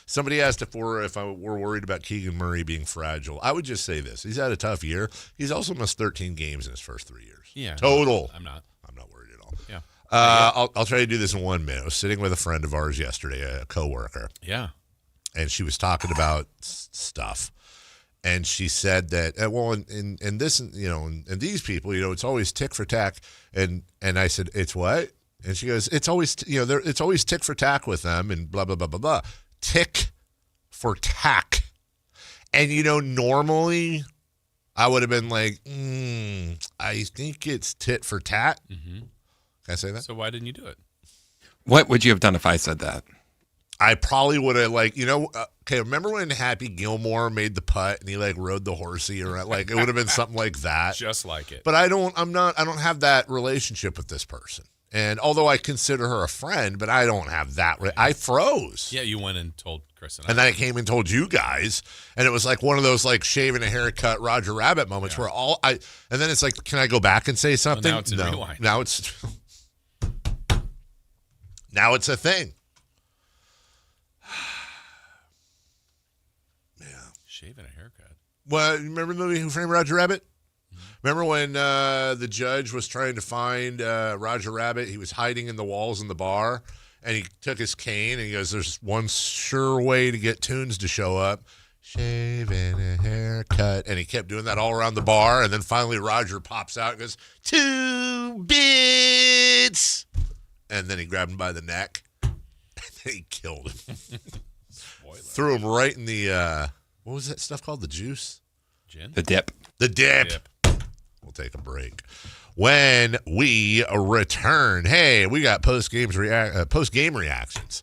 Somebody asked if we're worried about Keegan Murray being fragile. I would just say this: he's had a tough year. He's also missed 13 games in his first 3 years. Yeah, total. I'm not worried at all. Yeah. I'll try to do this in 1 minute. I was sitting with a friend of ours yesterday, a coworker. Yeah. And she was talking about stuff. And she said that, and this, and these people, it's always tick for tack. And I said, it's what? And she goes, it's always, it's always tick for tack with them and blah, blah, blah, blah, blah. Tick for tack. And, normally I would have been like, I think it's tit for tat. Mm-hmm. Can I say that? So why didn't you do it? What would you have done if I said that? I probably would have remember when Happy Gilmore made the putt and he rode the horsey around? It would have been something like that. Just like it. But I don't have that relationship with this person. And although I consider her a friend, but I don't have that. I froze. Yeah, you went and told Chris and I. And then I came and told you guys, and it was one of those shaving a haircut Roger Rabbit moments where and then it's can I go back and say something? Well, now it's a rewind. Now it's a thing. Yeah. Shaving a haircut. Well, remember the movie Who Framed Roger Rabbit? Remember when the judge was trying to find Roger Rabbit? He was hiding in the walls in the bar, and he took his cane, and he goes, there's one sure way to get Tunes to show up. Shaving a haircut. And he kept doing that all around the bar, and then finally Roger pops out and goes, 2 bits! And then he grabbed him by the neck, and then he killed him. Threw him right in the, what was that stuff called? The juice? Gin? The dip. The dip. We'll take a break. When we return, hey, we got post-game reactions.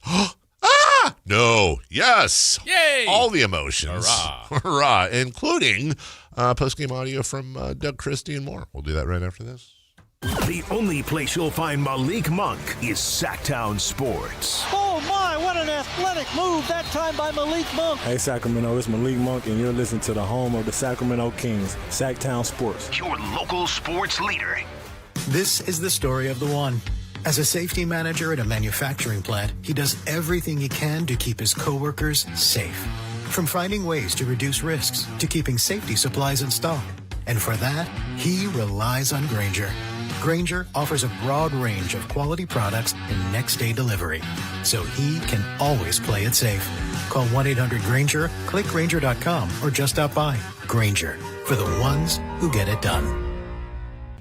No. Yes. Yay. All the emotions. Hurrah. Hurrah. Including post-game audio from Doug Christie and more. We'll do that right after this. The only place you'll find Malik Monk is Sactown Sports. Oh my, what an athletic move that time by Malik Monk. Hey Sacramento, it's Malik Monk and you're listening to the home of the Sacramento Kings, Sactown Sports. Your local sports leader. This is the story of the one. As a safety manager at a manufacturing plant, he does everything he can to keep his coworkers safe. From finding ways to reduce risks to keeping safety supplies in stock. And for that, he relies on Grainger. Grainger offers a broad range of quality products and next-day delivery, so he can always play it safe. Call 1-800-GRAINGER, click Grainger.com, or just stop by. Grainger, for the ones who get it done.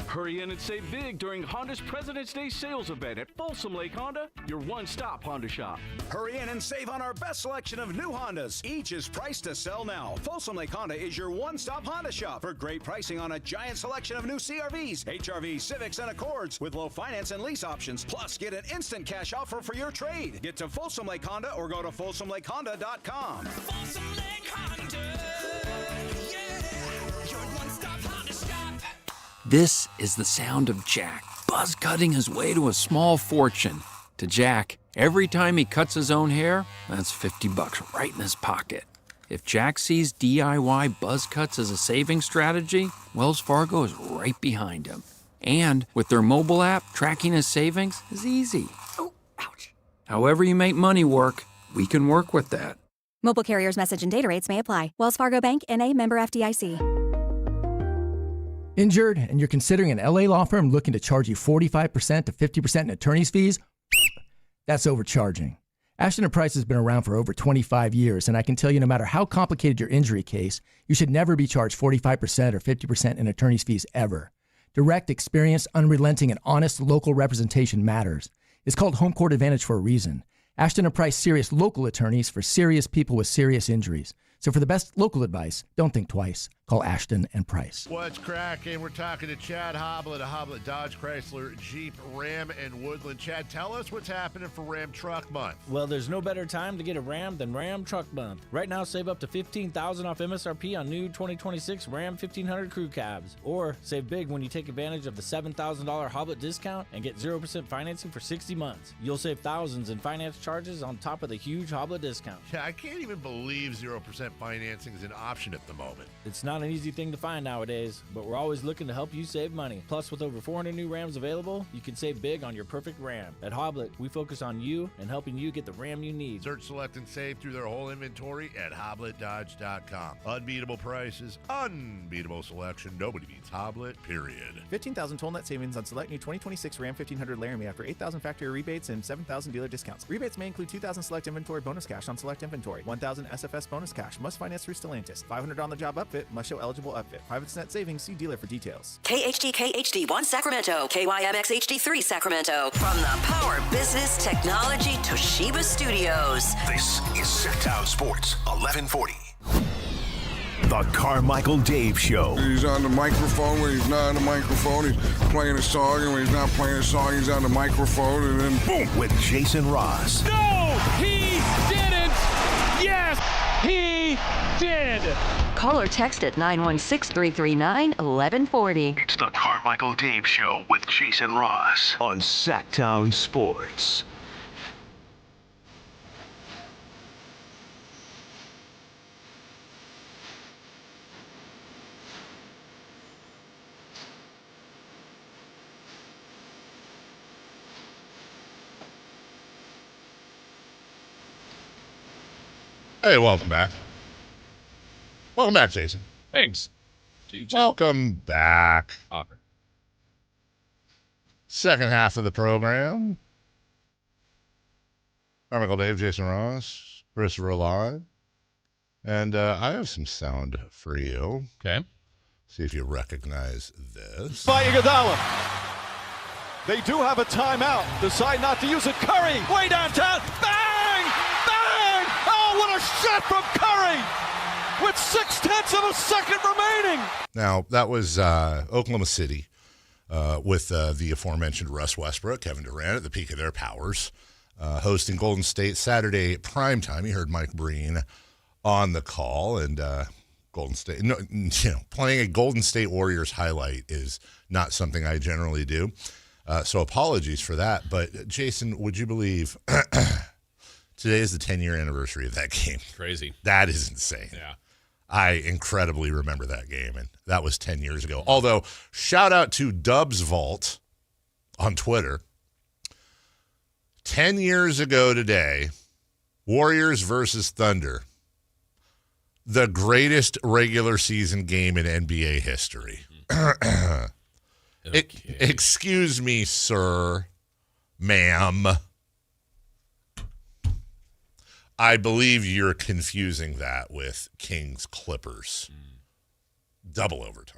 Hurry in and save big during Honda's President's Day sales event at Folsom Lake Honda, your one-stop Honda shop. Hurry in and save on our best selection of new Hondas. Each is priced to sell now. Folsom Lake Honda is your one-stop Honda shop for great pricing on a giant selection of new CRVs, HRVs, Civics, and Accords with low finance and lease options. Plus, get an instant cash offer for your trade. Get to Folsom Lake Honda or go to FolsomLakeHonda.com. Folsom Lake Honda, yeah, your one-stop Honda shop. This is the sound of Jack buzz cutting his way to a small fortune. To Jack, every time he cuts his own hair, that's $50 right in his pocket. If Jack sees DIY buzz cuts as a saving strategy, Wells Fargo is right behind him. And with their mobile app, tracking his savings is easy. Oh, ouch. However you make money work, we can work with that. Mobile carriers' message and data rates may apply. Wells Fargo Bank, N.A., member FDIC. Injured and you're considering an LA law firm looking to charge you 45% to 50% in attorney's fees? That's overcharging. Ashton & Price has been around for over 25 years, and I can tell you no matter how complicated your injury case, you should never be charged 45% or 50% in attorney's fees ever. Direct, experienced, unrelenting, and honest local representation matters. It's called Home Court Advantage for a reason. Ashton & Price serious local attorneys for serious people with serious injuries. So for the best local advice, don't think twice. Call Ashton & Price. What's cracking? We're talking to Chad Hoblet of Hoblet Dodge Chrysler Jeep Ram and Woodland. Chad, tell us what's happening for Ram Truck Month. Well, there's no better time to get a Ram than Ram Truck Month. Right now, save up to $15,000 off MSRP on new 2026 Ram 1500 Crew Cabs. Or save big when you take advantage of the $7,000 Hoblet discount and get 0% financing for 60 months. You'll save thousands in finance charges on top of the huge Hoblet discount. Yeah, I can't even believe 0% financing is an option at the moment. It's not an easy thing to find nowadays, but we're always looking to help you save money. Plus, with over 400 new Rams available, you can save big on your perfect Ram. At Hoblet, we focus on you and helping you get the Ram you need. Search, select, and save through their whole inventory at HobletDodge.com. Unbeatable prices, unbeatable selection. Nobody beats Hoblet, period. 15,000 total net savings on select new 2026 Ram 1500 Laramie after 8,000 factory rebates and 7,000 dealer discounts. Rebates may include 2,000 select inventory bonus cash on select inventory, 1,000 SFS bonus cash. Must finance through Stellantis. $500 on the job upfit. Must show eligible upfit. 5% savings. See dealer for details. KHD1 Sacramento, KYMX HD3 Sacramento. From the Power Business Technology Toshiba Studios. This is Sactown Sports 1140. The Carmichael Dave Show. He's on the microphone when he's not on the microphone. He's playing a song, and when he's not playing a song, he's on the microphone, and then boom. With Jason Ross. No, he didn't. Yes, he did. Call or text at 916-339-1140. It's the Carmichael Dave Show with Jason Ross on Sactown Sports. Hey, welcome back. Welcome back, Jason. Thanks. Welcome back. Second half of the program. Carmichael Dave, Jason Ross, Christopher Live. And I have some sound for you. Okay. See if you recognize this. By Iguodala. They do have a timeout. Decide not to use it. Curry, way downtown. Bang! Bang! Oh, what a shot from Curry! With 0.6 of a second remaining. Now, that was Oklahoma City with the aforementioned Russ Westbrook, Kevin Durant at the peak of their powers, hosting Golden State Saturday primetime. You heard Mike Breen on the call, and Golden State, playing a Golden State Warriors highlight is not something I generally do. So apologies for that. But, Jason, would you believe today is the 10-year anniversary of that game? Crazy. That is insane. Yeah. I incredibly remember that game, and that was 10 years ago. Although, shout out to Dubs Vault on Twitter. 10 years ago today, Warriors versus Thunder, the greatest regular season game in NBA history. Excuse me, sir, ma'am. I believe you're confusing that with Kings Clippers. Double overtime.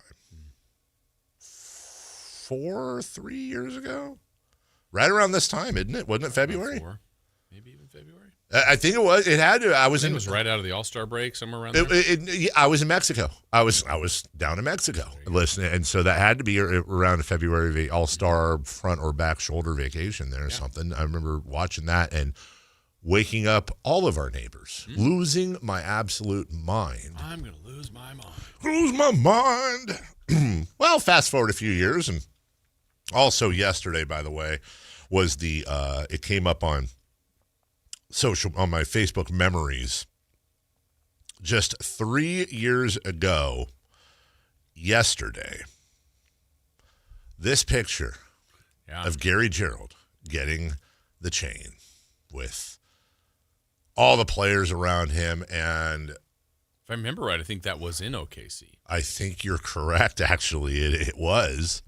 3 years ago? Right around this time, isn't it? Wasn't it February? Maybe even February. I think it was. It had to. It was right out of the All-Star break, somewhere around there. I was in Mexico. I was down in Mexico listening, and so that had to be around February, the All-Star front or back shoulder vacation there or something. I remember watching that and waking up all of our neighbors, losing my absolute mind. I'm going to lose my mind. Lose my mind. Well, fast forward a few years, and also yesterday, by the way, was it came up on my Facebook memories. Just 3 years ago, yesterday, this picture of Gary Gerald getting the chain with all the players around him. And if I remember right, I think that was in OKC. I think you're correct, actually. It was.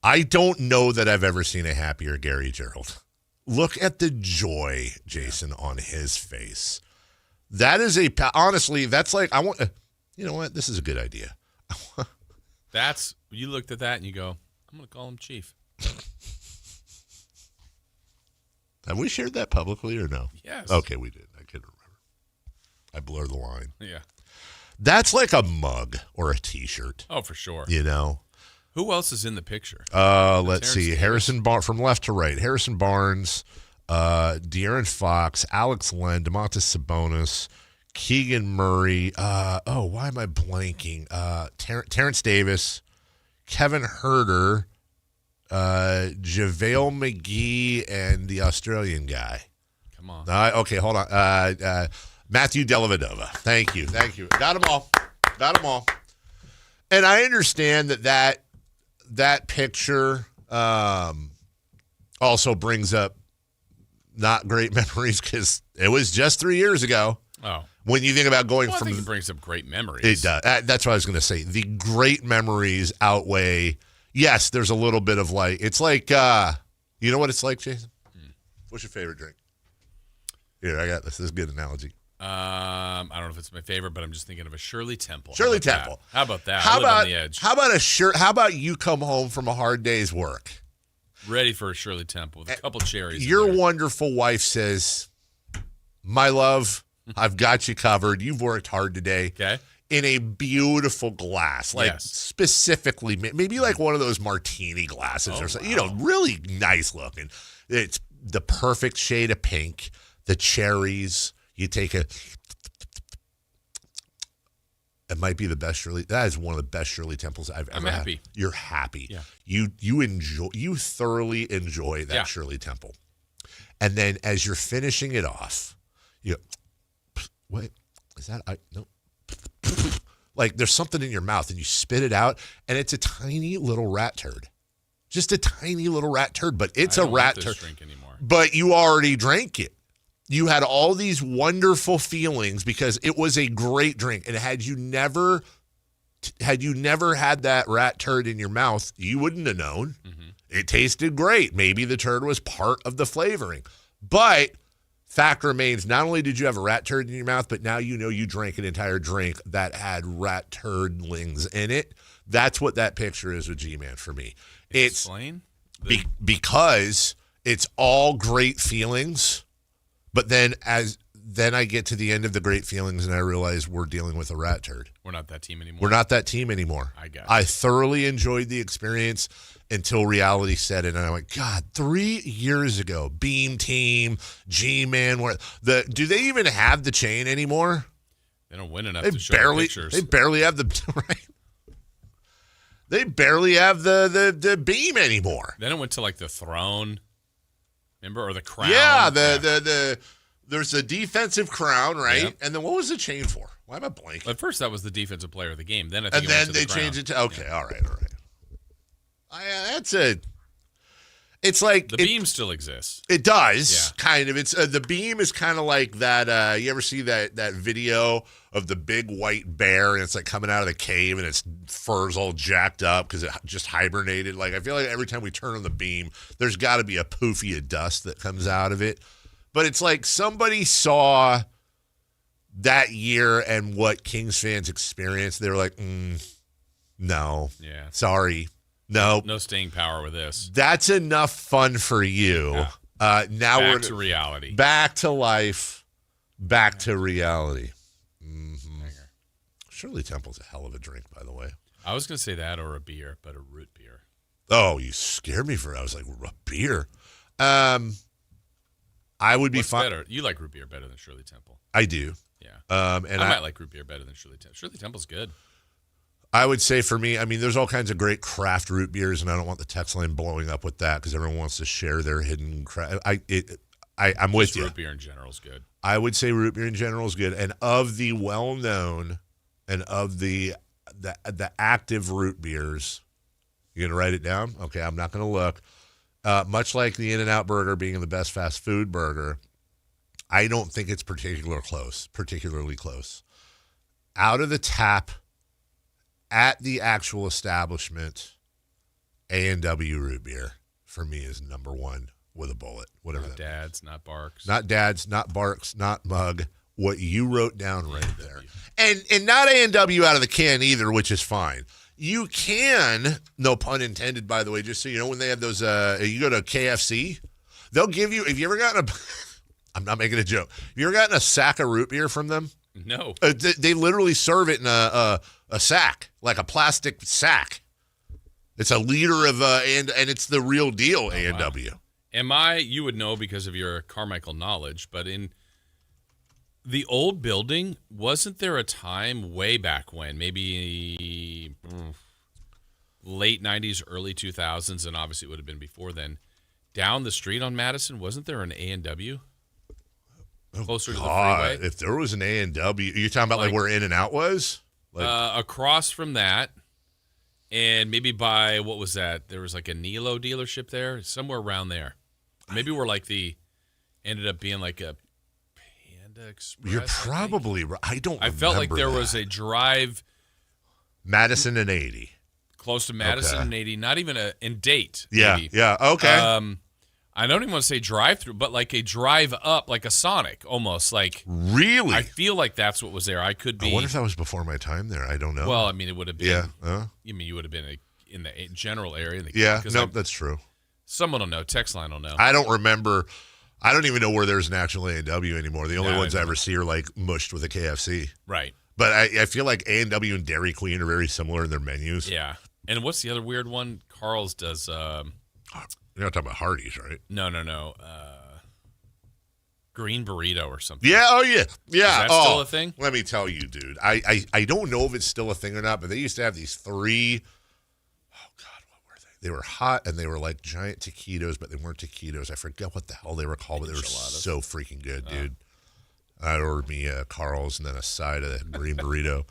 I don't know that I've ever seen a happier Gary Gerald. Look at the joy, Jason, on his face. That is honestly, that's like, you know what? This is a good idea. You looked at that and you go, I'm going to call him Chief. Have we shared that publicly or no? Yes. Okay, we did. I can't remember. I blurred the line. Yeah. That's like a mug or a T-shirt. Oh, for sure. You know? Who else is in the picture? Let's see. Harrison Barnes, from left to right. Harrison Barnes, De'Aaron Fox, Alex Len, Domantas Sabonis, Keegan Murray. Why am I blanking? Terrence Davis, Kevin Huerter, JaVale McGee, and the Australian guy. Come on. Okay, hold on. Matthew Dellavedova. Thank you. Got them all. And I understand that picture also brings up not great memories because it was just 3 years ago. Oh. When you think about going I from... think it brings up great memories. It does. That's what I was going to say. The great memories outweigh... Yes, there's a little bit of like... It's like... you know what it's like, Jason? What's your favorite drink? Here, I got this. This is a good analogy. I don't know if it's my favorite, but I'm just thinking of a Shirley Temple. Shirley Temple. How about that? How I live about on the edge. How about a shirt? How about you come home from a hard day's work, ready for a Shirley Temple with a couple cherries. Your wonderful wife says, "My love, I've got you covered. You've worked hard today." Okay. In a beautiful glass, like specifically, maybe like one of those martini glasses or something. Wow. Really nice looking. It's the perfect shade of pink. The cherries. You take it might be the best Shirley. That is one of the best Shirley Temples I've ever had. I'm happy. You're happy. Yeah. You thoroughly enjoy that Shirley Temple. And then as you're finishing it off, you go, wait, is that no? Like there's something in your mouth and you spit it out and it's a tiny little rat turd. Just a tiny little rat turd, but it's a rat turd. Drink anymore. But you already drank it. You had all these wonderful feelings because it was a great drink. And had you never had that rat turd in your mouth, you wouldn't have known. Mm-hmm. It tasted great. Maybe the turd was part of the flavoring. But fact remains, not only did you have a rat turd in your mouth, but now you know you drank an entire drink that had rat turdlings in it. That's what that picture is with G-Man for me. Explain? Because it's all great feelings. But then I get to the end of the great feelings and I realize we're dealing with a rat turd. We're not that team anymore. We're not that team anymore. I got it. I thoroughly enjoyed the experience until reality set in. And I went, God, 3 years ago, Beam Team, G-Man, do they even have the chain anymore? They don't win enough to show the pictures. They barely have right. They barely have the beam anymore. Then it went to like the throne. Remember, or the crown? Yeah, there's a defensive crown, right? Yep. And then what was the chain for? Why am I blanking? At first, that was the defensive player of the game. Then they changed it to all right. It's like the beam still exists. It does, kind of. It's the beam is kind of like that. You ever see that video of the big white bear and it's like coming out of the cave and its fur's all jacked up because it just hibernated? Like I feel like every time we turn on the beam, there's got to be a poofy of dust that comes out of it. But it's like somebody saw that year and what Kings fans experienced. They were like, no, sorry. No staying power with this. That's enough fun for you. Yeah. Now back we're to reality. Back to life. Back to reality. Mm-hmm. Shirley Temple's a hell of a drink, by the way. I was going to say that or a beer, but a root beer. Oh, you scared me for it. I was like, a beer. I would be fine. Better? You like root beer better than Shirley Temple. I do. Yeah. And I might like root beer better than Shirley Temple. Shirley Temple's good. I would say for me, I mean, there's all kinds of great craft root beers, and I don't want the text line blowing up with that because everyone wants to share their hidden craft. I'm with you. Root beer in general is good. I would say root beer in general is good. And of the well-known and of the active root beers, you going to write it down? Okay, I'm not going to look. Much like the In-N-Out burger being the best fast food burger, I don't think it's particularly close. Out of the tap, at the actual establishment, A&W root beer for me is number one with a bullet. Whatever not that Dad's, not Barks. Not Dad's, not Barks, not Mug. What you wrote down right there. And not A&W out of the can either, which is fine. You can, no pun intended, by the way, just so you know, when they have those, you go to KFC, they'll give you, if you ever gotten I'm not making a joke. Have you ever gotten a sack of root beer from them? No. They literally serve it in a sack, like a plastic sack. It's a liter of, and it's the real deal, A&W. Wow. You would know because of your Carmichael knowledge, but in the old building, wasn't there a time way back when, maybe late 90s, early 2000s, and obviously it would have been before then, down the street on Madison, wasn't there an A&W? Closer to the freeway? If there was an A&W, you're talking about like where In-N-Out was? Across from that, and maybe by, what was that? There was like a Nilo dealership there, somewhere around there. Maybe we're like ended up being like a Panda Express. You're probably right. I felt like there was a drive. Madison and 80. Close to Madison and 80. Not even in Date. Yeah, maybe. yeah, okay. I don't even want to say drive-through, but like a drive-up, like a Sonic, almost like. Really? I feel like that's what was there. I could be. I wonder if that was before my time there. I don't know. Well, I mean, it would have been. Yeah. You would have been in the general area. That's true. Someone will know. Text line will know. I don't remember. I don't even know where there's an actual A&W anymore. The only ones I ever see are like mushed with a KFC. Right. But I feel like A&W and Dairy Queen are very similar in their menus. Yeah. And what's the other weird one? Carl's does. You're not talking about Hardee's, right? No. Green burrito or something. Yeah. Oh, yeah. Is Yeah. that still a thing? Let me tell you, dude. I don't know if it's still a thing or not, but they used to have these 3. Oh, God, what were they? They were hot, and they were like giant taquitos, but they weren't taquitos. I forget what the hell they were called, but they were so freaking good, dude. I ordered me a Carl's and then a side of the green burrito.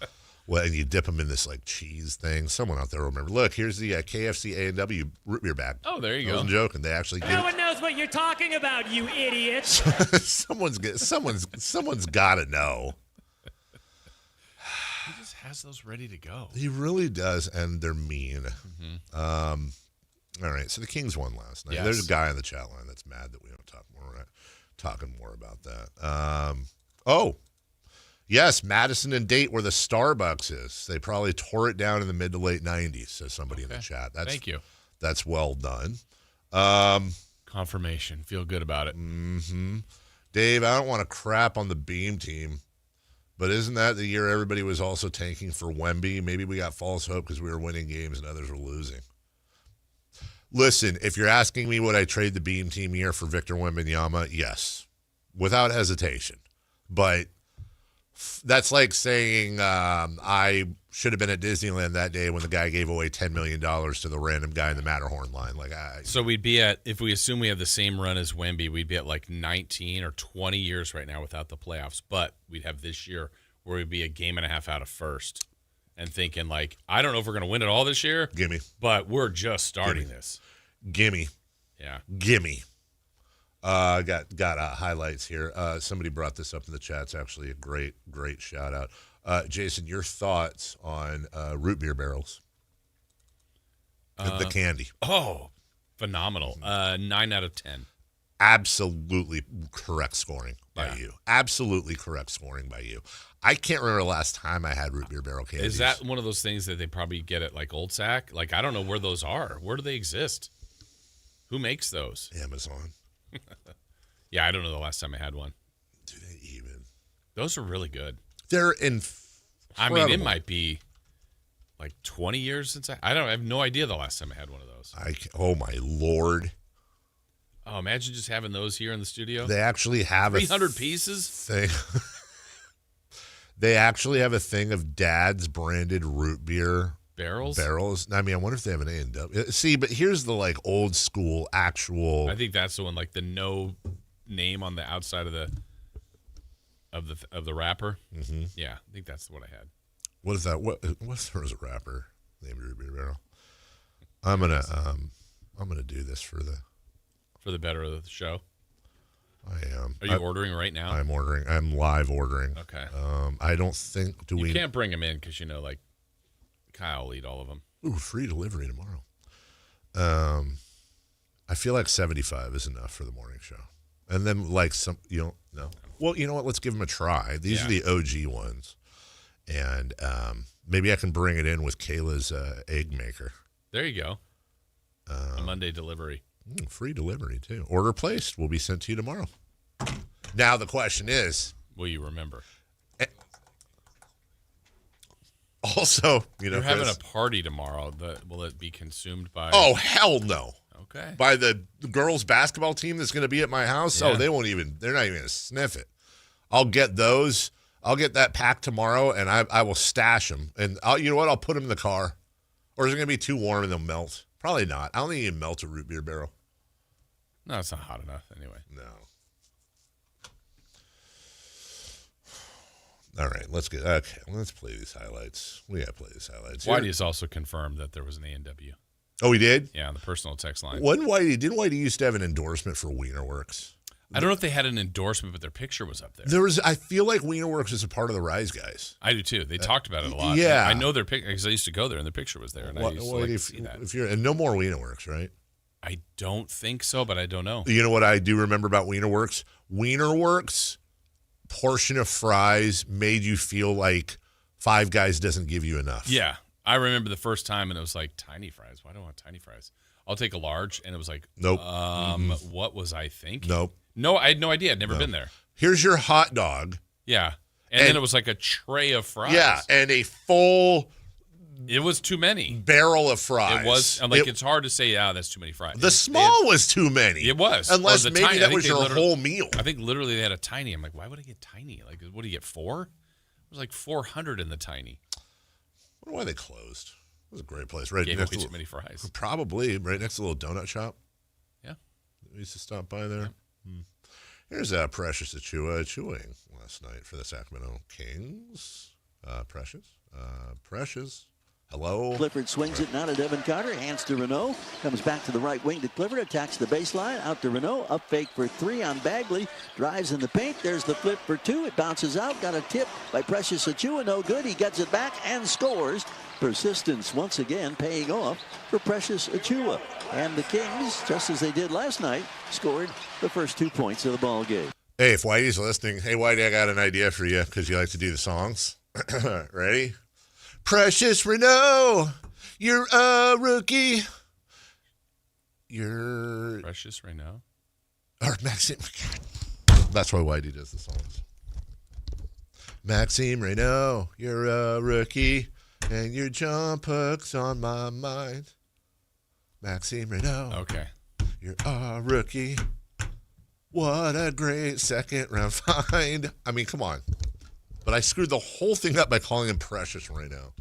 Well, and you dip them in this like cheese thing. Someone out there will remember. Look, here's the KFC A&W root beer bag. Oh, there you go. I wasn't joking. They actually No one knows what you're talking about, you idiots. someone's got to know. He just has those ready to go. He really does, and they're mean. Mm-hmm. All right, so the Kings won last night. Yes. There's a guy in the chat line that's mad that we don't talk more. We're not talking more about that. Yes, Madison and Date where the Starbucks is. They probably tore it down in the mid to late 90s, says somebody in the chat. Thank you. That's well done. Confirmation. Feel good about it. Mm-hmm. Dave, I don't want to crap on the Beam team, but isn't that the year everybody was also tanking for Wemby? Maybe we got false hope because we were winning games and others were losing. Listen, if you're asking me would I trade the Beam team year for Victor Wembanyama, yes, without hesitation. But that's like saying I should have been at Disneyland that day when the guy gave away $10 million to the random guy in the Matterhorn line. So we'd be at, if we assume we have the same run as Wemby, we'd be at like 19 or 20 years right now without the playoffs. But we'd have this year where we'd be a game and a half out of first and thinking like, I don't know if we're going to win it all this year. Gimme. But we're just starting this. Gimme. Yeah. Gimme. Got highlights here. Somebody brought this up in the chat. It's actually a great shout out. Jason, your thoughts on root beer barrels? The candy. Oh, phenomenal. 9 out of 10. Absolutely correct scoring by you. Absolutely correct scoring by you. I can't remember the last time I had root beer barrel candy. Is that one of those things that they probably get at like Old Sac? Like, I don't know where those are. Where do they exist? Who makes those? Amazon. Yeah, I don't know the last time I had one. Do they even? Those are really good. They're incredible. I mean, it might be like 20 years since I have no idea the last time I had one of those. Oh, my Lord. Oh, imagine just having those here in the studio. They actually have 300 pieces? Thing. They actually have a thing of Dad's branded root beer barrels. I mean, I wonder if they have an A&W. See, but here's the like old school actual. I think that's the one, like the no name on the outside of the wrapper. Mm-hmm. Yeah, I think that's what I had. What is that? What if there was a wrapper named root beer barrel? I'm gonna do this for the better of the show. I am. Are you ordering right now? I'm ordering. I'm live ordering. Okay. I don't think You can't bring them in because like Kyle will eat all of them. Ooh, free delivery tomorrow. I feel like 75 is enough for the morning show, and then like some no. Well, you know what? Let's give them a try. These are the OG ones, and maybe I can bring it in with Kayla's egg maker. There you go. A Monday delivery. Free delivery, too. Order placed will be sent to you tomorrow. Now, the question is... Will you remember? Also, you're having a party tomorrow. Will it be consumed by... Oh, hell no. Okay. By the girls' basketball team that's going to be at my house? Yeah. Oh, they're not even going to sniff it. I'll get those. I'll get that pack tomorrow, and I will stash them. And you know what? I'll put them in the car. Or is it going to be too warm and they'll melt? Probably not. I don't think you can melt a root beer barrel. No, it's not hot enough anyway. No. All right, let's play these highlights. We got to play these highlights. Whitey has also confirmed that there was an A&W. Oh, he did? Yeah, on the personal text line. Didn't Whitey used to have an endorsement for Wienerworks? I don't know if they had an endorsement, but their picture was up there. I feel like Wienerworks is a part of the Rise Guys. I do too. They talked about it a lot. Yeah. I know their picture because I used to go there and their picture was there, and I used to like to see that. And no more Wienerworks, right? I don't think so, but I don't know. You know what I do remember about Wienerworks? Wienerworks portion of fries made you feel like Five Guys doesn't give you enough. Yeah. I remember the first time, and it was like, tiny fries. Why do I want tiny fries? I'll take a large, and it was like, nope. What was I thinking? Nope. No, I had no idea. I'd never been there. Here's your hot dog. Yeah. And then it was like a tray of fries. Yeah, and a full... It was too many. Barrel of fries. It was. I'm like, it's hard to say, that's too many fries. The small was too many. It was. Unless maybe tiny, that was your whole meal. I think literally they had a tiny. I'm like, why would I get tiny? Like, what do you get, 4? It was like 400 in the tiny. I wonder why they closed. It was a great place. Right Gave next away to too many fries. Probably. Right next to a little donut shop. Yeah. We used to stop by there. Yeah. Here's Precious Achua chewing last night for the Sacramento Kings. Precious. Hello. Clifford swings it now to Devin Carter. Hands to Renault. Comes back to the right wing to Clifford. Attacks the baseline. Out to Renault. Up fake for 3 on Bagley. Drives in the paint. There's the flip for 2. It bounces out. Got a tip by Precious Achua. No good. He gets it back and scores. Persistence once again paying off for Precious Achua. And the Kings, just as they did last night, scored the first 2 points of the ball game. Hey, if Whitey's listening, hey, Whitey, I got an idea for you because you like to do the songs. Ready? Precious Renault, you're a rookie. You're... Precious Renault? Or Maxime. That's why Whitey does the songs. Maxime Renault, you're a rookie, and your jump hook's on my mind. Maxime Renault. Okay. You're a rookie. What a great second round find. I mean, come on. But I screwed the whole thing up by calling him Precious right now.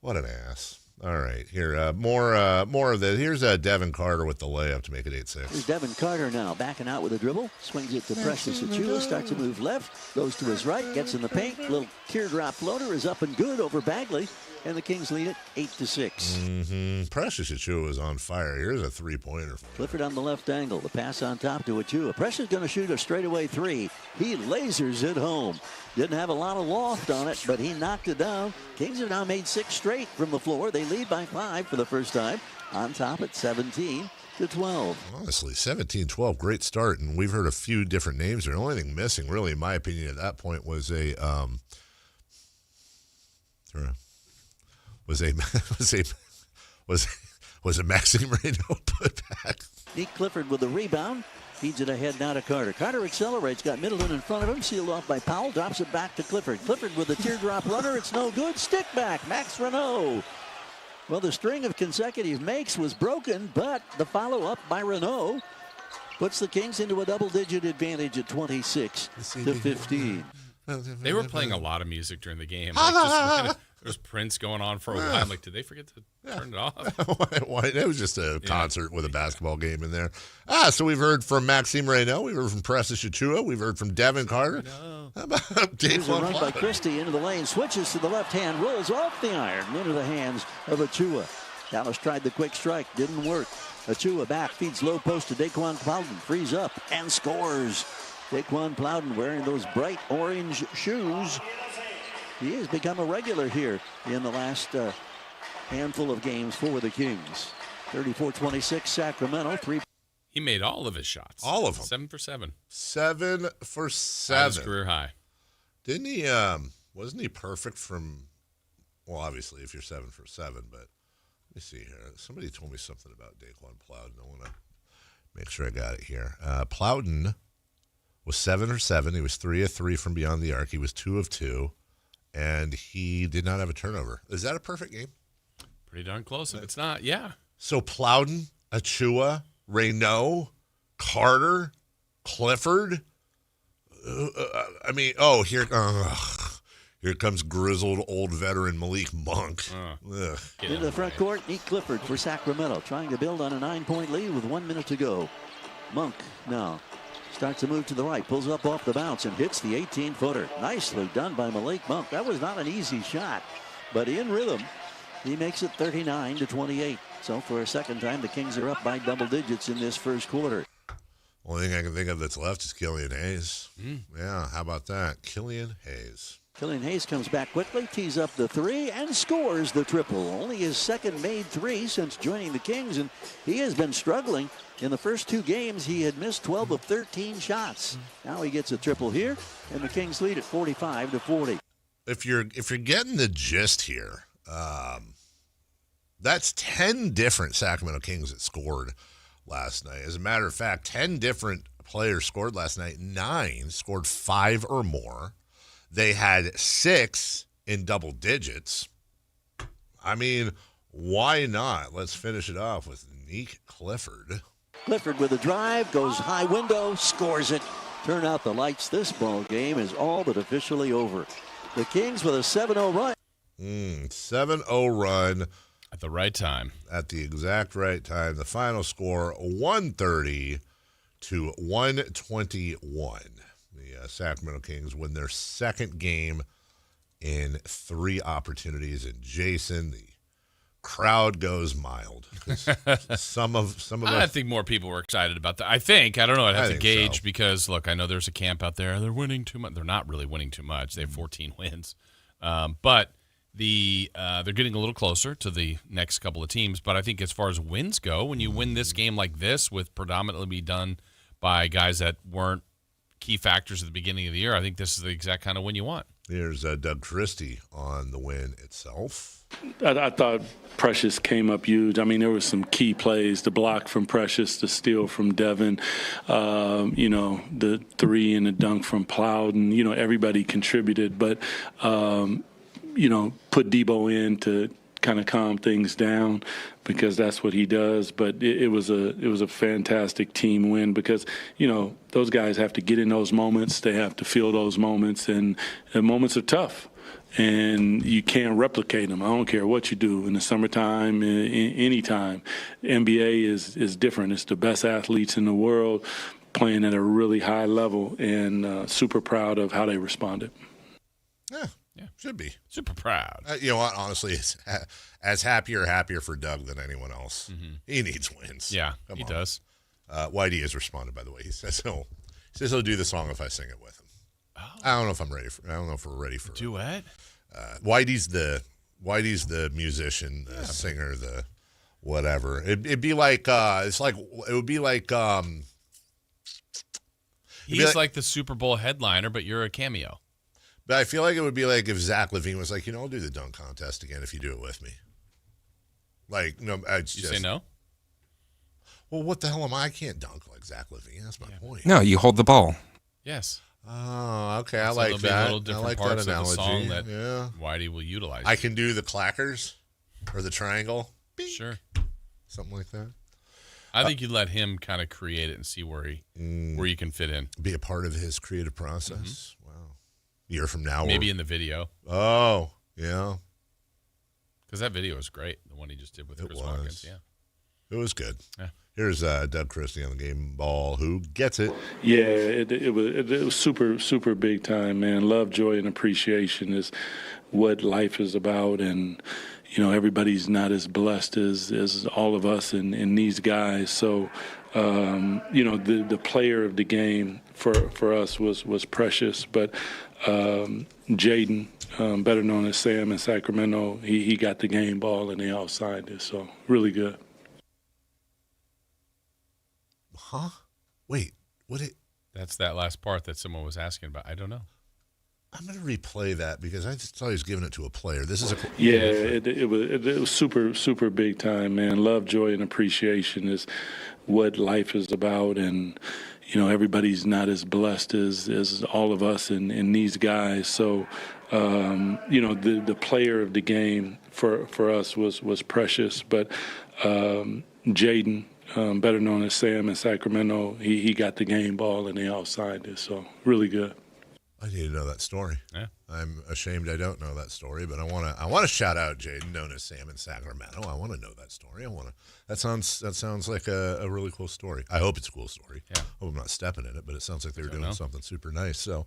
What an ass. All right, here, more of this. Here's Devin Carter with the layup to make it 8-6. Here's Devin Carter now, backing out with a dribble. Swings it to Precious Achua, starts to move left, goes to his right, gets in the paint. Little teardrop floater is up and good over Bagley. And the Kings lead it 8-6. Precious Achua is on fire. Here's a three-pointer. Clifford on the left angle. The pass on top to Achua. Precious going to shoot a straightaway 3. He lasers it home. Didn't have a lot of loft on it, but he knocked it down. Kings have now made 6 straight from the floor. They lead by 5 for the first time. On top at 17-12. Honestly, 17-12, great start. And we've heard a few different names. The only thing missing, really, in my opinion, at that point was a Maxime Renault putback. Nick Clifford with the rebound. Feeds it ahead now to Carter. Carter accelerates, got Middleton in front of him, sealed off by Powell, drops it back to Clifford. Clifford with the teardrop runner, it's no good. Stick back, Max Renault. Well, the string of consecutive makes was broken, but the follow-up by Renault puts the Kings into a double-digit advantage at 26-15. They were playing a lot of music during the game. Like there was Prince going on for a while. I'm like, did they forget to turn it off? Why? It was just a concert with a basketball game in there. So we've heard from Maxime Renault. We've heard from Precious Achua. We've heard from Devin Carter. How about Here's a run by Christie into the lane. Switches to the left hand. Rolls off the iron. Into the hands of Achua. Dallas tried the quick strike. Didn't work. Achua back. Feeds low post to Daquan Plowden. Frees up and scores. Daquan Plowden wearing those bright orange shoes. He has become a regular here in the last handful of games for the Kings. 34-26 Sacramento. He made all of his shots. All of them. 7 for 7. 7 for 7. That's career high. Didn't he, wasn't he perfect from, well, obviously, if you're 7 for 7, but let me see here. Somebody told me something about Daquan Plowden. I want to make sure I got it here. Plowden was 7 for 7. He was 3 of 3 from beyond the arc. He was 2 of 2. And he did not have a turnover. Is that a perfect game? Pretty darn close. If it's not, yeah. So Plowden, Achua, Renault, Carter, Clifford. Here comes grizzled old veteran Malik Monk. Into the front court, Nick Clifford for Sacramento. Trying to build on a 9-point lead with 1 minute to go. Monk now. Starts to move to the right, pulls up off the bounce and hits the 18-footer. Nicely done by Malik Monk. That was not an easy shot, but in rhythm, he makes it 39-28. So for a second time, the Kings are up by double digits in this first quarter. Only thing I can think of that's left is Killian Hayes. Yeah, how about that? Killian Hayes. Killian Hayes comes back quickly, tees up the three, and scores the triple. Only his second made three since joining the Kings, and he has been struggling. In the first 2 games, he had missed 12 of 13 shots. Now he gets a triple here, and the Kings lead at 45-40. If you're getting the gist here, that's 10 different Sacramento Kings that scored last night. As a matter of fact, 10 different players scored last night. 9 scored 5 or more. They had 6 in double digits. I mean, why not? Let's finish it off with Nick Clifford. Clifford with a drive, goes high window, scores it. Turn out the lights. This ball game is all but officially over. The Kings with a 7-0 run. 7-0 run. At the right time. At the exact right time. The final score, 130-121. The Sacramento Kings win their second game in 3 opportunities. And Jason, the crowd goes mild. Some of I think more people were excited about that. I don't know. I'd have to gauge so. Because, look, I know there's a camp out there. They're winning too much. They're not really winning too much. They have 14 wins. But they're getting a little closer to the next couple of teams. But I think as far as wins go, when you win this game like this with predominantly done by guys that weren't key factors at the beginning of the year, I think this is the exact kind of win you want. Here's Doug Christie on the win itself. I thought Precious came up huge. I mean, there were some key plays, the block from Precious, the steal from Devin, the 3 and the dunk from Plowden. Everybody contributed, but, put Debo in to kind of calm things down because that's what he does. But it was a fantastic team win because, those guys have to get in those moments. They have to feel those moments, and the moments are tough. And you can't replicate them. I don't care what you do in the summertime, any time. NBA is different. It's the best athletes in the world playing at a really high level, and super proud of how they responded. Yeah, should be. Super proud. You know what? Honestly, it's as happier for Doug than anyone else. Mm-hmm. He needs wins. Yeah, he does. Whitey has responded, by the way. He says he'll do the song if I sing it with him. Oh. I don't know if I'm ready for. I don't know if we're ready for duet. Whitey's the musician, the singer, the whatever. It'd be like it would be like he's like the Super Bowl headliner, but you're a cameo. But I feel like it would be like if Zach LaVine was like, I'll do the dunk contest again if you do it with me. Like, no, say no? Well, what the hell am I? I can't dunk like Zach LaVine. That's my point. No, you hold the ball. Yes. Oh, okay. I So like there'll be that. little different I like parts that analogy. of the song that yeah. Whitey will utilize. I can do the clackers or the triangle. Beep. Sure. Something like that. I think you let him kind of create it and see where you can fit in. Be a part of his creative process. Mm-hmm. Wow. A year from now. Maybe in the video. Oh, yeah. Because that video was great. The one he just did with Chris Watkins. Yeah. It was good. Yeah. Here's Doug Christie on the game ball. Who gets it? Yeah, it was super, super big time, man. Love, joy, and appreciation is what life is about. And, everybody's not as blessed as all of us and these guys. So, the player of the game for us was Precious. But Jaden, better known as Sam in Sacramento, he got the game ball and they all signed it. So, really good. Huh? Wait, what? That's that last part that someone was asking about. I don't know. I'm going to replay that because I just thought he was giving it to a player. This is a it was super, super big time, man. Love, joy, and appreciation is what life is about. And, everybody's not as blessed as all of us and these guys. So, the player of the game for us was Precious. But Jaden, better known as Sam in Sacramento, he got the game ball and they all signed it. So really good. I need to know that story. Yeah. I'm ashamed I don't know that story, but I want to shout out Jaden, known as Sam in Sacramento. I want to know that story. That sounds like a really cool story. I hope it's a cool story. Yeah. I hope I'm not stepping in it, but it sounds like they were doing something super nice. So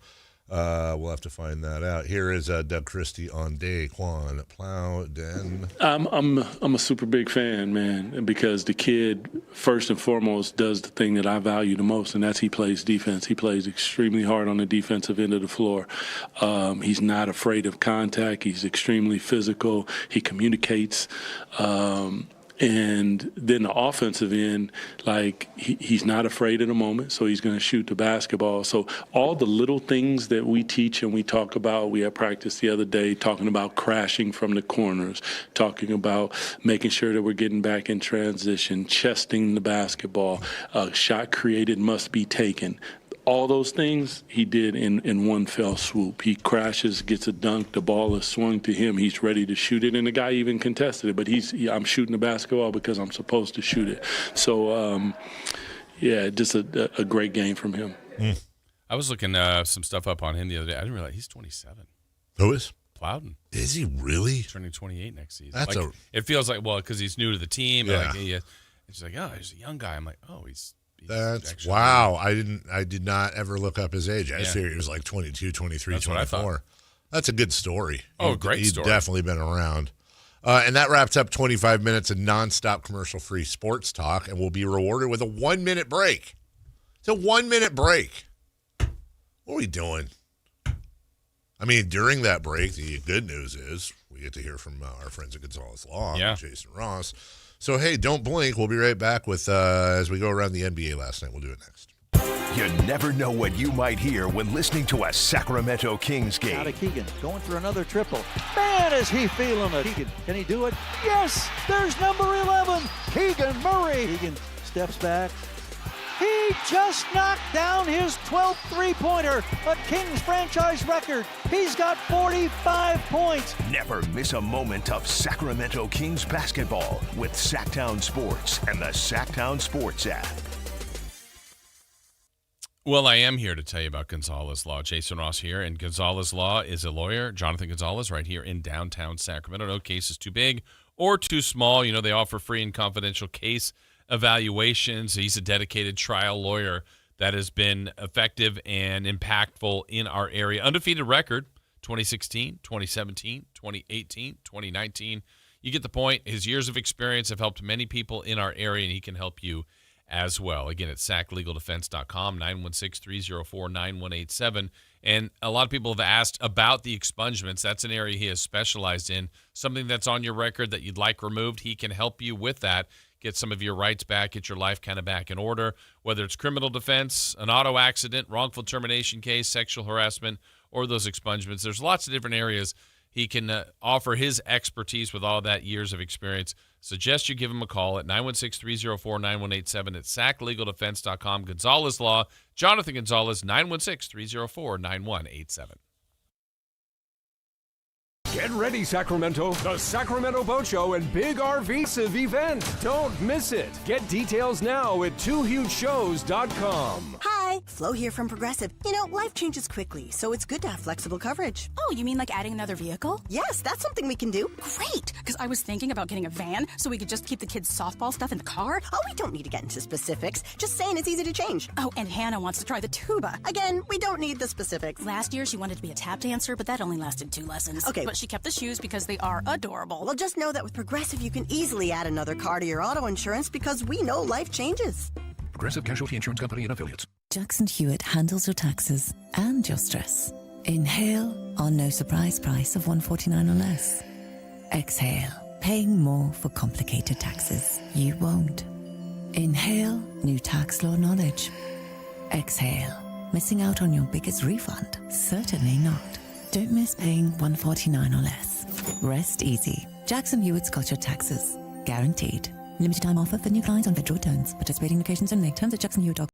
We'll have to find that out. Here is Doug Christie on Daquan Plowden. I'm a super big fan, man, because the kid, first and foremost, does the thing that I value the most, and that's he plays defense. He plays extremely hard on the defensive end of the floor. He's not afraid of contact. He's extremely physical. He communicates. And then the offensive end, like he's not afraid of the moment, so he's going to shoot the basketball. So all the little things that we teach and we talk about, we had practice the other day talking about crashing from the corners, talking about making sure that we're getting back in transition, chesting the basketball, shot created must be taken. All those things he did in one fell swoop. He crashes, gets a dunk, the ball is swung to him, he's ready to shoot it, and the guy even contested it, but I'm shooting the basketball because I'm supposed to shoot it. So, just a great game from him. I was looking some stuff up on him the other day. I didn't realize he's 27. Who is? Plowden. Is he really? He's turning 28 next season. That's it feels like, because he's new to the team. Yeah. It's like, oh, he's a young guy. I'm like, oh, he's That's wow. I did not ever look up his age. I figured he was like 22, 23, That's 24. That's a good story. Great He's story. definitely been around. And that wraps up 25 minutes of nonstop commercial-free sports talk, and we'll be rewarded with a 1-minute break. It's a 1-minute break. What are we doing? I mean, during that break, the good news is we get to hear from our friends at Gonzalez Law, Jason Ross. So, hey, don't blink. We'll be right back with as we go around the NBA last night. We'll do it next. You never know what you might hear when listening to a Sacramento Kings game. Out of Keegan, going for another triple. Man, is he feeling it. Keegan, can he do it? Yes, there's number 11, Keegan Murray. Keegan steps back. He just knocked down his 12th three-pointer, a Kings franchise record. He's got 45 points. Never miss a moment of Sacramento Kings basketball with Sactown Sports and the Sactown Sports app. Well, I am here to tell you about Gonzalez Law. Jason Ross here, and Gonzalez Law is a lawyer, Jonathan Gonzalez, right here in downtown Sacramento. No case is too big or too small. You know, they offer free and confidential case evaluations. He's a dedicated trial lawyer that has been effective and impactful in our area. Undefeated record, 2016, 2017, 2018, 2019. You get the point. His years of experience have helped many people in our area, and he can help you as well. Again, it's saclegaldefense.com, 916-304-9187. And a lot of people have asked about the expungements. That's an area he has specialized in. Something that's on your record that you'd like removed, he can help you with that. Get some of your rights back, get your life kind of back in order, whether it's criminal defense, an auto accident, wrongful termination case, sexual harassment, or those expungements. There's lots of different areas he can offer his expertise with all that years of experience. Suggest you give him a call at 916-304-9187 at saclegaldefense.com. Gonzalez Law, Jonathan Gonzalez, 916-304-9187. Get ready, Sacramento. The Sacramento Boat Show and Big RV Civ event. Don't miss it. Get details now at twohugeshows.com. Hi, Flo here from Progressive. You know, life changes quickly, so it's good to have flexible coverage. Oh, you mean like adding another vehicle? Yes, that's something we can do. Great, because I was thinking about getting a van so we could just keep the kids' softball stuff in the car. Oh, we don't need to get into specifics. Just saying it's easy to change. Oh, and Hannah wants to try the tuba. Again, we don't need the specifics. Last year, she wanted to be a tap dancer, but that only lasted 2 lessons. Okay. But she kept the shoes because they are adorable. Well, just know that with Progressive, you can easily add another car to your auto insurance because we know life changes. Progressive Casualty Insurance Company and Affiliates. Jackson Hewitt handles your taxes and your stress. Inhale our no surprise price of $149 or less. Exhale, paying more for complicated taxes. You won't. Inhale new tax law knowledge. Exhale, missing out on your biggest refund. Certainly not. Don't miss paying $149 or less. Rest easy. Jackson Hewitt's got your taxes. Guaranteed. Limited time offer for new clients on federal returns. Participating locations only. Terms at jacksonhewitt.com.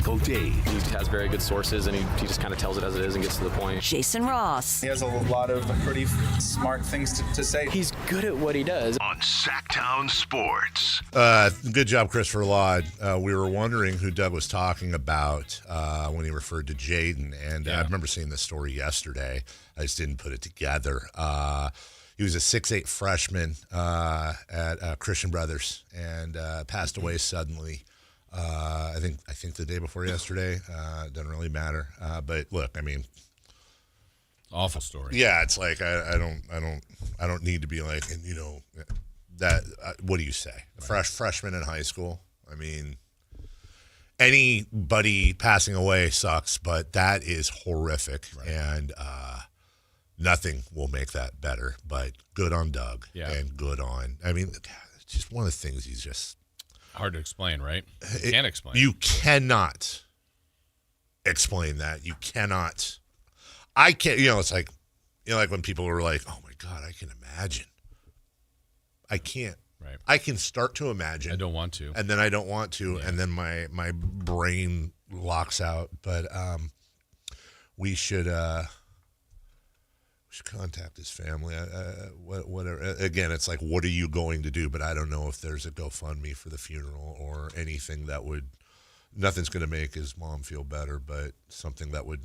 Carmichael Dave. He has very good sources, and he just kind of tells it as it is and gets to the point. Jason Ross. He has a lot of pretty smart things to say. He's good at what he does. On Sactown Sports. Good job, Christopher Laud. We were wondering who Doug was talking about when he referred to Jaden, and I remember seeing this story yesterday. I just didn't put it together. He was a 6'8" freshman at Christian Brothers and passed away suddenly. I think the day before yesterday. Doesn't really matter. But look, I mean, awful story. Yeah, it's like I don't need to be like, and you know that. What do you say? Freshman in high school. I mean, anybody passing away sucks, but that is horrific, and nothing will make that better. But good on Doug, and good on. I mean, it's just one of the things he's just hard to explain, right? You can't explain. You cannot explain that. You cannot. I can't. You know, it's like, like when people are like, "Oh my God, I can imagine." I can't. Right. I can start to imagine. I don't want to. And then I don't want to, and then my brain locks out. But we should contact his family. Whatever. Again, it's like, what are you going to do? But I don't know if there's a GoFundMe for the funeral or anything that would. Nothing's going to make his mom feel better, but something that would,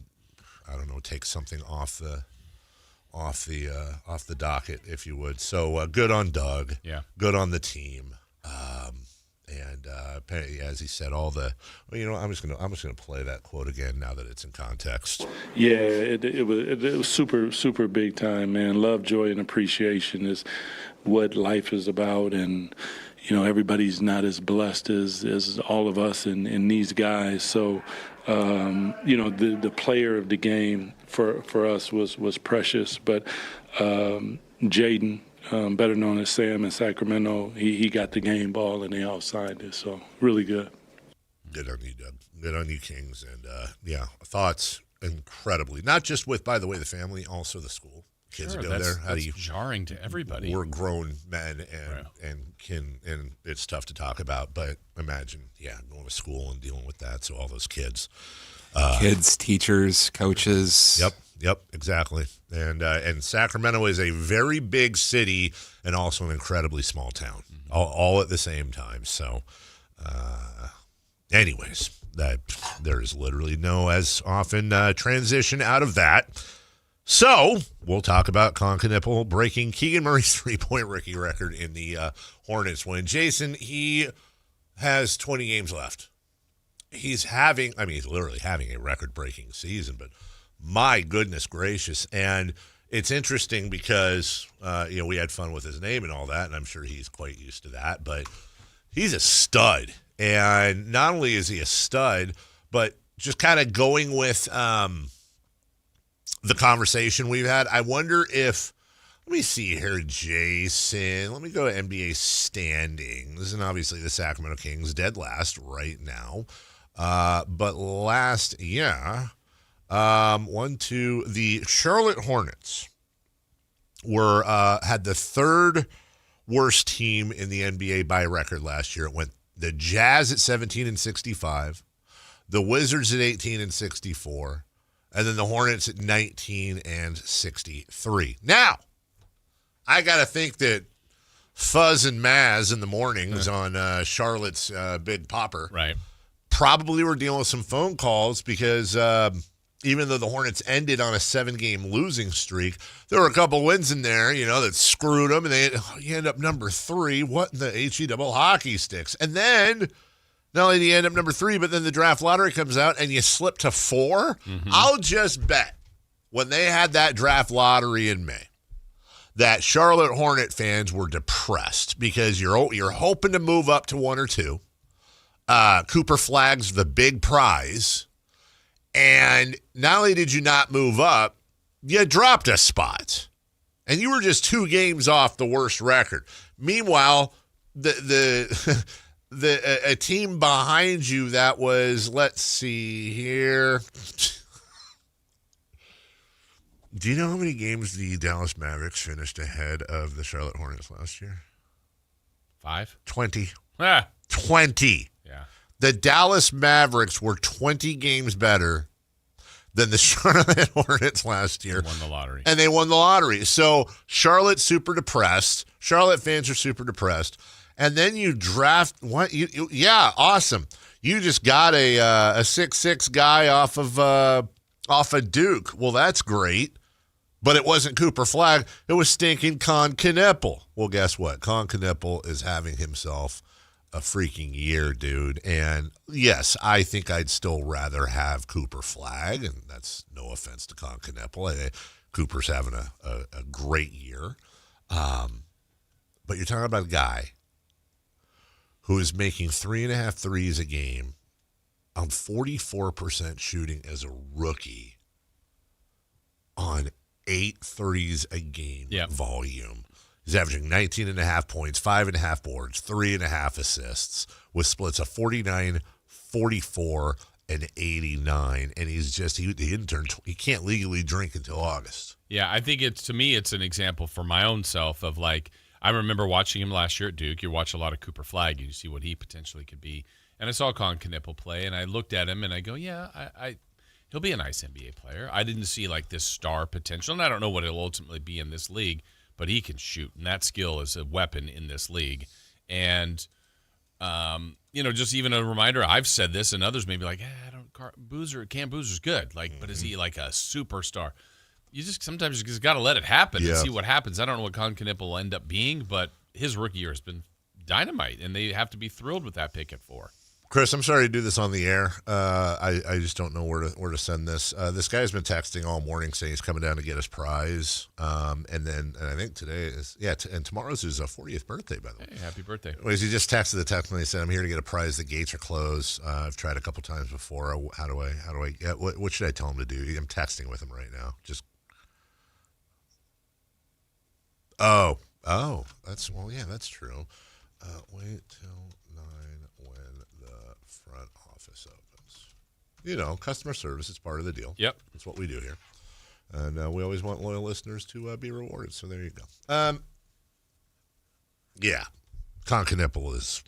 I don't know, take something off the docket, if you would. So good on Doug. Yeah. Good on the team. And as he said, all the. Well, I'm just gonna play that quote again now that it's in context. Yeah, it was super big time, man. Love, joy, and appreciation is what life is about, and everybody's not as blessed as all of us and these guys. So. The player of the game for us was Precious, but Jaden, better known as Sam in Sacramento, he got the game ball and they all signed it. So really good. Good on you, Doug. Good on you, Kings. And thoughts incredibly. Not just with, by the way, the family, also the school. Kids go there. That's jarring to everybody. We're grown men and it's tough to talk about. But imagine, going to school and dealing with that. So all those kids, teachers, coaches. Yep, exactly. And Sacramento is a very big city and also an incredibly small town, all at the same time. So, anyways, there is literally no as often transition out of that. So, we'll talk about Concanipple breaking Keegan Murray's three-point rookie record in the Hornets win. Jason, he has 20 games left. He's literally having a record-breaking season, but my goodness gracious. And it's interesting because, we had fun with his name and all that, and I'm sure he's quite used to that, but he's a stud. And not only is he a stud, but just kind of going with the conversation we've had, I wonder if, let me see here, Jason. Let me go to NBA standings. And obviously the Sacramento Kings dead last right now. But last, the Charlotte Hornets had the third worst team in the NBA by record last year. It went the Jazz at 17-65, the Wizards at 18-64, and then the Hornets at 19-63. Now, I got to think that Fuzz and Maz in the mornings on Charlotte's Big Popper probably were dealing with some phone calls because even though the Hornets ended on a 7-game losing streak, there were a couple wins in there, that screwed them, and you end up number 3. What in the HE double hockey sticks? And then not only do you end up number 3, but then the draft lottery comes out and you slip to 4. I'll just bet when they had that draft lottery in May that Charlotte Hornet fans were depressed because you're hoping to move up to 1 or 2. Cooper Flagg's the big prize. And not only did you not move up, you dropped a spot. And you were just 2 games off the worst record. Meanwhile, a team behind you that was, let's see here. Do you know how many games the Dallas Mavericks finished ahead of the Charlotte Hornets last year? 5? 20. 20. Yeah. The Dallas Mavericks were 20 games better than the Charlotte Hornets last year. Won the lottery. And they won the lottery. So Charlotte's super depressed. Charlotte fans are super depressed. And then you draft what? Yeah, awesome. You just got a 6'6" guy off of Duke. Well, that's great. But it wasn't Cooper Flagg. It was stinking Con Knippel. Well, guess what? Con Knippel is having himself a freaking year, dude. And yes, I think I'd still rather have Cooper Flagg, and that's no offense to Con Knippel. Cooper's having a great year. But you're talking about a guy who is making 3.5 threes a game on 44% shooting as a rookie on 8 threes a game volume. He's averaging 19.5 points, 5.5 boards, 3.5 assists with splits of 49, 44, and 89. And he's just, he can't legally drink until August. Yeah, I think to me, it's an example for my own self of like, I remember watching him last year at Duke. You watch a lot of Cooper Flagg, and you see what he potentially could be. And I saw Con Knippel play, and I looked at him, and I go, yeah, he'll be a nice NBA player. I didn't see like this star potential, and I don't know what he'll ultimately be in this league, but he can shoot, and that skill is a weapon in this league. And, just even a reminder, I've said this, and others may be like, Cam Boozer's good. Like, but is he like a superstar? Sometimes you just got to let it happen and see what happens. I don't know what Con Knippel will end up being, but his rookie year has been dynamite, and they have to be thrilled with that pick at 4. Chris, I'm sorry to do this on the air. I just don't know where to send this. This guy's been texting all morning saying he's coming down to get his prize. And I think today is, and tomorrow's his 40th birthday, by the way. Hey, happy birthday. Anyways, he just texted the text and he said, I'm here to get a prize. The gates are closed. I've tried a couple times before. How do I get, what should I tell him to do? I'm texting with him right now. That's true. Wait till 9 when the front office opens. Customer service is part of the deal. Yep. That's what we do here. And we always want loyal listeners to be rewarded. So there you go. Con Knippel is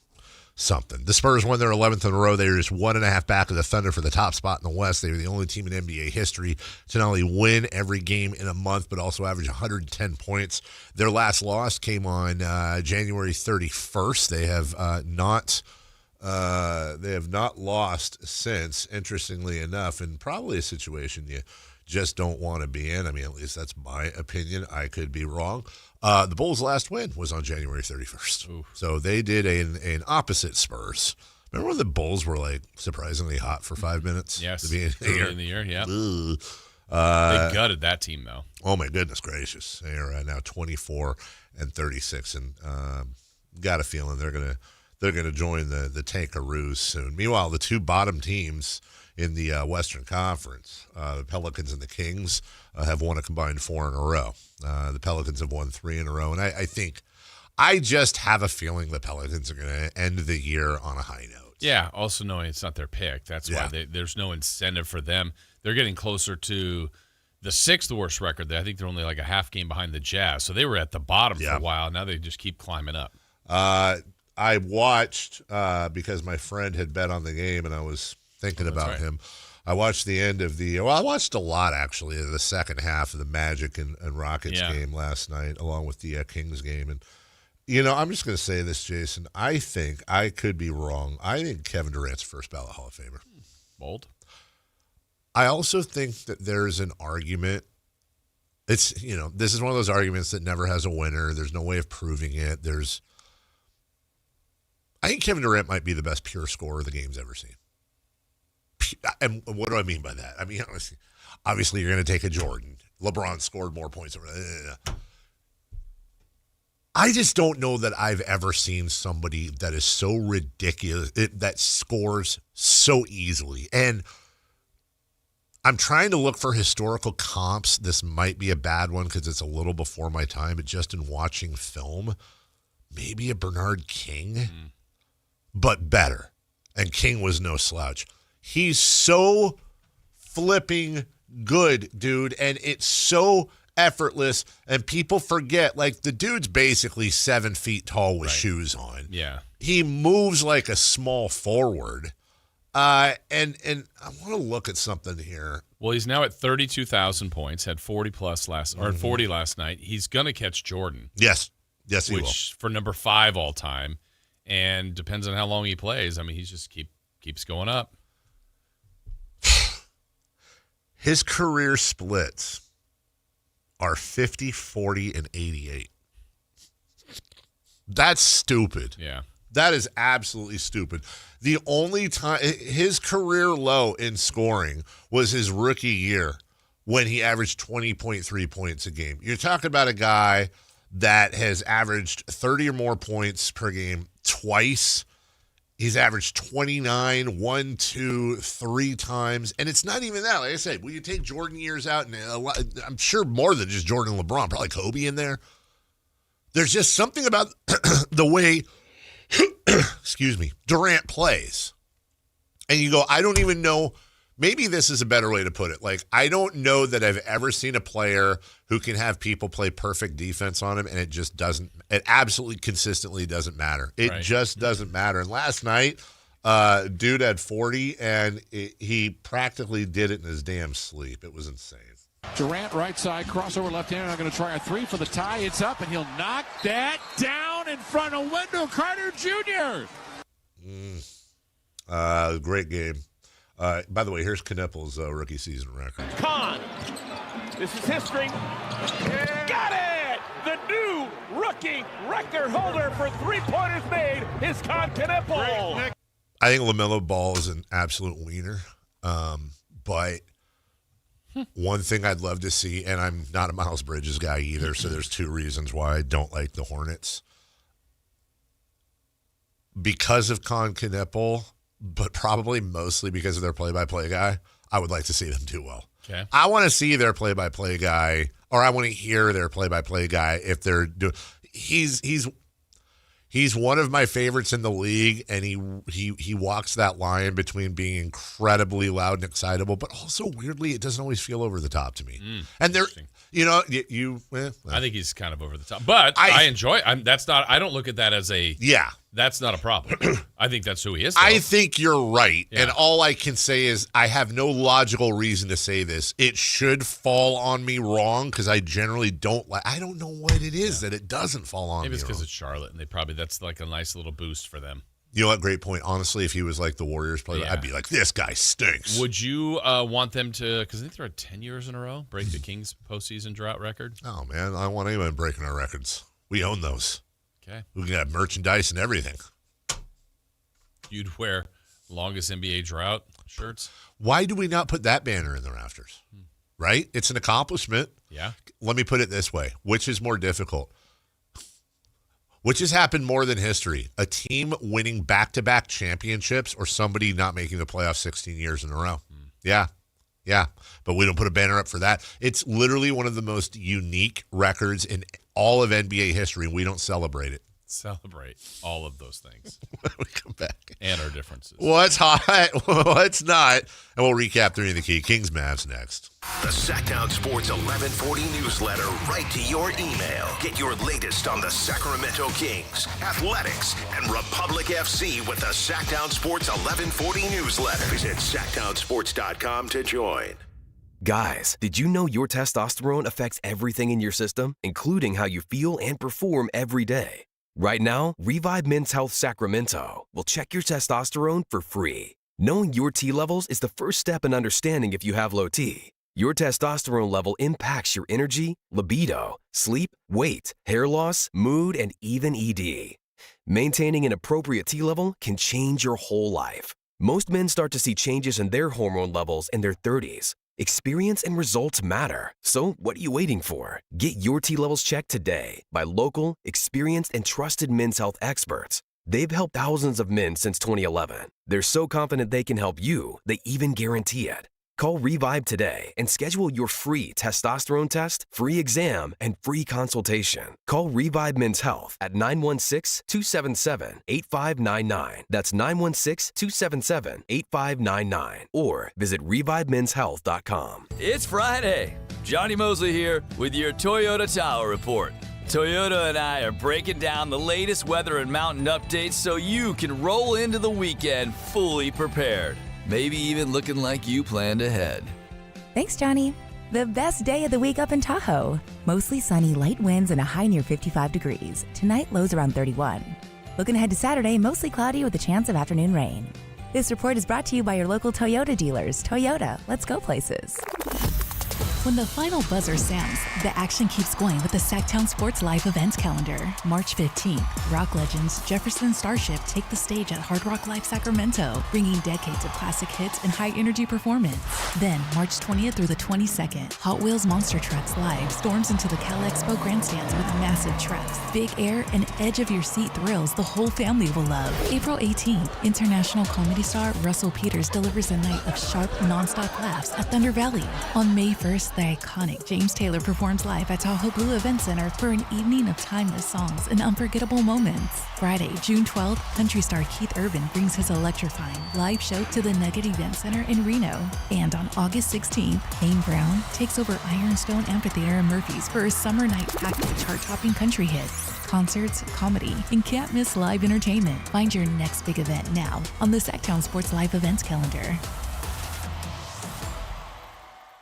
something. The Spurs won their 11th in a row. They were just 1.5 back of the Thunder for the top spot in the West. They were the only team in NBA history to not only win every game in a month, but also average 110 points. Their last loss came on January 31st. They have not lost since, interestingly enough, and probably a situation you just don't want to be in. I mean, at least that's my opinion. I could be wrong. The Bulls' last win was on January 31st. Ooh. So they did an opposite Spurs. Remember when the Bulls were like surprisingly hot for 5 minutes? Yes. At the beginning in the year, yeah. They gutted that team, though. Oh, my goodness gracious. They are now 24 and 36, and got a feeling they're gonna join the Tankaroos soon. Meanwhile, the two bottom teams in the Western Conference, the Pelicans and the Kings, have won a combined 4 in a row. The Pelicans have won 3 in a row, and I just have a feeling the Pelicans are going to end the year on a high note. Yeah, also knowing it's not their pick. That's why there's no incentive for them. They're getting closer to the 6th worst record. I think they're only like a half game behind the Jazz, so they were at the bottom for a while. Now they just keep climbing up. I watched, because my friend had bet on the game, and I was thinking about him. I watched the end of I watched a lot, actually, of the second half of the Magic and Rockets game last night, along with the Kings game. And, I'm just going to say this, Jason. I think, I could be wrong, I think Kevin Durant's first ballot Hall of Famer. Bold. I also think that there's an argument. It's, this is one of those arguments that never has a winner. There's no way of proving it. I think Kevin Durant might be the best pure scorer the game's ever seen. And what do I mean by that? I mean, obviously you're going to take a Jordan. LeBron scored more points. I just don't know that I've ever seen somebody that is so ridiculous, that scores so easily. And I'm trying to look for historical comps. This might be a bad one because it's a little before my time, but just in watching film, maybe a Bernard King, but better. And King was no slouch. He's so flipping good, dude, and it's so effortless, and people forget, like, the dude's basically 7 feet tall with shoes on. Yeah. He moves like a small forward. And I want to look at something here. Well, he's now at 32,000 points, had 40 last night. He's going to catch Jordan. Yes, he will. For number 5 all time, and depends on how long he plays. I mean, he's just keeps going up. His career splits are 50, 40, and 88. That's stupid. Yeah. That is absolutely stupid. The only time his career low in scoring was his rookie year when he averaged 20.3 points a game. You're talking about a guy that has averaged 30 or more points per game twice. He's averaged 29, 1, 2, 3 times. And it's not even that. Like I said, when you take Jordan years out, and I'm sure more than just Jordan and LeBron, probably Kobe in there. There's just something about the way excuse me, Durant plays. And you go, I don't even know, maybe this is a better way to put it. Like, I don't know that I've ever seen a player who can have people play perfect defense on him, and it just doesn't, it absolutely consistently doesn't matter. It just doesn't matter. And last night, dude had 40, and he practically did it in his damn sleep. It was insane. Durant, right side, crossover left hand. I'm going to try a 3 for the tie. It's up, and he'll knock that down in front of Wendell Carter Jr. Great game. By the way, here's Knippel's rookie season record. Con. This is history. Got it! The new rookie record holder for three-pointers made is Con Knippel. I think LaMelo Ball is an absolute wiener. But one thing I'd love to see, and I'm not a Miles Bridges guy either, so there's 2 reasons why I don't like the Hornets. Because of Con Knippel, but probably mostly because of their play-by-play guy, I would like to see them do well. Okay. I want to see their play-by-play guy, or I want to hear their play-by-play guy if they're doing. He's one of my favorites in the league, and he walks that line between being incredibly loud and excitable, but also weirdly, it doesn't always feel over the top to me. And they're, I think he's kind of over the top, but I enjoy. I don't look at that as a That's not a problem. I think that's who he is, though. I think you're right. Yeah. And all I can say is I have no logical reason to say this. It should fall on me wrong because I generally don't like. I don't know what it is that it doesn't fall on me. Maybe it's because wrong. it's Charlotte, and that's like a nice little boost for them. You know what? Great point. Honestly, if he was like the Warriors player, I'd be like, this guy stinks. Would you want them to, because I think they're at 10 years in a row, break the Kings postseason drought record? Oh, man. I don't want anyone breaking our records. We own those. Okay. We can have merchandise and everything. You'd wear longest NBA drought shirts? Why do we not put that banner in the rafters? Right? It's an accomplishment. Yeah. Let me put it this way. Which is more difficult? Which has happened more than history? A team winning back-to-back championships or somebody not making the playoffs 16 years in a row? Yeah. Yeah. But we don't put a banner up for that. It's literally one of the most unique records in all of NBA history, and we don't celebrate it. Celebrate all of those things. When we come back. And our differences. What's hot? What's not? And we'll recap 3 of the key. Kings Mavs next. The Sactown Sports 1140 newsletter right to your email. Get your latest on the Sacramento Kings, Athletics, and Republic FC with the Sactown Sports 1140 newsletter. Visit SactownSports.com to join. Guys, did you know your testosterone affects everything in your system, including how you feel and perform every day? Right now, Revive Men's Health Sacramento will check your testosterone for free. Knowing your T levels is the first step in understanding if you have low T. Your testosterone level impacts your energy, libido, sleep, weight, hair loss, mood, and even ED. Maintaining an appropriate T level can change your whole life. Most men start to see changes in their hormone levels in their 30s. Experience and results matter. So what are you waiting for? Get your T levels checked today by local, experienced, and trusted men's health experts. They've helped thousands of men since 2011. They're so confident they can help you, they even guarantee it. Call Revive today and schedule your free testosterone test, free exam, and free consultation. Call Revive Men's Health at 916-277-8599. That's 916-277-8599. Or visit ReviveMen'sHealth.com. It's Friday. Johnny Mosley here with your Toyota Tower Report. Toyota and I are breaking down the latest weather and mountain updates so you can roll into the weekend fully prepared. Maybe even looking like you planned ahead. Thanks, Johnny. The best day of the week up in Tahoe. Mostly sunny, light winds and a high near 55 degrees. Tonight, lows around 31. Looking ahead to Saturday, mostly cloudy with a chance of afternoon rain. This report is brought to you by your local Toyota dealers. Toyota, let's go places. When the final buzzer sounds, the action keeps going with the Sactown Sports Live events calendar. March 15th, rock legends Jefferson Starship take the stage at Hard Rock Live Sacramento, bringing decades of classic hits and high-energy performance. Then, March 20th through the 22nd, Hot Wheels Monster Trucks Live storms into the Cal Expo grandstands with massive trucks, big air, and edge-of-your-seat thrills the whole family will love. April 18th, international comedy star Russell Peters delivers a night of sharp, non-stop laughs at Thunder Valley. On May 1st, the iconic James Taylor performs live at Tahoe Blue Event Center for an evening of timeless songs and unforgettable moments. Friday, June 12th, country star Keith Urban brings his electrifying live show to the Nugget Event Center in Reno. And on August 16th, Kane Brown takes over Ironstone Amphitheater in Murphys for a summer night packed with chart-topping country hits, concerts, comedy, and can't miss live entertainment. Find your next big event now on the Sactown Sports Live events calendar.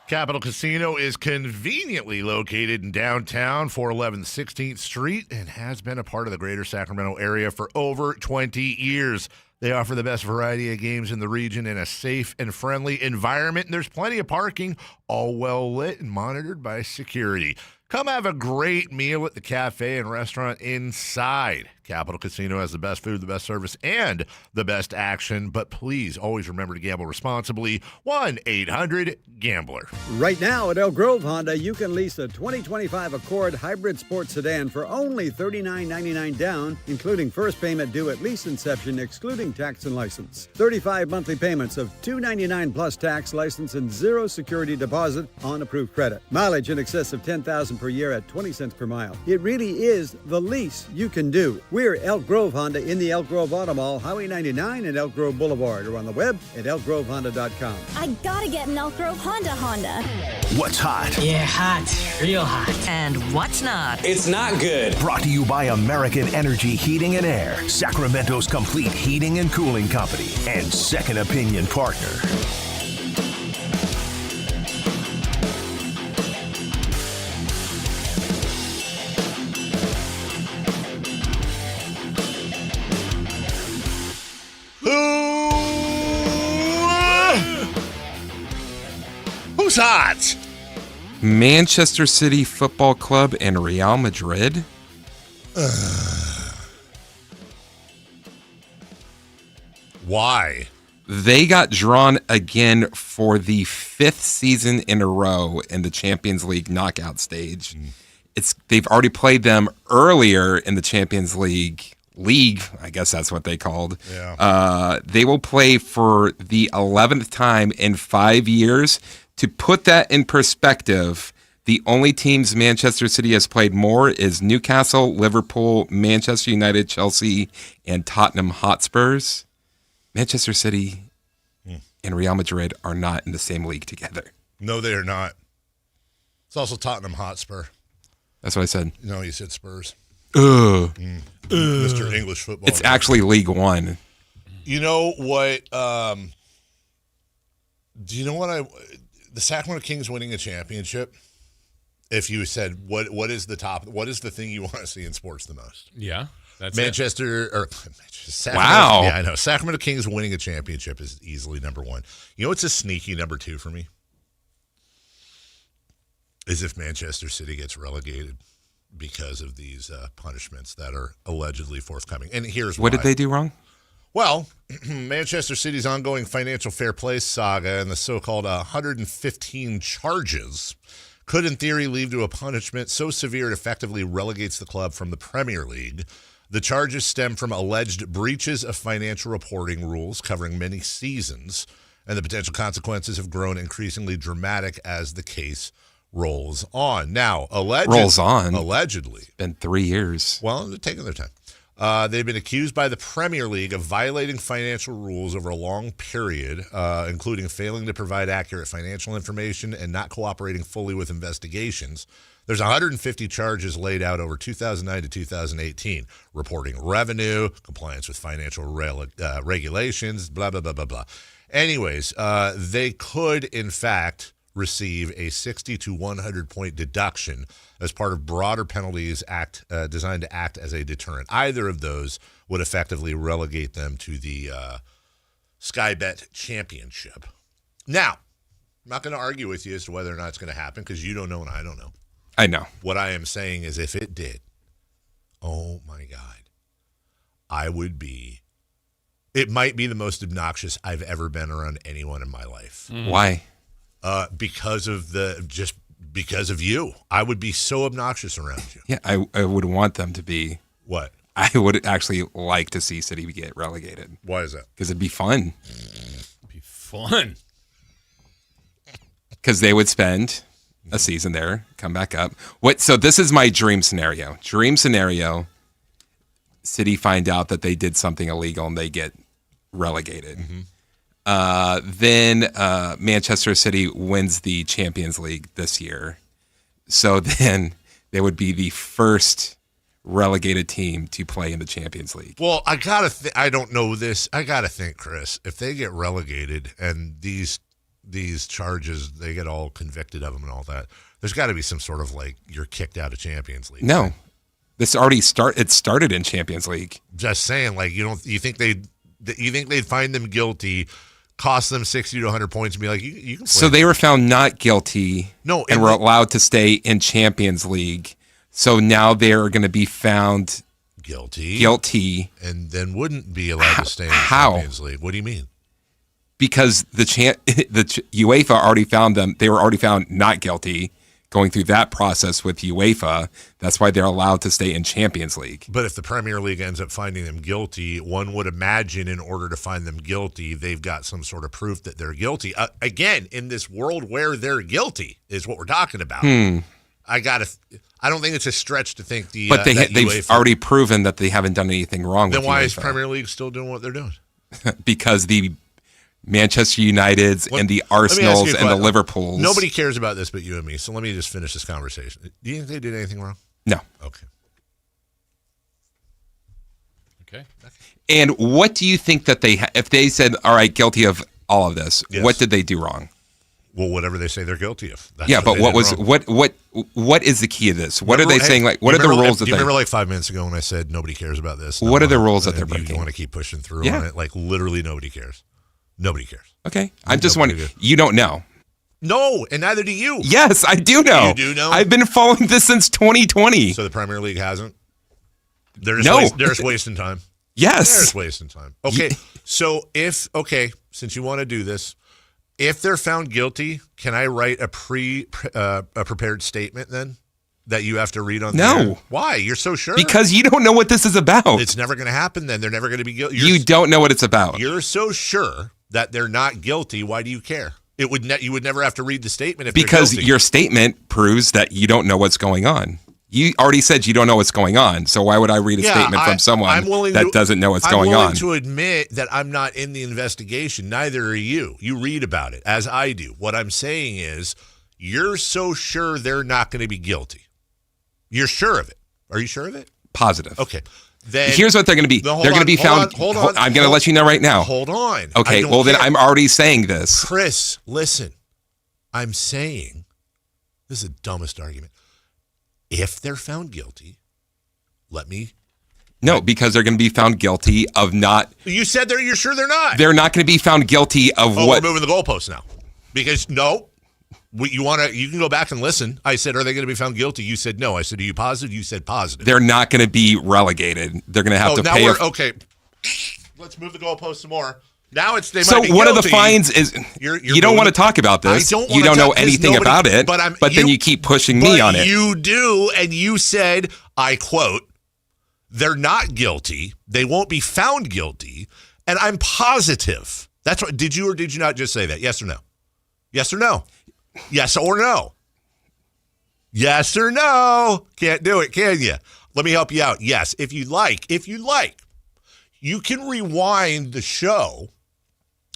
Capital Casino is conveniently located in downtown, 411 16th Street, and has been a part of the greater Sacramento area for over 20 years. They offer the best variety of games in the region in a safe and friendly environment, and there's plenty of parking, all well lit and monitored by security. Come have a great meal at the cafe and restaurant inside. Capital Casino has the best food, the best service, and the best action. But please always remember to gamble responsibly. 1-800-GAMBLER. Right now at Elk Grove Honda, you can lease a 2025 Accord Hybrid Sport Sedan for only $39.99 down, including first payment due at lease inception, excluding tax and license. 35 monthly payments of $299 plus tax, license, and zero security deposit on approved credit. Mileage in excess of 10,000 per year at 20 cents per mile. It really is the lease you can do. We're Elk Grove Honda in the Elk Grove Auto Mall, Highway 99 and Elk Grove Boulevard, or on the web at elkgrovehonda.com. I gotta get an Elk Grove Honda. What's hot? Yeah, hot. Real hot. And what's not? It's not good. Brought to you by American Energy Heating and Air, Sacramento's complete heating and cooling company, and second opinion partner. Who's hot? Manchester City Football Club and Real Madrid. Why? They got drawn again for the 5th season in a row in the Champions League knockout stage. They've already played them earlier in the Champions League, I guess that's what they called. Yeah. They will play for the 11th time in 5 years. To put that in perspective, the only teams Manchester City has played more is Newcastle, Liverpool, Manchester United, Chelsea, and Tottenham Hotspurs. Manchester City and Real Madrid are not in the same league together. No, they are not. It's also Tottenham Hotspur. That's what I said. No, you said Spurs. Mr. English football. It's actually League One. You know what? Do you know what the Sacramento Kings winning a championship? If you said what is the thing you want to see in sports the most? Yeah, that's Sacramento. Wow. Yeah, I know. Sacramento Kings winning a championship is easily number one. You know what's a sneaky number two for me? Is if Manchester City gets relegated because of these punishments that are allegedly forthcoming. And here's what did they do wrong? Well, Manchester City's ongoing financial fair play saga and the so-called 115 charges could, in theory, lead to a punishment so severe it effectively relegates the club from the Premier League. The charges stem from alleged breaches of financial reporting rules covering many seasons, and the potential consequences have grown increasingly dramatic as the case rolls on. Now, allegedly. It's been 3 years. Well, they're taking their time. They've been accused by the Premier League of violating financial rules over a long period, including failing to provide accurate financial information and not cooperating fully with investigations. There's 150 charges laid out over 2009 to 2018, reporting revenue, compliance with financial regulations, blah, blah, blah, blah, blah. Anyways, they could, in fact, receive a 60 to 100-point deduction as part of broader penalties designed to act as a deterrent. Either of those would effectively relegate them to the Sky Bet Championship. Now, I'm not going to argue with you as to whether or not it's going to happen because you don't know and I don't know. I know. What I am saying is if it did, oh my God, it might be the most obnoxious I've ever been around anyone in my life. Why? Because of you. I would be so obnoxious around you. Yeah, I would want them to be. What? I would actually like to see City get relegated. Why is that? Because it'd be fun. Be fun. Because they would spend a season there, come back up. So this is my dream scenario. City find out that they did something illegal and they get relegated. Then Manchester City wins the Champions League this year. So then they would be the first relegated team to play in the Champions League. Well, I don't know this. I got to think, Chris, if they get relegated and these charges, they get all convicted of them and all that, there's got to be some sort of you're kicked out of Champions League. No. This already started in Champions League. Just saying, you think they'd find them guilty, cost them 60 to 100 points, and be like, you can play. So they were found not guilty and were allowed to stay in Champions League. So now they're going to be found guilty. And then wouldn't be allowed to stay in Champions League. What do you mean? Because the UEFA already found them. They were already found not guilty. Going through that process with UEFA, that's why they're allowed to stay in Champions League. But if the Premier League ends up finding them guilty, one would imagine in order to find them guilty, they've got some sort of proof that they're guilty. Again, in this world where they're guilty is what we're talking about. I don't think it's a stretch to think But they've already proven that they haven't done anything wrong. Then with why UEFA. is Premier League still doing what they're doing? Because the Manchester Uniteds and the Arsenals and the Liverpools. Nobody cares about this but you and me, so let me just finish this conversation. Do you think they did anything wrong? No. Okay. And what do you think that if they said, all right, guilty of all of this, what did they do wrong? Well, whatever they say they're guilty of. But what is the key of this? What are they saying? What are the rules that do you remember 5 minutes ago when I said nobody cares about this? What are the rules that they're breaking? You want to keep pushing through on it? Literally nobody cares. Nobody cares. Okay. I'm just wondering. You don't know. No, and neither do you. Yes, I do know. You do know? I've been following this since 2020. So the Premier League hasn't? They're just wasting time. Yes. They're just wasting time. Okay, since you want to do this, if they're found guilty, can I write a prepared statement then? That you have to read on No. there? Why? You're so sure? Because you don't know what this is about. It's never going to happen then. They're never going to be guilty. You don't know what it's about. You're so sure that they're not guilty. Why do you care? You would never have to read the statement if because they're guilty. Your statement proves that you don't know what's going on. You already said you don't know what's going on, so why would I read a statement from someone that doesn't know what's going on? I'm willing to admit that I'm not in the investigation. Neither are you. You read about it, as I do. What I'm saying is you're so sure they're not going to be guilty. You're sure of it. Are you sure of it? Positive. Okay. Then here's what they're going to be. They're going to be found. Hold on. I'm going to let you know right now. Hold on. Okay. Well, then I'm already saying this. Chris, listen. I'm saying this is the dumbest argument. If they're found guilty, No, because they're going to be found guilty of not. You said you're sure they're not. They're not going to be found guilty of what? We're moving the goalposts now. Because you can go back and listen. I said, are they going to be found guilty? You said no. I said, are you positive? You said positive. They're not going to be relegated. They're going to have to pay. Okay. Let's move the goalposts some more. Now they might so be one guilty. of the fines is you don't want to talk about this. You don't know anything about it, but then you keep pushing me on it. You do, and you said, I quote, they're not guilty. They won't be found guilty, and I'm positive. That's what. Did you or did you not just say that? Yes or no? Yes or no? Yes or no? Yes or no? Can't do it, can you? Let me help you out. Yes, if you like, you can rewind the show,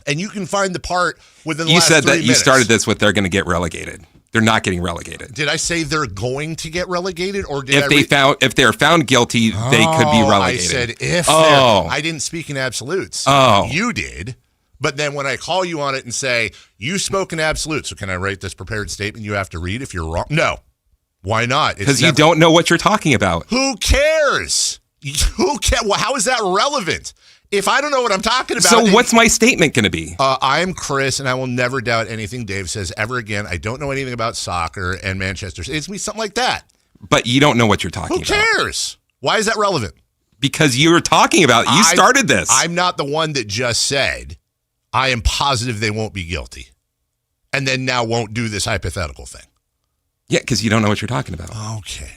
and you can find the part within the last 3 minutes. You said that you started this with they're going to get relegated. They're not getting relegated. Did I say they're going to get relegated, or did if they're found guilty, they could be relegated? I said if. I didn't speak in absolutes. Oh, you did. But then when I call you on it and say you spoke in absolutes, so can I write this prepared statement you have to read if you're wrong? No. Why not? Because you don't know what you're talking about. Who cares? Who cares? Well, how is that relevant? If I don't know what I'm talking about. So what's my statement going to be? I'm Chris, and I will never doubt anything Dave says ever again. I don't know anything about soccer and Manchester. It's going to be something like that. But you don't know what you're talking about. Who cares? Why is that relevant? Because you were talking about, you started this. I'm not the one that just said, I am positive they won't be guilty. And then now won't do this hypothetical thing. Yeah, because you don't know what you're talking about. Okay.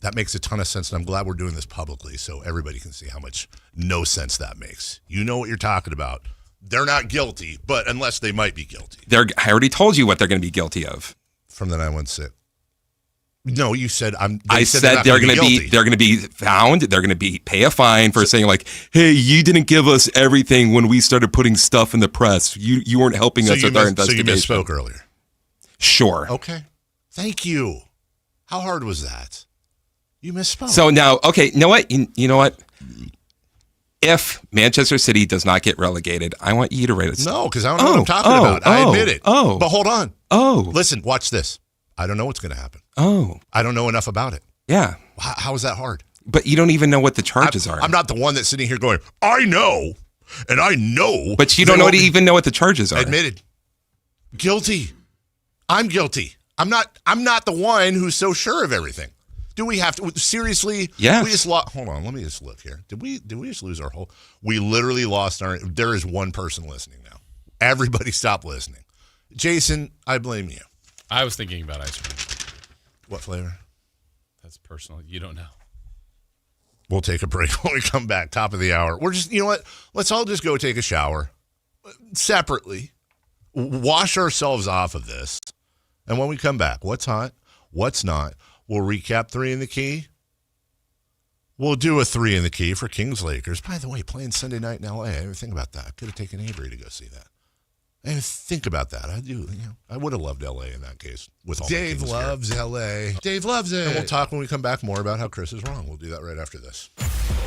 That makes a ton of sense, and I'm glad we're doing this publicly so everybody can see how much no sense that makes. You know what you're talking about. They're not guilty, but unless they might be guilty. I already told you what they're going to be guilty of. From the 916. No, you said I said they're going to be found. They're going to pay a fine for saying like, "Hey, you didn't give us everything when we started putting stuff in the press. You weren't helping us with our investigation." So you misspoke earlier. Sure. Okay. Thank you. How hard was that? You misspoke. So now, okay, you know what? You know what? If Manchester City does not get relegated, I want you to write it. No, because I don't know what I'm talking about. I admit it. But hold on. Listen, watch this. I don't know what's going to happen. I don't know enough about it. Yeah. How is that hard? But you don't even know what the charges are. I'm not the one that's sitting here going, I know, and I know. But you don't even know what the charges are. Admitted. Guilty. I'm guilty. I'm not the one who's so sure of everything. Do we have to seriously? Yes. We just lost. Hold on, let me just look here. Did we just lose our whole? We literally lost our. There is one person listening now. Everybody stop listening. Jason, I blame you. I was thinking about ice cream. What flavor? That's personal. You don't know. We'll take a break when we come back. Top of the hour. We're just, you know what? Let's all just go take a shower separately. Wash ourselves off of this. And when we come back, what's hot? What's not? We'll recap 3 in the key. We'll do a 3 in the key for Kings Lakers. By the way, playing Sunday night in LA. I didn't think about that. I could have taken Avery to go see that. I didn't think about that. I would have loved LA in that case. With all Dave loves LA. Dave loves it. And we'll talk when we come back more about how Chris is wrong. We'll do that right after this.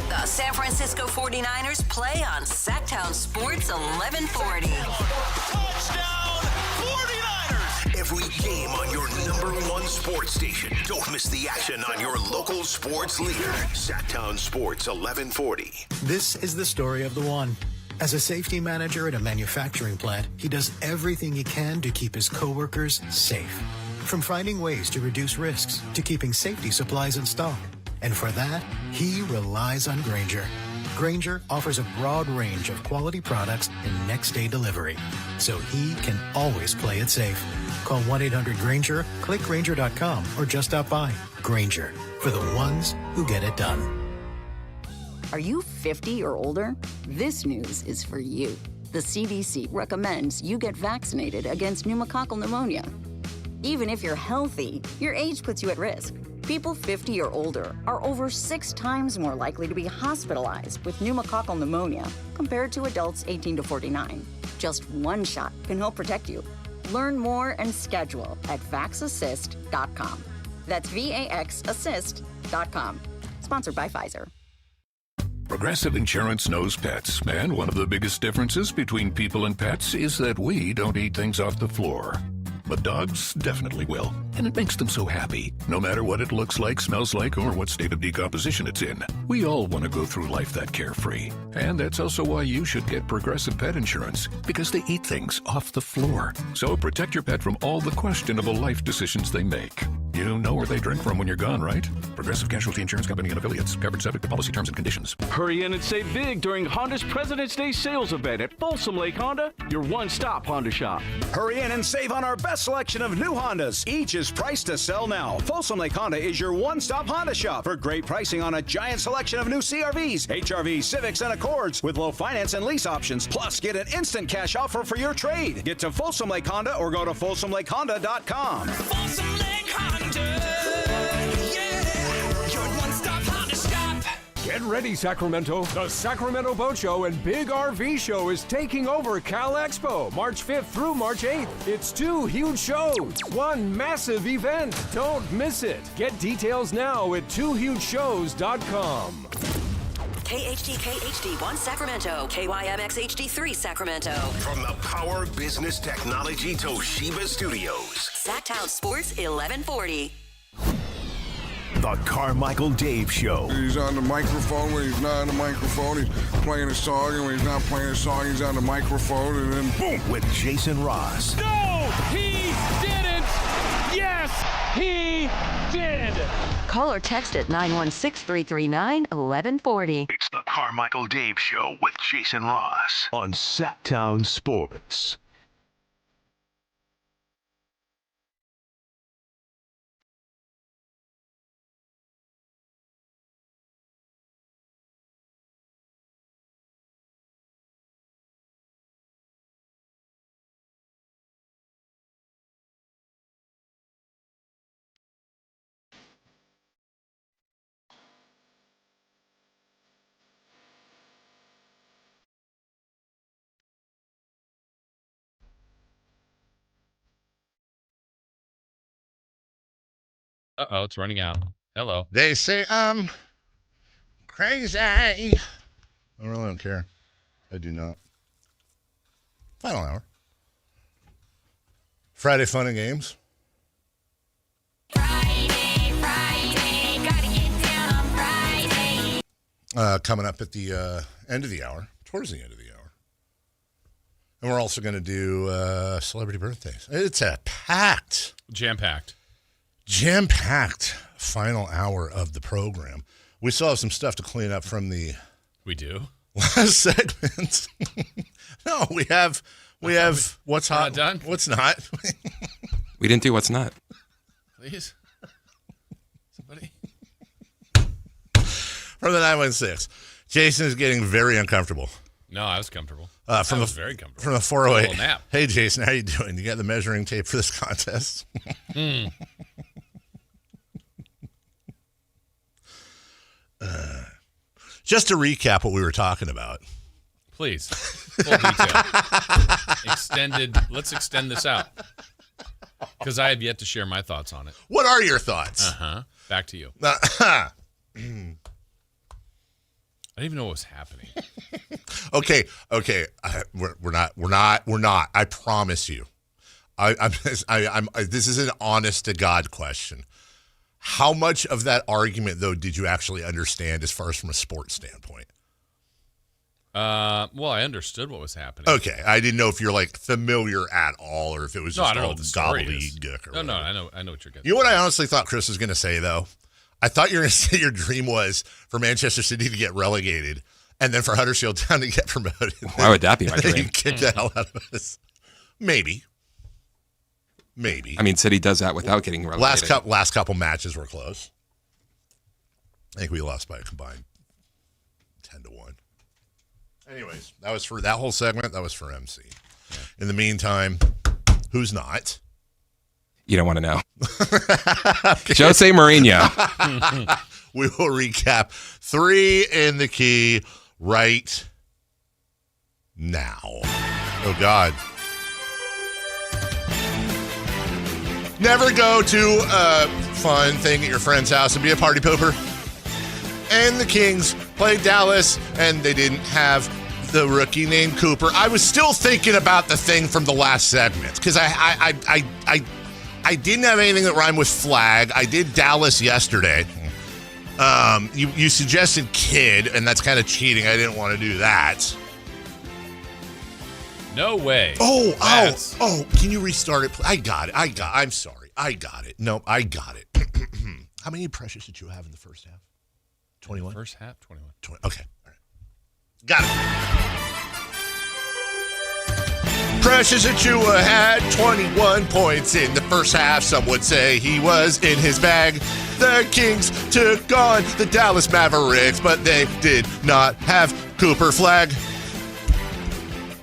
The San Francisco 49ers play on Sactown Sports 1140. Touchdown 49ers! Every game on your #1 sports station. Don't miss the action on your local sports leader. Sactown Sports 1140. This is the story of the one. As a safety manager at a manufacturing plant, he does everything he can to keep his coworkers safe. From finding ways to reduce risks to keeping safety supplies in stock. And for that, he relies on Grainger. Grainger offers a broad range of quality products and next-day delivery, so he can always play it safe. Call 1-800-GRAINGER, click Grainger.com, or just stop by. Grainger, for the ones who get it done. Are you 50 or older? This news is for you. The CDC recommends you get vaccinated against pneumococcal pneumonia. Even if you're healthy, your age puts you at risk. People 50 or older are over 6 times more likely to be hospitalized with pneumococcal pneumonia compared to adults 18 to 49. Just one shot can help protect you. Learn more and schedule at vaxassist.com. That's VAXassist.com. Sponsored by Pfizer. Progressive Insurance knows pets, and one of the biggest differences between people and pets is that we don't eat things off the floor. But dogs definitely will, and it makes them so happy, no matter what it looks like, smells like, or what state of decomposition it's in. We all want to go through life that carefree, and that's also why you should get Progressive Pet Insurance, because they eat things off the floor. So protect your pet from all the questionable life decisions they make. You know where they drink from when you're gone, right? Progressive Casualty Insurance Company and Affiliates. Covered subject to policy terms and conditions. Hurry in and save big during Honda's President's Day sales event at Folsom Lake Honda, your one-stop Honda shop. Hurry in and save on our best selection of new Hondas. Each is priced to sell now. Folsom Lake Honda is your one-stop Honda shop for great pricing on a giant selection of new CRVs, HRVs, Civics, and Accords with low finance and lease options. Plus, get an instant cash offer for your trade. Get to Folsom Lake Honda or go to FolsomLakeHonda.com. Folsom Lake Honda, yeah, your one-stop Honda shop. Get ready, Sacramento. The Sacramento Boat Show and Big RV Show is taking over Cal Expo, March 5th through March 8th. It's 2 huge shows, one massive event. Don't miss it. Get details now at 2hugeshows.com. KHTK HD1 Sacramento, KYMX HD3 Sacramento. From the Power Business Technology Toshiba Studios. Sactown Sports 1140. The Carmichael Dave Show. He's on the microphone when he's not on the microphone. He's playing a song, and when he's not playing a song, he's on the microphone, and then boom. With Jason Ross. No, he didn't. Yes, he did. Call or text at 916-339-1140. It's the Carmichael Dave Show with Jason Ross on Sactown Sports. Uh-oh, it's running out. Hello. They say I'm crazy. I really don't care. I do not. Final hour. Friday fun and games. Friday, gotta get down on Friday. Coming up at the end of the hour, towards the end of the hour. And we're also going to do celebrity birthdays. It's a Jam-packed final hour of the program. We still have some stuff to clean up from the We do? last segment. No, we have what's hot, not done? what's not. We didn't do what's not. Please. Somebody. From the 916. Jason is getting very uncomfortable. No, I was comfortable. I was very comfortable. From the 408. A little nap. Hey, Jason, how you doing? You got the measuring tape for this contest? Just to recap what we were talking about. Please. Full detail. Let's extend this out. Because I have yet to share my thoughts on it. What are your thoughts? Back to you. I don't even know what was happening. Okay. We're not. I promise you. This is an honest to God question. How much of that argument, though, did you actually understand as far as from a sports standpoint? Well, I understood what was happening. Okay. I didn't know if you're like familiar at all or if it was just I don't know all what the story is. gobbledygook. No, I know what you're getting. You know what I honestly thought Chris was going to say, though? I thought you were going to say your dream was for Manchester City to get relegated and then for Huddersfield Town to get promoted. Why would that be my dream? You kick the hell out of us. Maybe. I mean, City does that without getting relegated. Last couple matches were close. I think we lost by a combined 10-1. Anyways, that was for that whole segment. That was for MC. Yeah. In the meantime, who's not? You don't want to know. Jose Mourinho. We will recap 3 in the key right now. Oh, God. Never go to a fun thing at your friend's house and be a party pooper. And the Kings played Dallas, and they didn't have the rookie named Cooper. I was still thinking about the thing from the last segment because I didn't have anything that rhymed with flag. I did Dallas yesterday. You suggested kid, and that's kind of cheating. I didn't want to do that. No way. Oh, can you restart it? I got it. I'm sorry. I got it. No, I got it. How many pressures did you have in the first half? 21? First half, 21. Okay. All right. Got it. Precious Achua had 21 points in the first half. Some would say he was in his bag. The Kings took on the Dallas Mavericks, but they did not have Cooper Flag.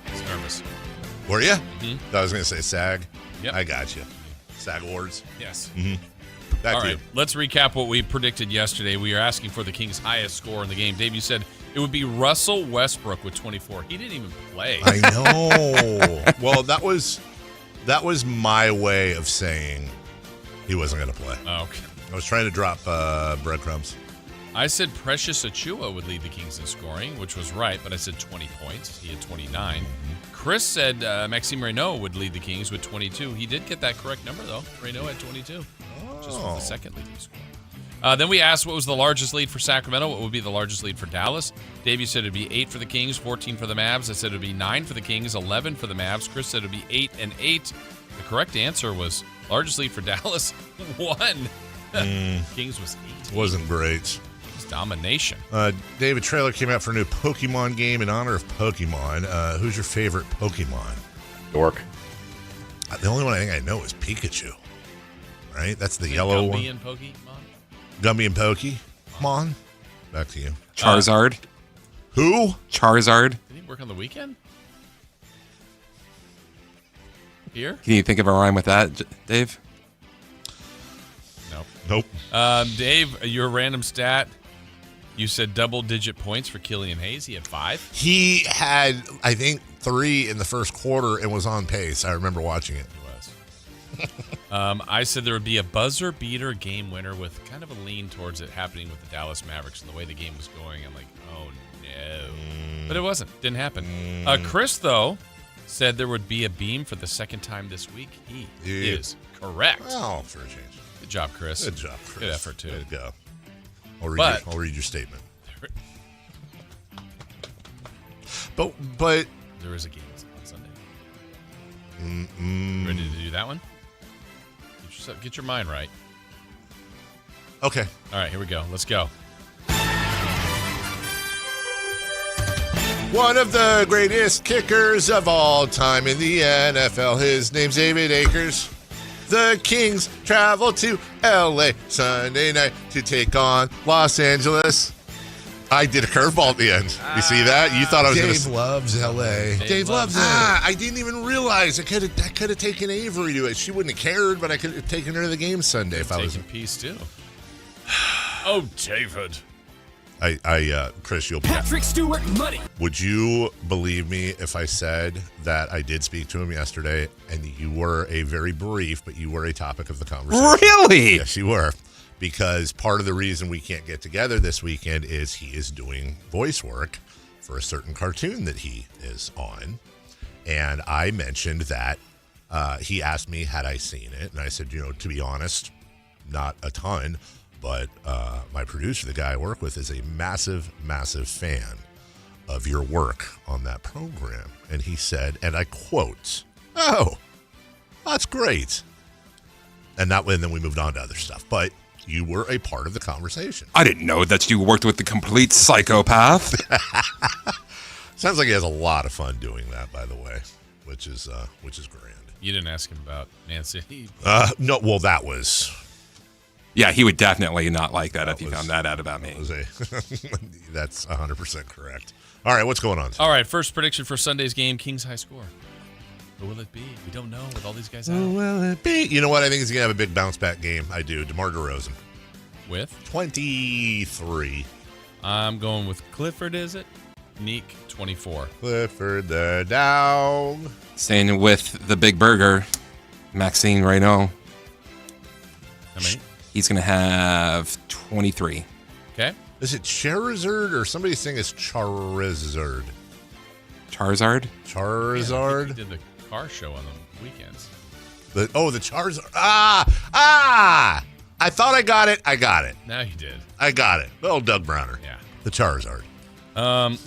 I was nervous. Were you? Mm-hmm. I was going to say SAG. Yep. I got you. SAG Awards. Yes. Mm-hmm. Back All to right, you. let's recap what we predicted yesterday. We are asking for the Kings' highest score in the game. Dave, you said it would be Russell Westbrook with 24. He didn't even play. I know. Well, that was my way of saying he wasn't going to play. Oh, okay. I was trying to drop breadcrumbs. I said Precious Achua would lead the Kings in scoring, which was right, but I said 20 points. He had 29. Chris said Maxime Reynaud would lead the Kings with 22. He did get that correct number, though. Reynaud had 22. Just was the second leading scorer. Then we asked what was the largest lead for Sacramento, what would be the largest lead for Dallas. Dave, you said it would be 8 for the Kings, 14 for the Mavs. I said it would be 9 for the Kings, 11 for the Mavs. Chris said it would be 8 and 8. The correct answer was largest lead for Dallas, 1. Kings was 8. Wasn't great. Domination. David Trailer came out for a new Pokemon game in honor of Pokemon. Who's your favorite Pokemon? Dork. The only one I think I know is Pikachu. Right? That's the yellow one. Gumby and Pokemon? Gumby and Pokemon. Back to you. Charizard. Who? Charizard. Did he work on the weekend? Here? Can you think of a rhyme with that, Dave? Nope. Dave, your random stat. You said double-digit points for Killian Hayes. He had 5. He had, I think, 3 in the first quarter and was on pace. I remember watching it. He was. I said there would be a buzzer-beater game winner with kind of a lean towards it happening with the Dallas Mavericks and the way the game was going. I'm like, oh, no. But it wasn't. Didn't happen. Chris, though, said there would be a beam for the second time this week. He is correct. Oh, for a change. Good job, Chris. Good job, Chris. Good effort, too. Good to go. I'll read your statement. But there is a game on Sunday. Ready to do that one? Get your mind right. Okay. All right, here we go. Let's go. One of the greatest kickers of all time in the NFL. His name's David Akers. The Kings travel to L.A. Sunday night to take on Los Angeles. I did a curveball at the end. You see that? You thought I was going to... Dave loves L.A. Dave loves it. I didn't even realize. I could have taken Avery to it. She wouldn't have cared, but I could have taken her to the game Sunday if I was... Peace, too. Oh, David. Chris, you'll be... Patrick Stewart money. Would you believe me if I said that I did speak to him yesterday and you were a very brief, but you were a topic of the conversation? Really? Yes, you were. Because part of the reason we can't get together this weekend is he is doing voice work for a certain cartoon that he is on. And I mentioned that he asked me, had I seen it? And I said, to be honest, not a ton. But my producer, the guy I work with, is a massive, massive fan of your work on that program. And he said, and I quote, "Oh, that's great." And then we moved on to other stuff. But you were a part of the conversation. I didn't know that you worked with the complete psychopath. Sounds like he has a lot of fun doing that, by the way, which is grand. You didn't ask him about Nancy. No, well, that was... Yeah, he would definitely not like that if he found that out about me. That's 100% correct. All right, what's going on? All right, first prediction for Sunday's game, Kings high score. Who will it be? We don't know with all these guys out. Who will it be? You know what? I think he's going to have a big bounce-back game. I do. DeMar DeRozan. With? 23. I'm going with Clifford, is it? Neek, 24. Clifford the dog. Staying with the big burger, Maxime Reynaud. How many? He's going to have 23. Okay. Is it Charizard or somebody's saying it's Charizard? Charizard? Charizard? Yeah, he did the car show on the weekends. The Charizard. I thought I got it. I got it. Now you did. I got it. Little Doug Browner. Yeah. The Charizard.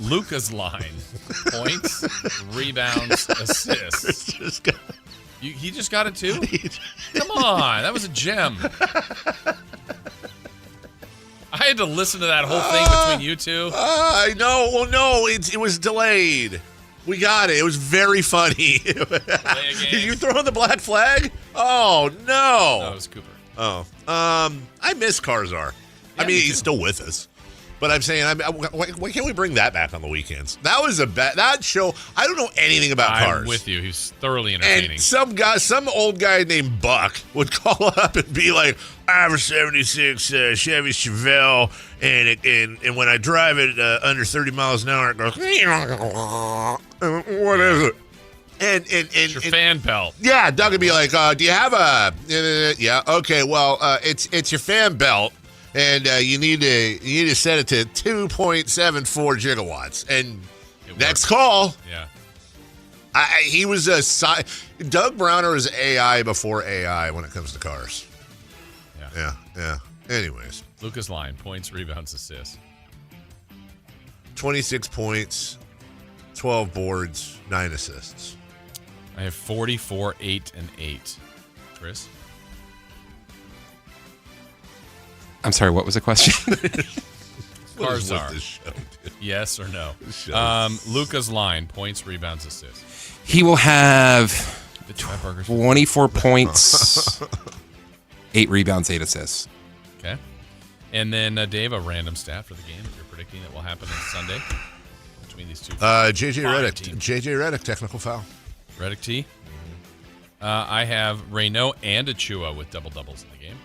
Luka's line. Points, rebounds, assists. He just got it too? Come on. That was a gem. I had to listen to that whole thing between you two. I know. Well, no, it was delayed. We got it. It was very funny. Did you throw in the black flag? Oh, no. No, it was Cooper. Oh. I miss Karzar. Yeah, I mean, he's still with us. But I'm saying, why can't we bring that back on the weekends? That was that show. I don't know anything about cars. I'm with you. He's thoroughly entertaining. And some old guy named Buck would call up and be like, I have a 76 Chevy Chevelle, and when I drive it under 30 miles an hour, it goes, what is it? And it's your fan belt. Yeah, Doug would be like, do you have a yeah, okay, well, it's your fan belt, and you need to set it to 2.74 gigawatts. And next call. Yeah. He was Doug Browner was AI before AI when it comes to cars. Yeah. Anyways. Lucas Line, points, rebounds, assists. 26 points, 12 boards, 9 assists. I have 44, 8, and 8. Chris? I'm sorry, what was the question? Cars are. Yes or no? Lucas Line, points, rebounds, assists. He will have 24 points, 8 rebounds, 8 assists. Okay. And then, Dave, a random stat for the game that you're predicting that will happen on Sunday between these two. JJ Redick, technical foul. Redick T. I have Reynaud and Achua with double-doubles in the game.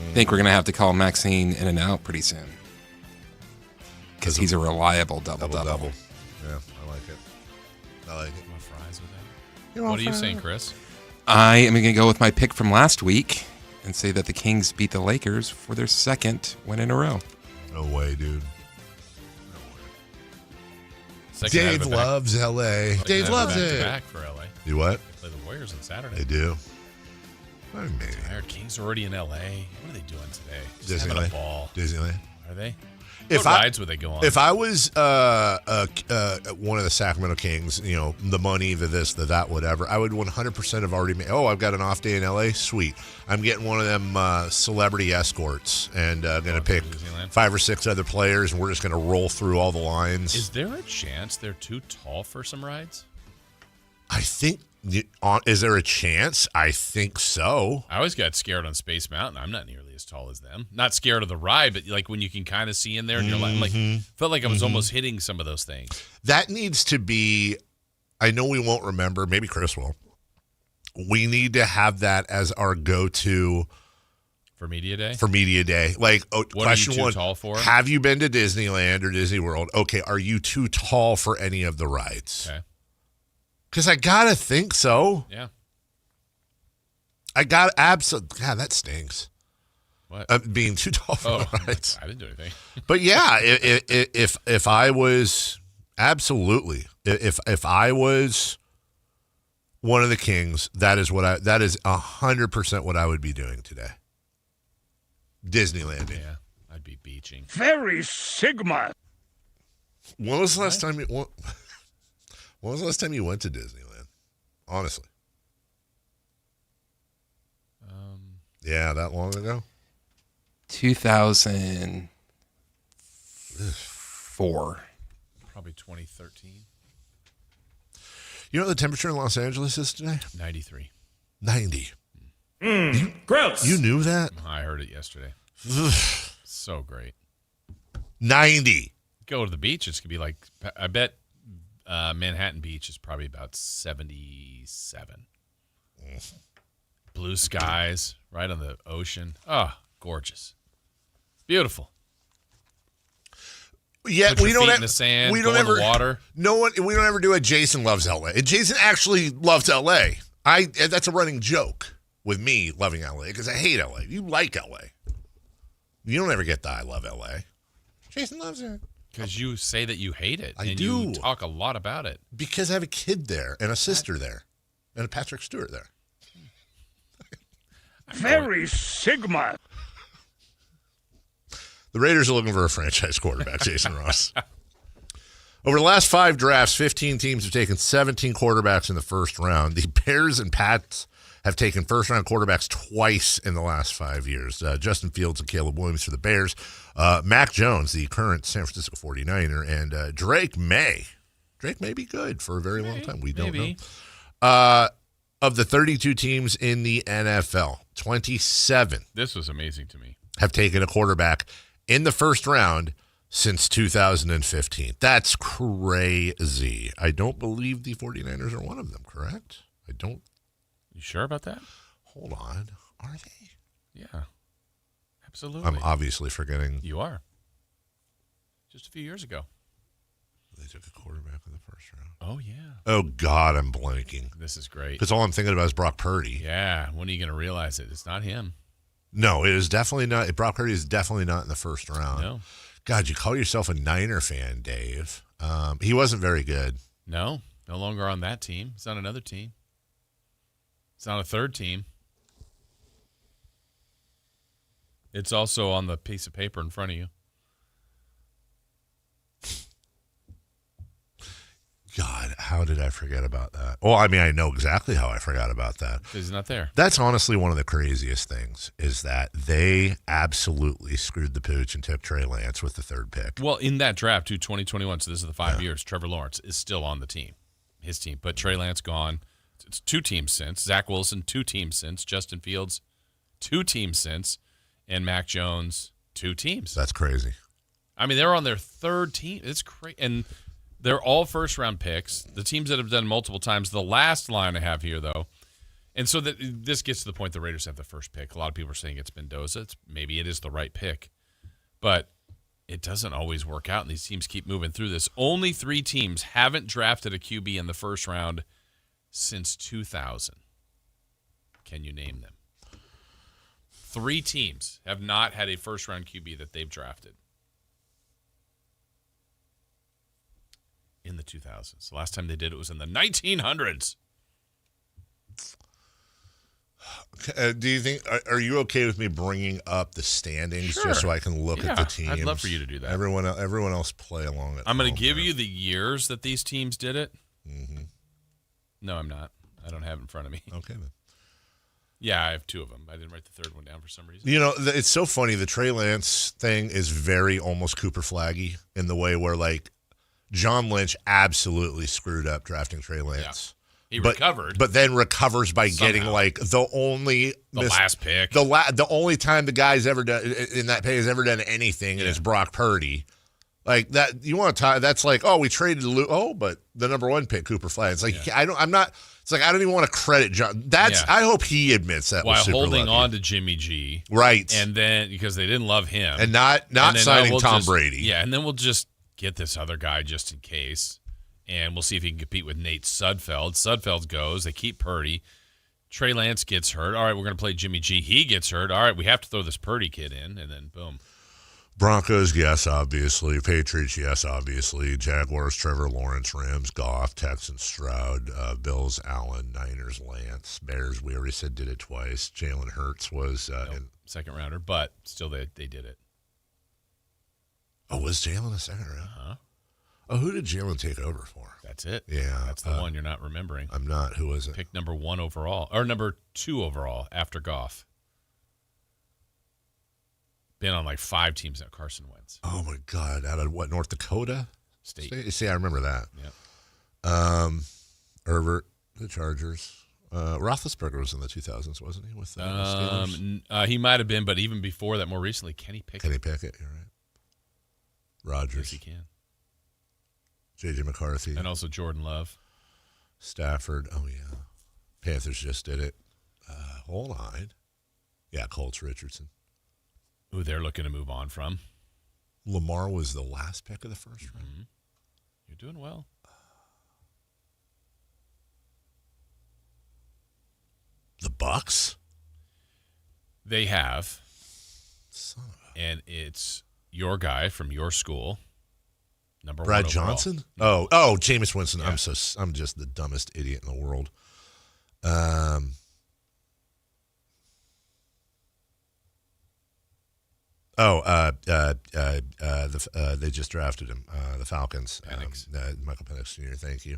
I think we're going to have to call Maxine in and out pretty soon. Because he's a reliable double-double. Yeah, I like it. Want fries with that? What are you saying, Chris? I am going to go with my pick from last week and say that the Kings beat the Lakers for their second win in a row. No way, dude. Dave loves L.A. Dave loves it. Back for L.A. Do what? They play the Warriors on Saturday. They do. Maybe. Kings are already in L.A. What are they doing today? Just having a ball. Disneyland. Are they? What rides would they go on? If I was one of the Sacramento Kings, the money, the this, the that, whatever, I would 100% have already made. Oh, I've got an off day in L.A. Sweet. I'm getting one of them celebrity escorts, and I'm going to pick 5 or 6 other players, and we're just going to roll through all the lines. Is there a chance they're too tall for some rides? I think. Is there a chance? I think so. I always got scared on Space Mountain. I'm not nearly as tall as them. Not scared of the ride, but like when you can kind of see in there, and you're like felt like I was almost hitting some of those things. That needs to be. I know we won't remember. Maybe Chris will. We need to have that as our go-to for media day. Like, what question are you too one: tall for? Have you been to Disneyland or Disney World? Okay, are you too tall for any of the rides? Okay. Because I gotta think so. Yeah. I got absolutely. God, that stinks. What? Being too tall for the rides. I didn't do anything. But yeah, if I was absolutely, if I was one of the Kings, that is 100% what I would be doing today. Disneyland. Yeah, I'd be beaching. Very Sigma. When was the last time you? When was the last time you went to Disneyland? Honestly. Yeah, that long ago? 2004. Probably 2013. You know what the temperature in Los Angeles is today? 93. 90. Gross. You knew that? I heard it yesterday. So great. 90. Go to the beach. It's going to be like, I bet Manhattan Beach is probably about 77. Blue skies, right on the ocean. Oh, gorgeous. Beautiful. Yeah, Put your we don't feet in the sand, we go don't in ever the water. We don't ever do a Jason loves LA. And Jason actually loves LA. That's a running joke with me loving LA because I hate LA. You like LA. You don't ever get the I love LA. Jason loves it. Because you say that you hate it. I do. You talk a lot about it. Because I have a kid there and a sister there and a Patrick Stewart there. Very Sigma. The Raiders are looking for a franchise quarterback, Jason Ross. Over the last 5 drafts, 15 teams have taken 17 quarterbacks in the first round. The Bears and Pats have taken first-round quarterbacks twice in the last 5 years. Justin Fields and Caleb Williams for the Bears. Mac Jones, the current San Francisco 49er, and Drake May. Drake may be good for a very long time. We don't know. Of the 32 teams in the NFL, 27. This was amazing to me. Have taken a quarterback in the first round since 2015. That's crazy. I don't believe the 49ers are one of them, correct? I don't. You sure about that? Hold on. Are they? Yeah. Absolutely. I'm obviously forgetting. You are. Just a few years ago. They took a quarterback in the first round. Oh, yeah. Oh, God, I'm blanking. This is great. Because all I'm thinking about is Brock Purdy. Yeah. When are you going to realize it? It's not him. No, it is definitely not. Brock Purdy is definitely not in the first round. No. God, you call yourself a Niner fan, Dave. He wasn't very good. No longer on that team. It's on another team. It's on a third team. It's also on the piece of paper in front of you. God, how did I forget about that? Well, I mean, I know exactly how I forgot about that. He's not there. That's honestly one of the craziest things is that they absolutely screwed the pooch and took Trey Lance with the third pick. Well, in that draft, too, 2021, so this is the 5 years, Trevor Lawrence is still on the team, his team. But Trey Lance gone. It's 2 teams since. Zach Wilson, 2 teams since. Justin Fields, 2 teams since. And Mac Jones, 2 teams. That's crazy. I mean, they're on their third team. It's crazy. And they're all first-round picks. The teams that have done multiple times. The last line I have here, though, and so this gets to the point the Raiders have the first pick. A lot of people are saying it's Mendoza. Maybe it is the right pick. But it doesn't always work out, and these teams keep moving through this. Only 3 teams haven't drafted a QB in the first round since 2000. Can you name them? 3 teams have not had a first-round QB that they've drafted in the 2000s. The last time they did it was in the 1900s. Do you think? Are you okay with me bringing up the standings just so I can look at the teams? I'd love for you to do that. Everyone else play along. I'm going to give you the years that these teams did it. Mm-hmm. No, I'm not. I don't have it in front of me. Okay, then. Yeah, I have 2 of them. I didn't write the third one down for some reason. You know, it's so funny. The Trey Lance thing is very almost Cooper Flaggy in the way where, like, John Lynch absolutely screwed up drafting Trey Lance. Yeah. He recovered. But then recovers by getting, like, the last pick. The only time the guy's ever done, in that pay has ever done anything, and it's Brock Purdy. Like, that, you want to talk, that's like, oh, we traded but the number 1 pick, Cooper Flaggy. It's like, I don't even want to credit John. I hope he admits that while was super holding lucky. on to Jimmy G. Right. And then, because they didn't love him. And not signing Tom Brady. Yeah, and then we'll just get this other guy just in case, and we'll see if he can compete with Nate Sudfeld. Sudfeld goes. They keep Purdy. Trey Lance gets hurt. All right, we're going to play Jimmy G. He gets hurt. All right, we have to throw this Purdy kid in, and then boom. Broncos, yes, obviously. Patriots, yes, obviously. Jaguars, Trevor Lawrence. Rams, Goff. Texans, Stroud. Bills, Allen. Niners, Lance. Bears, we already said did it twice. Jalen Hurts was in second rounder, but still they did it. Oh, was Jalen a second round? Uh-huh. Oh, who did Jalen take over for? That's it. Yeah. That's the one you're not remembering. I'm not. Who was it? Pick number 1 overall, or number 2 overall after Goff. Been on like 5 teams now. Carson Wentz. Oh, my God. Out of what, North Dakota? State. See, I remember that. Yeah. Herbert, the Chargers. Roethlisberger was in the 2000s, wasn't he? With the Steelers? He might have been, but even before that, more recently, Kenny Pickett. Kenny Pickett, you're right. Rodgers. Yes, he can. J.J. McCarthy. And also Jordan Love. Stafford. Oh, yeah. Panthers just did it. Hold on. Yeah, Colts, Richardson. Who they're looking to move on from. Lamar was the last pick of the first round. You're doing well. The Bucks? They have. And it's your guy from your school. Number Brad 1 Johnson? overall. Oh, Jameis Winston. Yeah. I'm just the dumbest idiot in the world. They just drafted him. The Falcons. Michael Penix Jr. Thank you.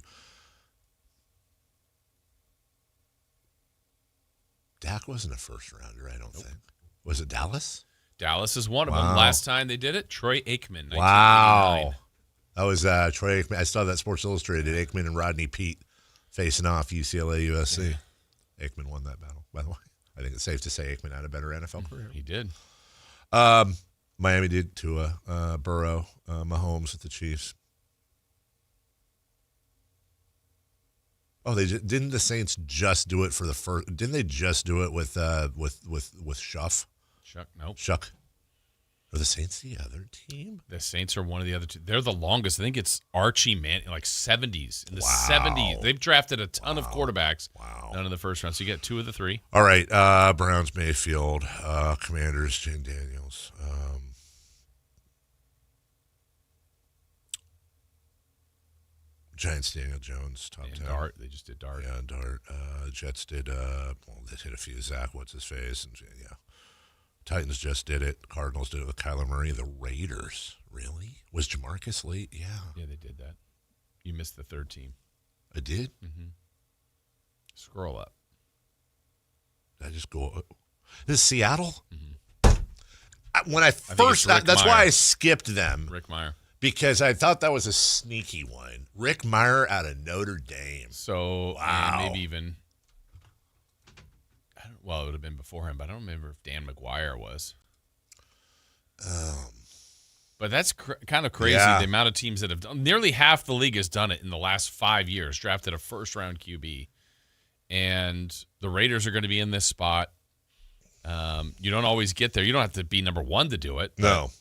Dak wasn't a first rounder, I don't think. Was it Dallas? Dallas is one of them. Last time they did it, Troy Aikman. 1989. Wow. That was Troy Aikman. I saw that Sports Illustrated. Aikman and Rodney Peete facing off UCLA, USC. Yeah. Aikman won that battle, by the way. I think it's safe to say Aikman had a better NFL career. He did. Miami did to Burrow, Mahomes with the Chiefs. Oh, didn't the Saints just do it for the first? Didn't they just do it with Schuff? Shuck. Are the Saints the other team? The Saints are one of the other two. They're the longest. I think it's Archie Manning, like 70s. In the 70s. They've drafted a ton of quarterbacks. Wow. None in the first round. So you get 2 of the 3. All right. Browns, Mayfield. Commanders, Jane Daniels. Giants, Daniel Jones, top 10. Dart. They just did Dart. Yeah, Dart. Jets did, they did a few. Zach, what's his face? And yeah. Titans just did it. Cardinals did it with Kyler Murray. The Raiders, really? Was Jamarcus late? Yeah. Yeah, they did that. You missed the 3rd team. I did? Mm-hmm. Scroll up. Did I just go? This is Seattle? Mm-hmm. When I first, that's why I skipped them. Rick Meyer. Because I thought that was a sneaky one. Rick Meyer out of Notre Dame. So, wow. Maybe even, well, it would have been before him, but I don't remember if Dan McGuire was. But that's kind of crazy, the amount of teams that have done. Nearly half the league has done it in the last 5 years, drafted a first-round QB. And the Raiders are going to be in this spot. You don't always get there. You don't have to be number 1 to do it. No.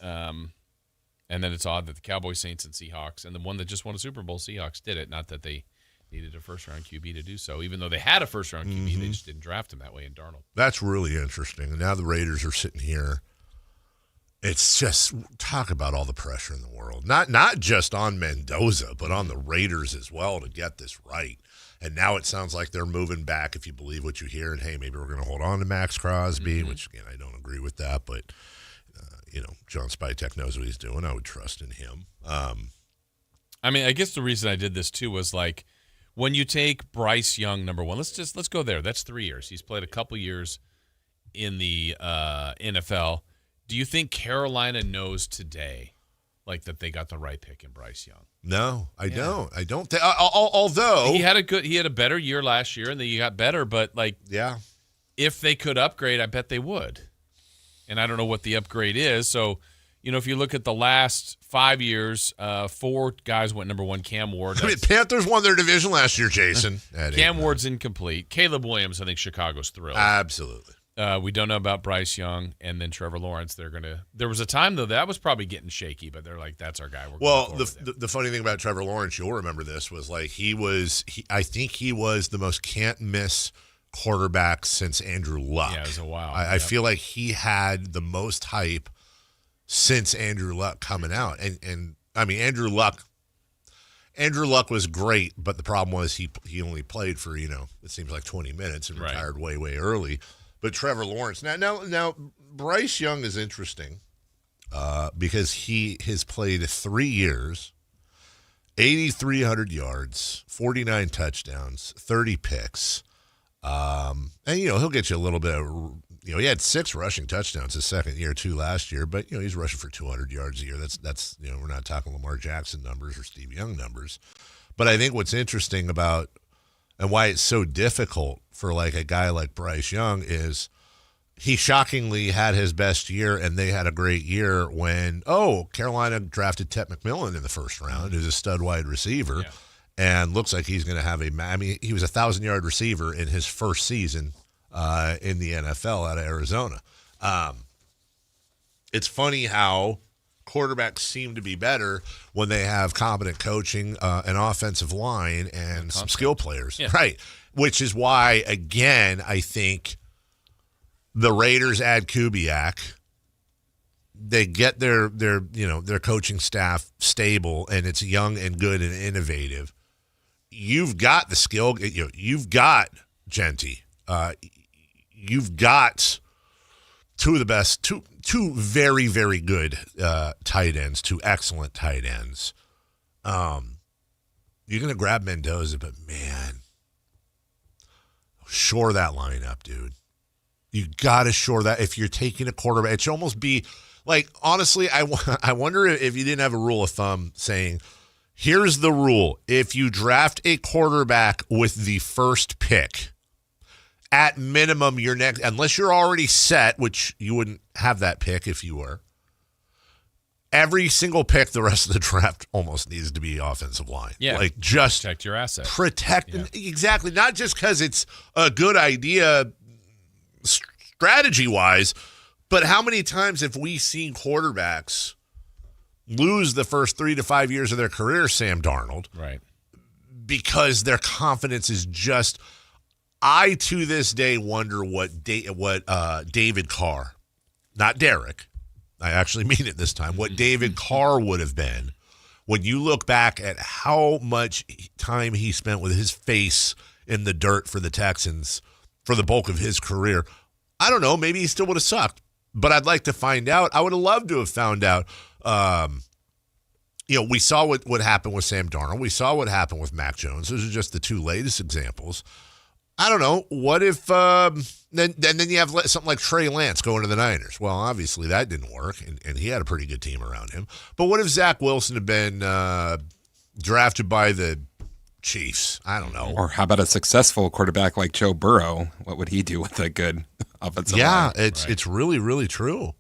And then it's odd that the Cowboys, Saints, and Seahawks, and the one that just won a Super Bowl, Seahawks, did it. Not that they needed a first-round QB to do so. Even though they had a first-round QB, they just didn't draft him that way in Darnold. That's really interesting. And now the Raiders are sitting here. It's just, talk about all the pressure in the world. Not just on Mendoza, but on the Raiders as well to get this right. And now it sounds like they're moving back, if you believe what you hear. And, hey, maybe we're going to hold on to Max Crosby, which, again, I don't agree with that. But, John Spytek knows what he's doing. I would trust in him. I mean, I guess the reason I did this, too, was like when you take Bryce Young, number 1, let's go there. That's 3 years. He's played a couple years in the NFL. Do you think Carolina knows today, like, that they got the right pick in Bryce Young? No, I don't. I don't think. Although he had a better year last year, and then he got better. But if they could upgrade, I bet they would. And I don't know what the upgrade is. So, if you look at the last 5 years, 4 guys went number 1. Cam Ward. I mean, Panthers won their division last year, Jason. Cam Ward's incomplete. Caleb Williams, I think Chicago's thrilled. Absolutely. We don't know about Bryce Young and then Trevor Lawrence. There was a time, though, that was probably getting shaky, but they're like, that's our guy. The funny thing about Trevor Lawrence, you'll remember this, was like I think he was the most can't-miss quarterback since Andrew Luck. Yeah, it was a while. I feel like he had the most hype since Andrew Luck coming out. And I mean, Andrew Luck was great, but the problem was he only played for, it seems like 20 minutes and retired way, way early. But Trevor Lawrence. Now Bryce Young is interesting because he has played 3 years, 8,300 yards, 49 touchdowns, 30 picks. And, he'll get you a little bit of, he had 6 rushing touchdowns his second year, 2 last year, but, he's rushing for 200 yards a year. That's we're not talking Lamar Jackson numbers or Steve Young numbers. But I think what's interesting about and why it's so difficult for like a guy like Bryce Young is he shockingly had his best year and they had a great year when, Carolina drafted Tet McMillan in the first round, who's a stud wide receiver. Yeah. And looks like he's going to have he was a 1,000-yard receiver in his first season in the NFL out of Arizona. It's funny how quarterbacks seem to be better when they have competent coaching, an offensive line, and some skill players. Yeah. Right. Which is why, again, I think the Raiders add Kubiak. They get their coaching staff stable, and it's young and good and innovative. You've got the skill. You've got Genti. You've got two of the best, two very, very good tight ends, 2 excellent tight ends. You're going to grab Mendoza, but man, shore that line up, dude. You got to shore that. If you're taking a quarterback, it should almost be like, honestly, I wonder if you didn't have a rule of thumb saying, here's the rule. If you draft a quarterback with the first pick, at minimum, your next, unless you're already set, which you wouldn't have that pick if you were, every single pick the rest of the draft almost needs to be offensive line. Yeah. Like, just protect your assets. Exactly. Not just because it's a good idea strategy-wise, but how many times have we seen quarterbacks lose the first 3 to 5 years of their career, Sam Darnold, right? Because their confidence is just. I to this day wonder what David Carr, not Derek, I actually mean it this time, what David Carr would have been when you look back at how much time he spent with his face in the dirt for the Texans for the bulk of his career. I don't know, maybe he still would have sucked, but I'd like to find out. I would have loved to have found out. We saw what happened with Sam Darnold. We saw what happened with Mac Jones. Those are just the two latest examples. I don't know. What if then you have something like Trey Lance going to the Niners? Well, obviously that didn't work, and he had a pretty good team around him. But what if Zach Wilson had been drafted by the Chiefs? I don't know. Or how about a successful quarterback like Joe Burrow? What would he do with a good offensive line? It's really, really true.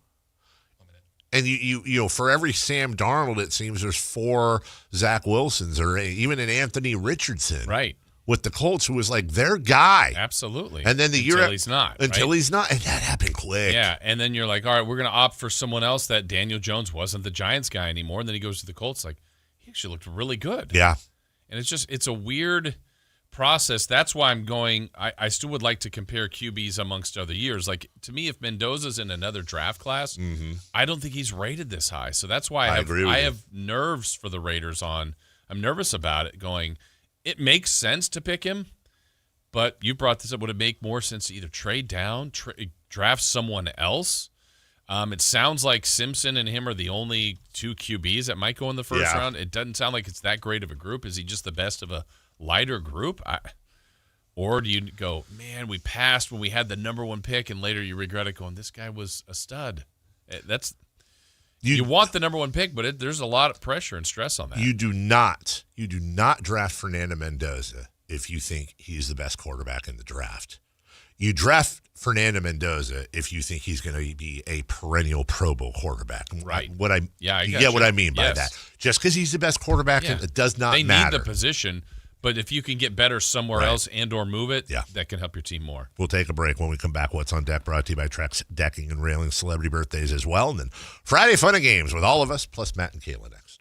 And you for every Sam Darnold, it seems there's 4 Zach Wilsons or even an Anthony Richardson. Right. With the Colts, who was like their guy. Absolutely. And then until he's not. Until right? he's not. And that happened quick. Yeah. And then you're like, all right, we're going to opt for someone else. That Daniel Jones wasn't the Giants guy anymore. And then he goes to the Colts. Like, he actually looked really good. Yeah. And it's a weird process. That's why I'm going, I still would like to compare QBs amongst other years. Like, to me, if Mendoza's in another draft class, I don't think he's rated this high. So that's why I have nerves for the Raiders on. I'm nervous about it going, it makes sense to pick him, but you brought this up. Would it make more sense to either trade down, draft someone else? It sounds like Simpson and him are the only 2 QBs that might go in the first round. It doesn't sound like it's that great of a group. Is he just the best of a lighter group? Or do you go, man, we passed when we had the number 1 pick, and later you regret it going, this guy was a stud. You want the number 1 pick, but there's a lot of pressure and stress on that. You do not draft Fernando Mendoza if you think he's the best quarterback in the draft. You draft Fernando Mendoza if you think he's going to be a perennial Pro Bowl quarterback. Right. You get what I mean by that. Just because he's the best quarterback, it does not matter. They need the position, but if you can get better somewhere else and or move it, that can help your team more. We'll take a break. When we come back, What's on Deck, brought to you by Trex Decking and Railing, celebrity birthdays as well. And then Friday Fun and Games with all of us, plus Matt and Kayla next.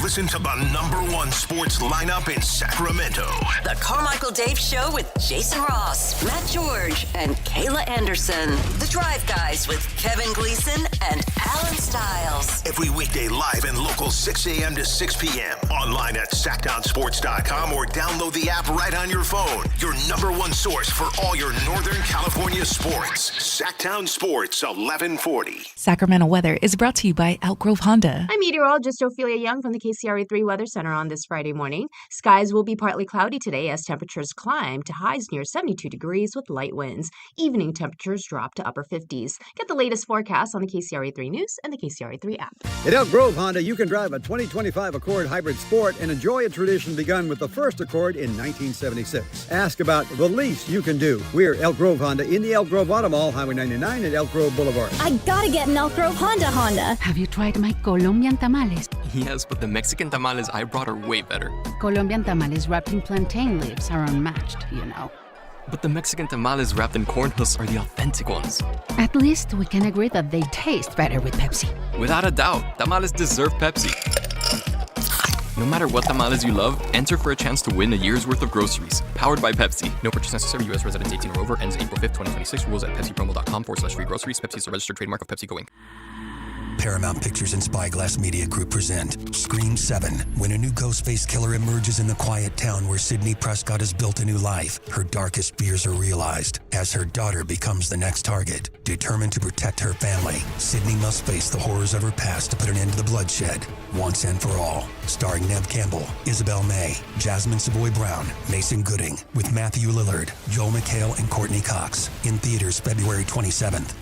Listen to the #1 sports lineup in Sacramento. The Carmichael Dave Show with Jason Ross, Matt George, and Kayla Anderson. The Drive Guys with Kevin Gleason and Alan Stiles. Every weekday live and local 6 a.m. to 6 p.m. Online at SactownSports.com or download the app right on your phone. Your #1 source for all your Northern California sports. Sactown Sports 1140. Sacramento weather is brought to you by Elk Grove Honda. I'm meteorologist Ophelia Young from the KCRA3 Weather Center on this Friday morning. Skies will be partly cloudy today as temperatures climb to highs near 72 degrees with light winds. Evening temperatures drop to upper 50s. Get the latest forecast on the KCRA3 News and the KCRA3 app. At Elk Grove Honda, you can drive a 2025 Accord Hybrid Sport and enjoy a tradition begun with the first Accord in 1976. Ask about the least you can do. We're Elk Grove Honda in the Elk Grove Auto Mall, Highway 99 at Elk Grove Boulevard. I gotta get an Elk Grove Honda. Have you tried my Colombian tamales? Yes, but the Mexican tamales I brought are way better. Colombian tamales wrapped in plantain leaves are unmatched, you know. But the Mexican tamales wrapped in corn husks are the authentic ones. At least we can agree that they taste better with Pepsi. Without a doubt, tamales deserve Pepsi. No matter what tamales you love, enter for a chance to win a year's worth of groceries. Powered by Pepsi. No purchase necessary. U.S. residents 18 or over. Ends April 5th, 2026. Rules at PepsiPromo.com/free groceries. Pepsi is a registered trademark of Pepsi Go Inc. Paramount Pictures and Spyglass Media Group present Scream 7. When a new Ghostface killer emerges in the quiet town where Sidney Prescott has built a new life, her darkest fears are realized as her daughter becomes the next target. Determined to protect her family, Sidney must face the horrors of her past to put an end to the bloodshed once and for all. Starring Neve Campbell, Isabel May, Jasmine Savoy Brown, Mason Gooding, with Matthew Lillard, Joel McHale, and Courtney Cox. In theaters February 27th.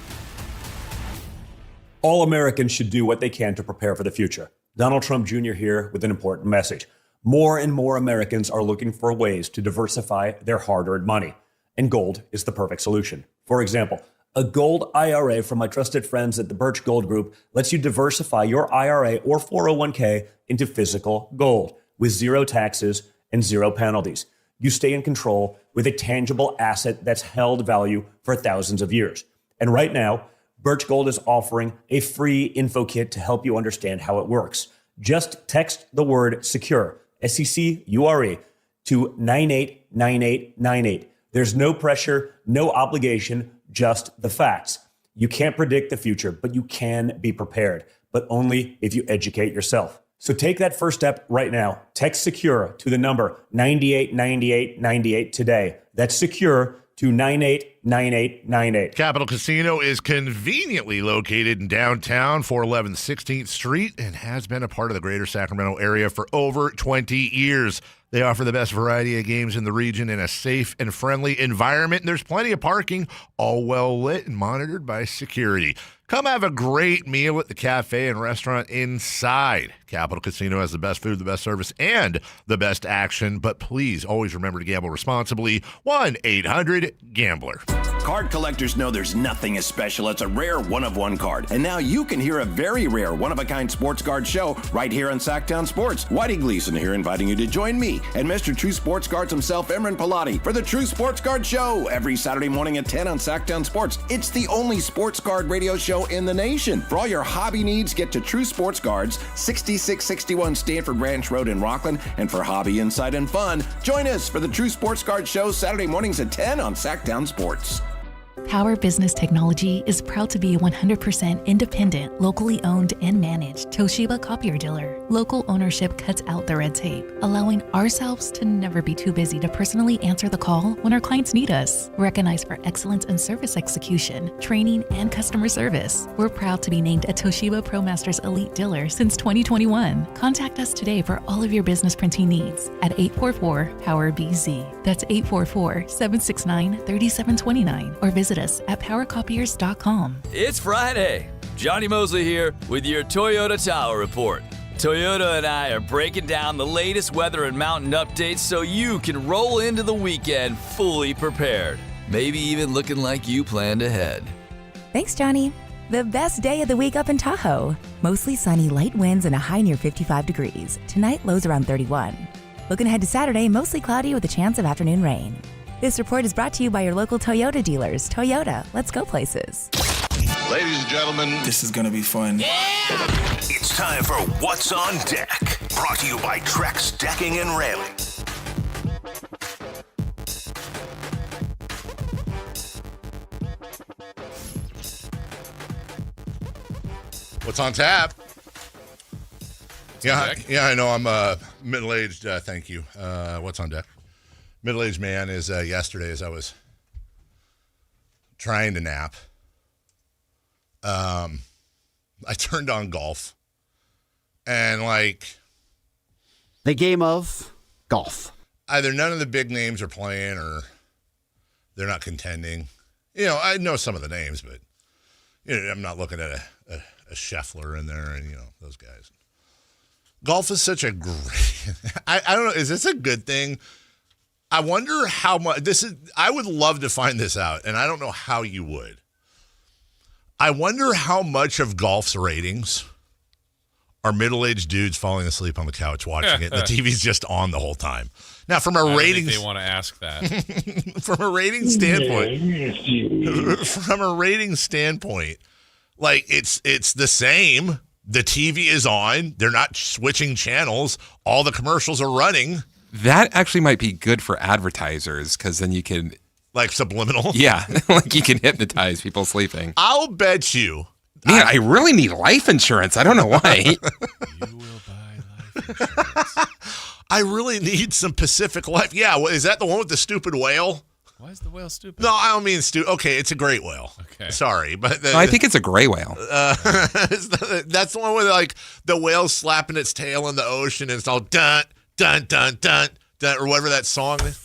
All Americans should do what they can to prepare for the future. Donald Trump Jr. here with an important message. More and more Americans are looking for ways to diversify their hard-earned money, and gold is the perfect solution. For example, A gold IRA from my trusted friends at the Birch Gold Group lets you diversify your IRA or 401k into physical gold with zero taxes and zero penalties. You stay in control with a tangible asset that's held value for thousands of years. And right now, Birch Gold is offering a free info kit to help you understand how it works. Just text the word SECURE, SECURE, to 989898. There's no pressure, no obligation, just the facts. You can't predict the future, but you can be prepared, but only if you educate yourself. So take that first step right now. Text SECURE to the number 989898 today. That's SECURE to 989898. Capital Casino is conveniently located in downtown, 411 16th Street, and has been a part of the greater Sacramento area for over 20 years. They offer the best variety of games in the region in a safe and friendly environment, and there's plenty of parking, all well lit and monitored by security. Come have a great meal at the cafe and restaurant inside. Capital Casino has the best food, the best service, and the best action. But please always remember to gamble responsibly. 1-800-GAMBLER. Card collectors know there's nothing as special as a rare one-of-one card. And now you can hear a very rare one-of-a-kind sports card show right here on Sactown Sports. Whitey Gleason here inviting you to join me and Mr. True Sports Cards himself, Emran Pilati, for the True Sports Card Show every Saturday morning at 10 on Sactown Sports. It's the only sports card radio show in the nation. For all your hobby needs, get to True Sports Cards, 6661 Stanford Ranch Road in Rockland. And for hobby, insight, and fun, join us for the True Sports Card Show Saturday mornings at 10 on Sactown Sports. Power Business Technology is proud to be a 100% independent, locally owned and managed Toshiba copier dealer. Local ownership cuts out the red tape, allowing ourselves to never be too busy to personally answer the call when our clients need us. Recognized for excellence in service execution, training, and customer service, we're proud to be named a Toshiba ProMasters Elite Dealer since 2021. Contact us today for all of your business printing needs at 844-POWER-BZ. That's 844-769-3729, or visit us at powercopiers.com. It's Friday. Johnny Mosley here with your Toyota Tower Report. Toyota and I are breaking down the latest weather and mountain updates so you can roll into the weekend fully prepared. Maybe even looking like you planned ahead. Thanks, Johnny. The best day of the week up in Tahoe. Mostly sunny, light winds and a high near 55 degrees. Tonight, lows around 31. Looking ahead to Saturday, mostly cloudy with a chance of afternoon rain. This report is brought to you by your local Toyota dealers. Toyota, let's go places. Ladies and gentlemen, this is going to be fun. It's time for What's on Deck, brought to you by Trex Decking and Railing. What's on tap? Yeah, I know I'm middle-aged. Thank you. What's on deck? Middle-aged man is yesterday as I was trying to nap. I turned on golf, and the game of golf. Either none of the big names are playing, or they're not contending. You know, I know some of the names, but I'm not looking at a Scheffler in there, and those guys. Golf is such a great. I don't know. Is this a good thing? I wonder how much this is. I would love to find this out, and I don't know how you would. I wonder how much of golf's ratings are middle-aged dudes falling asleep on the couch watching it. The TV's just on the whole time. Now, from a ratings, they want to ask that. From a rating standpoint, it's the same. The TV is on. They're not switching channels. All the commercials are running. That actually might be good for advertisers because then you can... Like subliminal? Yeah, like you can hypnotize people sleeping. I'll bet you. Man, I really need life insurance. I don't know why. You will buy life insurance. I really need some Pacific Life. Yeah, is that the one with the stupid whale? Why is the whale stupid? No, I don't mean stupid. Okay, it's a great whale. Okay. Sorry, but... I think it's a gray whale. That's the one with the whale slapping its tail in the ocean and it's all dun, dun, dun, dun, dun, or whatever that song is.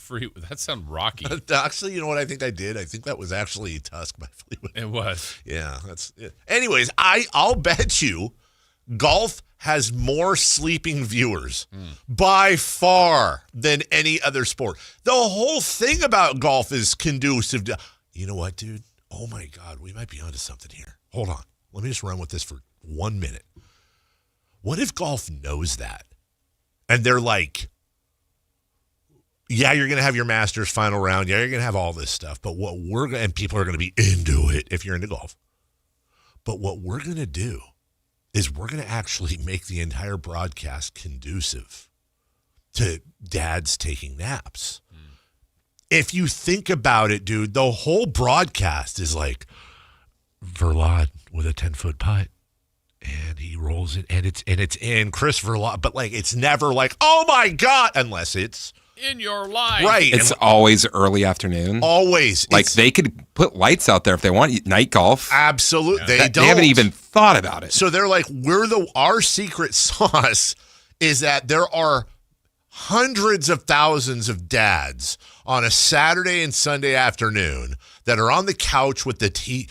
That sounds rocky. Actually, you know what I think I did? I think that was actually Tusk by Fleetwood. It was. Yeah, that's it. Anyways, I'll bet you golf has more sleeping viewers by far than any other sport. The whole thing about golf is conducive to, you know what, dude? oh my God, we might be onto something here. Hold on. Let me just run with this for 1 minute. What if golf knows that? And they're like, yeah, you're going to have your Masters final round. Yeah, you're going to have all this stuff. But what we're going to, and people are going to be into it if you're into golf. But what we're going to do is we're going to actually make the entire broadcast conducive to dads taking naps. If you think about it, dude, the whole broadcast is like Verlaud with a 10-foot putt, and he rolls it, and it's in Chris Verlaud, but like it's never like, oh my God, unless it's in your life, right? It's always early afternoon. Always, like they could put lights out there if they want. Night golf, absolutely. Yeah. They haven't even thought about it. So they're like, our secret sauce is that there are hundreds of thousands of dads on a Saturday and Sunday afternoon that are on the couch with the TV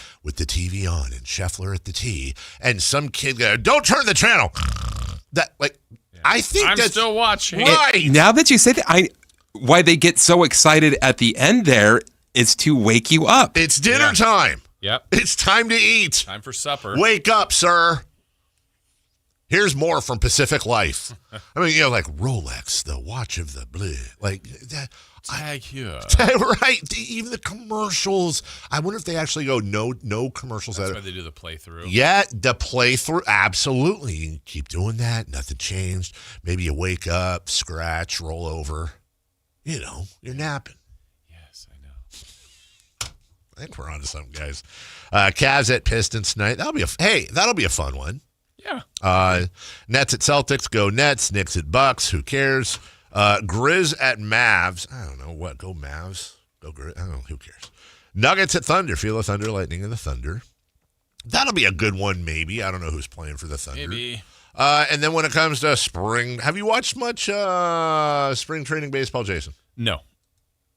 on and Scheffler at the tee, and some kid go, don't turn the channel. That I think I'm that's still watching. Right. Now that you say that, why they get so excited at the end there is to wake you up. It's dinner time. Yep. It's time to eat. Time for supper. Wake up, sir. Here's more from Pacific Life. I mean, like Rolex, the watch of the blue. Like that. Tag here. Right. Even the commercials. I wonder if they actually go no commercials. That's why they do the playthrough. Yeah, the playthrough. Absolutely. You can keep doing that. Nothing changed. Maybe you wake up, scratch, roll over. You're napping. Yes, I know. I think we're on to something, guys. Cavs at Pistons tonight. That'll be a fun one. Yeah. Nets at Celtics. Go Nets. Knicks at Bucks. Who cares? Grizz at Mavs. I don't know what. Go Mavs. Go Grizz. I don't know. Who cares? Nuggets at Thunder. Feel the Thunder. Lightning and the Thunder. That'll be a good one, maybe. I don't know who's playing for the Thunder. Maybe. And then when it comes to spring, have you watched much spring training baseball, Jason? No.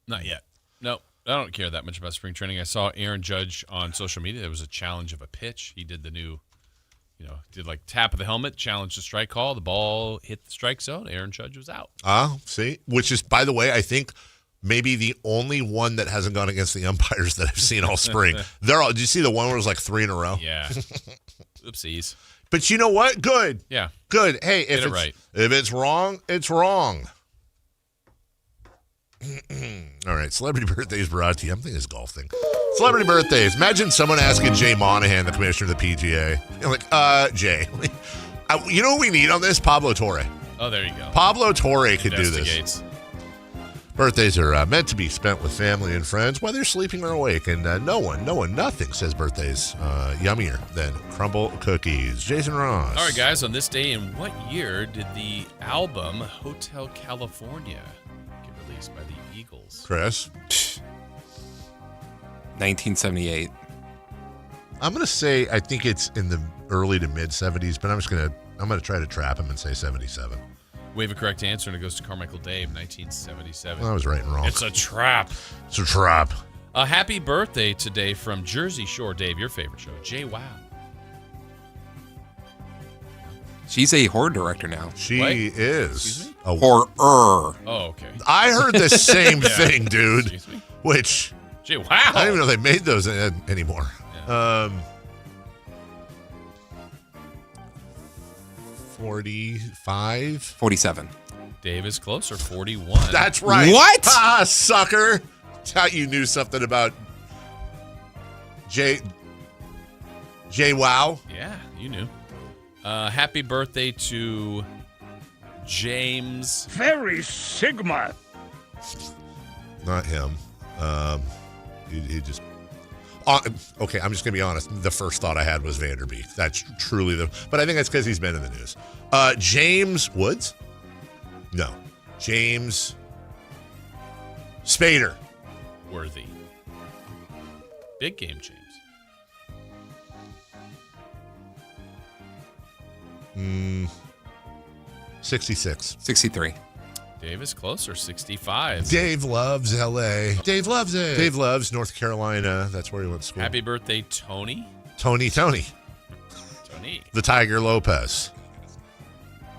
Not yet. No. I don't care that much about spring training. I saw Aaron Judge on social media. There was a challenge of a pitch. He did the new, did like tap of the helmet, challenge the strike call. The ball hit the strike zone. Aaron Judge was out. See? Which is, by the way, I think maybe the only one that hasn't gone against the umpires that I've seen all spring. Did you see the one where it was like 3 in a row? Yeah. Oopsies. But you know what? Good. Yeah. Good. Hey, if it's wrong, it's wrong. All right. Celebrity birthdays brought to you. I'm thinking this golf thing. Celebrity birthdays. Imagine someone asking Jay Monahan, the commissioner of the PGA. You're like, Jay. You know what we need on this? Pablo Torre. Oh, there you go. Pablo Torre could do this. Birthdays are meant to be spent with family and friends, whether sleeping or awake. And nothing says birthdays yummier than crumble cookies. Jason Ross. All right, guys. On this day, in what year did the album Hotel California get released by the Eagles? Chris? 1978. I'm going to say I think it's in the early to mid 70s, but I'm going to try to trap him and say 77. We have a correct answer, and it goes to Carmichael Dave, 1977. Well, I was right and wrong. It's a trap. It's a trap. A happy birthday today from Jersey Shore. Dave, your favorite show, Jay Wow. She's a horror director now. She is. A horror. Oh, okay. I heard the same thing, dude. Excuse me? Which, Jay Wow. I don't even know they made those anymore. Yeah. 45? 47. Dave is closer, 41. That's right. What? Sucker. Thought you knew something about Jay Wow. Yeah, you knew. Happy birthday to James. Very Sigma. Not him. He just... okay, I'm just going to be honest. The first thought I had was Vanderbeek. That's truly but I think that's because he's been in the news. James Woods? No. James Spader. Worthy. Big game, James. 66. 63. Dave is closer, 65. Dave loves L.A. Dave loves it. Dave loves North Carolina. That's where he went to school. Happy birthday, Tony. Tony. Tony. The Tiger Lopez.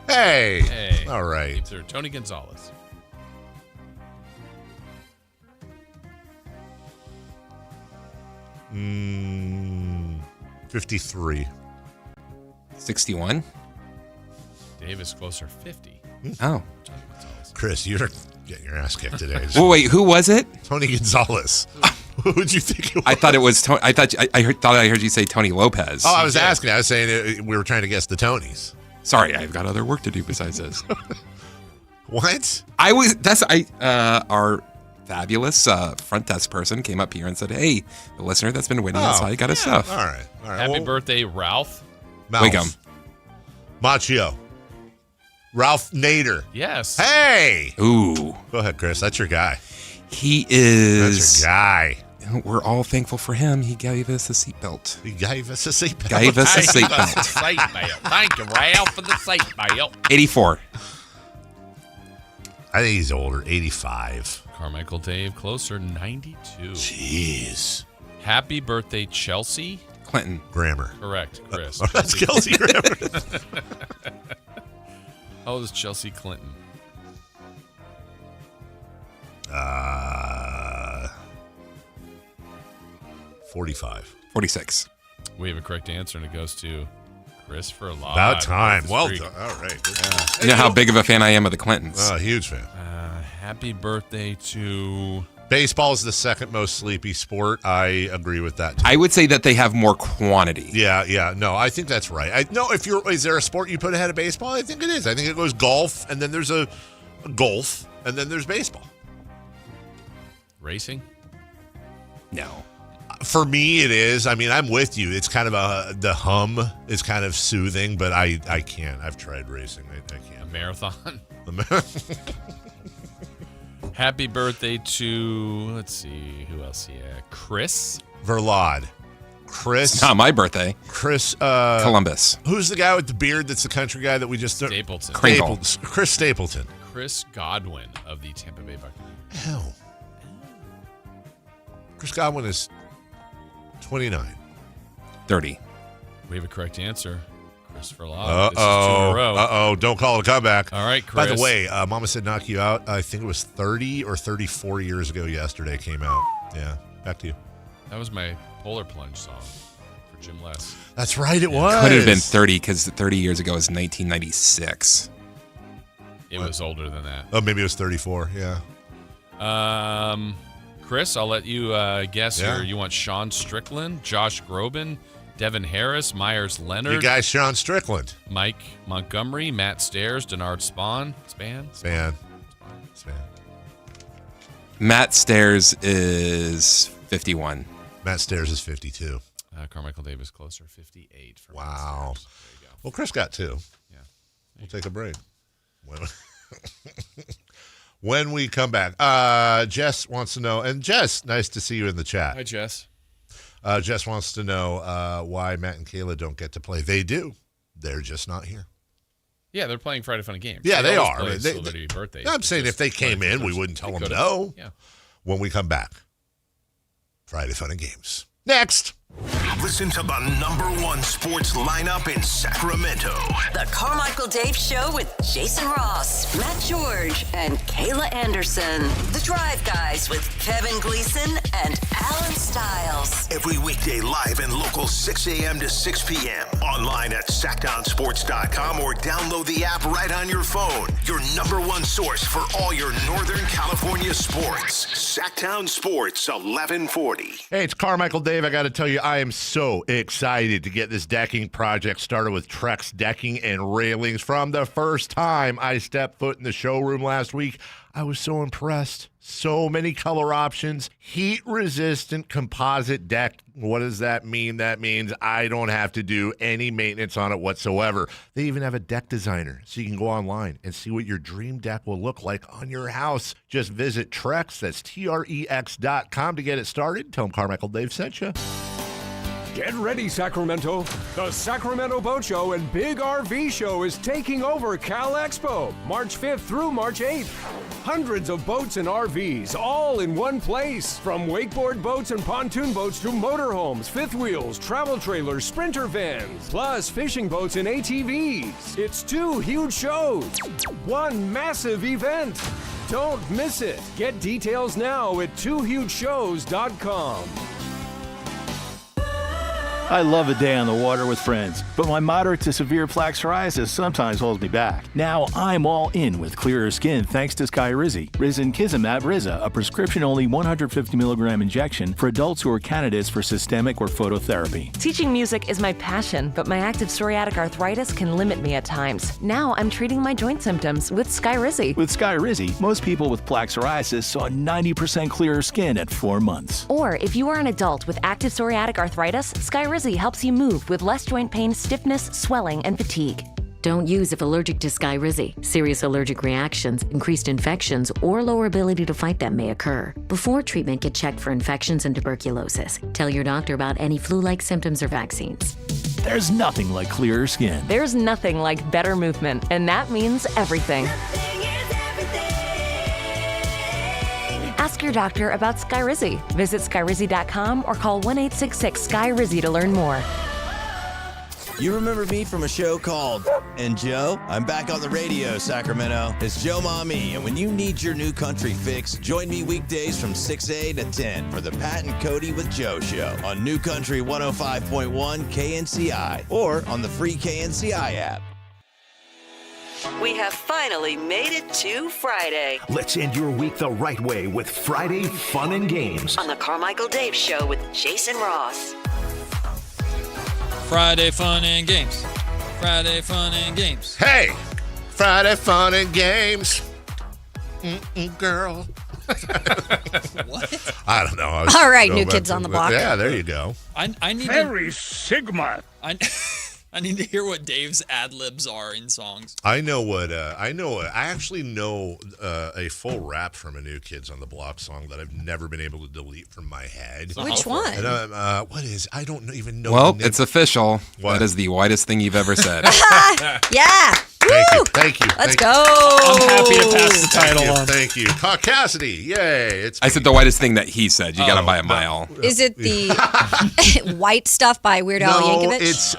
Hey. All right. Tony Gonzalez. 53. 61. Dave is closer, 50. Oh. Chris, you're getting your ass kicked today. Well, wait, who was it? Tony Gonzalez. Who would you think it was? I thought it was Tony. I thought I heard you say Tony Lopez. Oh, I was asking. I was saying we were trying to guess the Tonys. Sorry, I've got other work to do besides this. What? Our fabulous front desk person came up here and said, "Hey, the listener that's been waiting outside got his stuff." All right. Happy birthday, Ralph. Wiggum. Machio. Ralph Nader. Yes. Hey. Ooh. Go ahead, Chris. That's your guy. He is. That's your guy. We're all thankful for him. He gave us a seatbelt. He gave us a seatbelt. Gave us a seatbelt. Thank you, Ralph, for the seatbelt. 84. I think he's older. 85. Carmichael Dave, closer, 92. Jeez. Happy birthday, Chelsea Clinton. Grammer. Correct, Chris. That's Kelsey Grammer. How old is Chelsea Clinton? 45. 46. We have a correct answer, and it goes to Chris for a lot. About time. Well done. All right. You know how big of a fan I am of the Clintons. Oh, huge fan. Happy birthday to... Baseball is the second most sleepy sport. I agree with that, too. I would say that they have more quantity. Yeah. No, I think that's right. Is there a sport you put ahead of baseball? I think it is. I think it goes golf, and then there's a golf, and then there's baseball. Racing? No. For me, it is. I mean, I'm with you. It's kind of the hum is kind of soothing, but I can't. I've tried racing. I can't. A marathon? Happy birthday to, let's see, who else here? Chris Verlade. Chris. It's not my birthday. Chris. Columbus. Who's the guy with the beard that's the country guy that we just... Stapleton. Chris Stapleton. Chris Godwin of the Tampa Bay Buccaneers. Hell. Chris Godwin is 29. 30. We have a correct answer. Christopher Law. Uh-oh. This is 2 in a row. Uh-oh. Don't call it a comeback. All right, Chris. By the way, Mama Said Knock You Out, I think it was 30 or 34 years ago yesterday came out. Yeah. Back to you. That was my Polar Plunge song for Jim Les. That's right, it was. Could have been 30 because 30 years ago was 1996. It was older than that. Oh, maybe it was 34, yeah. Chris, I'll let you guess here. You want Sean Strickland, Josh Groban, Devin Harris, Myers Leonard. You guys, Sean Strickland. Mike Montgomery, Matt Stairs, Denard Span. Matt Stairs is 51. Matt Stairs is 52. Carmichael Davis closer, 58. For wow. Matt Stairs. There you go. Well, Chris got 2. Yeah. We'll take a break. When we come back, Jess wants to know, and Jess, nice to see you in the chat. Hi, Jess. Jess wants to know why Matt and Kayla don't get to play. They do. They're just not here. Yeah, they're playing Friday Fun and Games. Yeah, they are. Birthdays. I'm saying if they came in, we wouldn't tell them no. Yeah. When we come back, Friday Fun and Games. Next. Listen to the #1 sports lineup in Sacramento. The Carmichael Dave Show with Jason Ross, Matt George, and Kayla Anderson. The Drive Guys with Kevin Gleason and Alan Stiles. Every weekday live and local 6 a.m. to 6 p.m. Online at SactownSports.com or download the app right on your phone. Your #1 source for all your Northern California sports. Sactown Sports 1140. Hey, it's Carmichael Dave. I got to tell you, I am so excited to get this decking project started with Trex Decking and Railings. From the first time I stepped foot in the showroom last week, I was so impressed. So many color options. Heat-resistant composite deck. What does that mean? That means I don't have to do any maintenance on it whatsoever. They even have a deck designer, so you can go online and see what your dream deck will look like on your house. Just visit Trex, that's Trex.com to get it started. Tell them Carmichael Dave sent you. Get ready, Sacramento. The Sacramento Boat Show and Big RV Show is taking over Cal Expo, March 5th through March 8th. Hundreds of boats and RVs, all in one place. From wakeboard boats and pontoon boats to motorhomes, fifth wheels, travel trailers, sprinter vans, plus fishing boats and ATVs. It's 2 huge shows, 1 massive event. Don't miss it. Get details now at twohugeshows.com. I love a day on the water with friends, but my moderate to severe plaque psoriasis sometimes holds me back. Now I'm all in with clearer skin thanks to Skyrizi. Risankizumab Riza, a prescription-only 150 milligram injection for adults who are candidates for systemic or phototherapy. Teaching music is my passion, but my active psoriatic arthritis can limit me at times. Now I'm treating my joint symptoms with Skyrizi. With Skyrizi, most people with plaque psoriasis saw 90% clearer skin at 4 months. Or if you are an adult with active psoriatic arthritis, Skyrizi helps you move with less joint pain, stiffness, swelling, and fatigue. Don't use if allergic to Skyrizi. Serious allergic reactions, increased infections, or lower ability to fight them may occur. Before treatment, get checked for infections and tuberculosis. Tell your doctor about any flu-like symptoms or vaccines. There's nothing like clearer skin. There's nothing like better movement, and that means everything. Ask your doctor about Skyrizi. Visit Skyrizi.com or call 1-866-SKY-RIZZI to learn more. You remember me from a show called And Joe? I'm back on the radio, Sacramento. It's Joe Mommy, and when you need your new country fix, join me weekdays from 6 to 10 for the Pat and Cody with Joe show on New Country 105.1 KNCI or on the free KNCI app. We have finally made it to Friday. Let's end your week the right way with Friday Fun and Games On the Carmichael Dave Show with Jason Ross. Friday Fun and Games. Friday Fun and Games. Hey, Friday Fun and Games. Girl. What? I don't know. All right, New Kids on the Block. Yeah, there you go. I need Very Sigma. I need to hear what Dave's ad-libs are in songs. I actually know a full rap from a New Kids on the Block song that I've never been able to delete from my head. Which one? And, I don't even know. Well, it's official. What? That is the whitest thing you've ever said. Yeah. Thank you. Let's go. I'm happy to pass the title on. Thank you. Caucasity. Yay. I said the whitest thing that he said. You got to buy a mile. Is it the White Stuff by Weird Al Yankovic? It's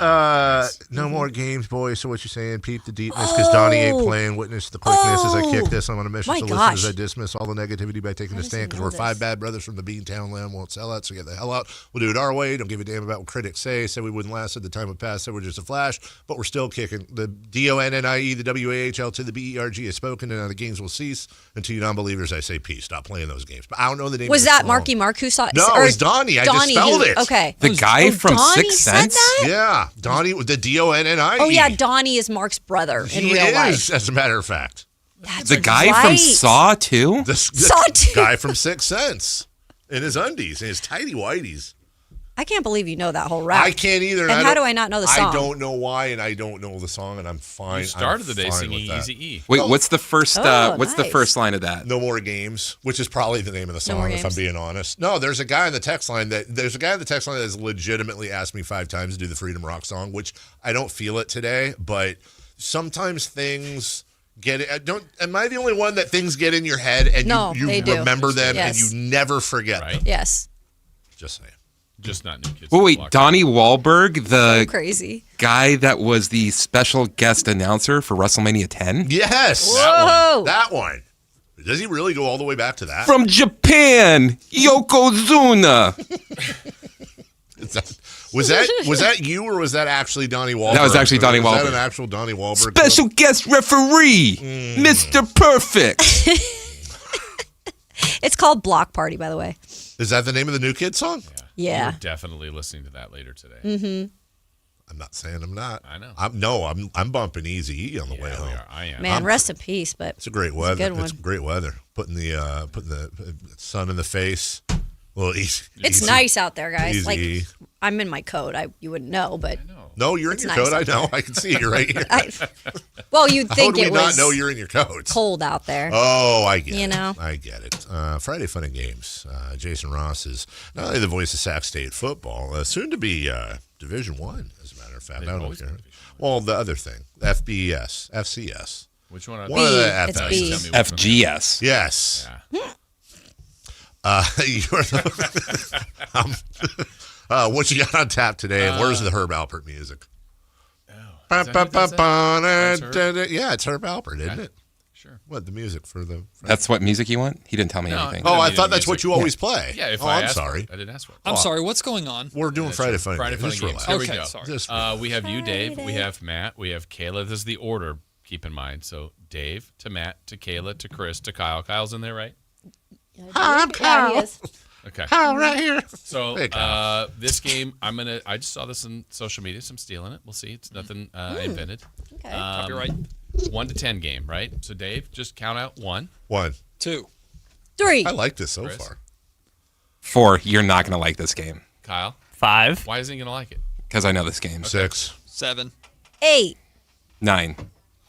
No More Games, boys. So what you saying? Peep the deepness because Donnie ain't playing. Witness the quickness as I kick this. I'm on a mission to listen as I dismiss all the negativity by taking a stand because we're five bad brothers from the Beantown land. Won't sell out, so get the hell out. We'll do it our way. Don't give a damn about what critics say. Said we wouldn't last at the time of past. Said we're just a flash, but we're still kicking. The DONNIE, the WAHL to the BERG is spoken, and now the games will cease. And to you non-believers, I say peace. Stop playing those games. But I don't know the name. Was of the that song. Marky Mark who saw it? No, it was Donnie. I just spelled it. Okay. The guy from Donnie Sixth said Sense? that? Yeah, Donnie with the DONNIE. Oh, yeah, Donnie is Mark's brother in He real is, life. as a matter of fact. That's The guy from right. Saw 2? Saw 2. Guy from Sixth Sense. In his undies, in his tighty whities. I can't believe you know that whole rap. I can't either. And how do I not know the song? I don't know why, and I don't know the song, and I'm fine. You started the day I'm fine singing with that. Eazy-E. Wait, what's the first nice. the first line of that? No More Games, which is probably the name of the No More song, if I'm Games. being honest. No, there's a guy in the text line that has legitimately asked me 5 times to do the Freedom Rock song, which I don't feel it today, but sometimes things get it. Am I the only one that things get in your head and you they do. remember them Yes. and you never forget them? Yes. Just saying. Just not New Kids. Well, on the wait, Block. Donnie Wahlberg, the Crazy. guy that was the special guest announcer for WrestleMania 10? Yes. Whoa. That one. Does he really go all the way back to that? From Japan, Yokozuna. Was that you or was that actually Donnie Wahlberg? That was actually Donnie Was Wahlberg. that an actual Donnie Wahlberg? Special guest referee, Mr. Perfect. It's called Block Party, by the way. Is that the name of the New Kid song? Yeah. You're definitely listening to that later today. Mm-hmm. I'm not saying I'm not. I know. I'm bumping Easy on the way home. I am. Man, rest in peace, but It's a great a weather. good one. It's great weather. Putting the sun in the face. Well, easy. It's easy. nice out there, guys. Easy. Like, I'm in my coat. You wouldn't know, but No, you're in it's your nice coat. I out know. there. I can see you right here. well, you'd How think would we it not was know you're in your coat? cold out there. Oh, I get it. You know? I get it. Friday Fun and Games. Jason Ross is not only the voice of Sac State football, soon to be Division One, as a matter of fact. I don't care. Well, the other thing, FBS, FCS. Which one? One of the It's FS. B. FGS. Yes. Yeah. What you got on tap today? And where's the Herb Alpert music? Is that who does that? That's Herb? Yeah, it's Herb Alpert, isn't it? Sure. What, the music for the... That's what music you want? He didn't tell me anything. Oh, I thought that's what you always play. Yeah, if I'm asked sorry. For it, I didn't ask for it. I'm sorry, what's going on? We're doing Friday Funny Friday Funny Just Games. relax. Here we go. Sorry. Just We have you, Dave. We have Matt. We have Kayla. This is the order, keep in mind. So Dave to Matt to Kayla to Chris to Kyle. Kyle's in there, right? Hi, I'm Kyle. Yeah, he is. Okay. Kyle right here. So Hey, Kyle. this game, I just saw this on social media, so I'm stealing it. We'll see. It's nothing I invented. Okay. Copyright. 1 to 10 game, right? So Dave, just count out 1. 1. 2. 3. I like this so Chris? far. 4. You're not going to like this game Kyle, 5. why isn't he gonna like it? because I know this game. 6. 7. 8. 9.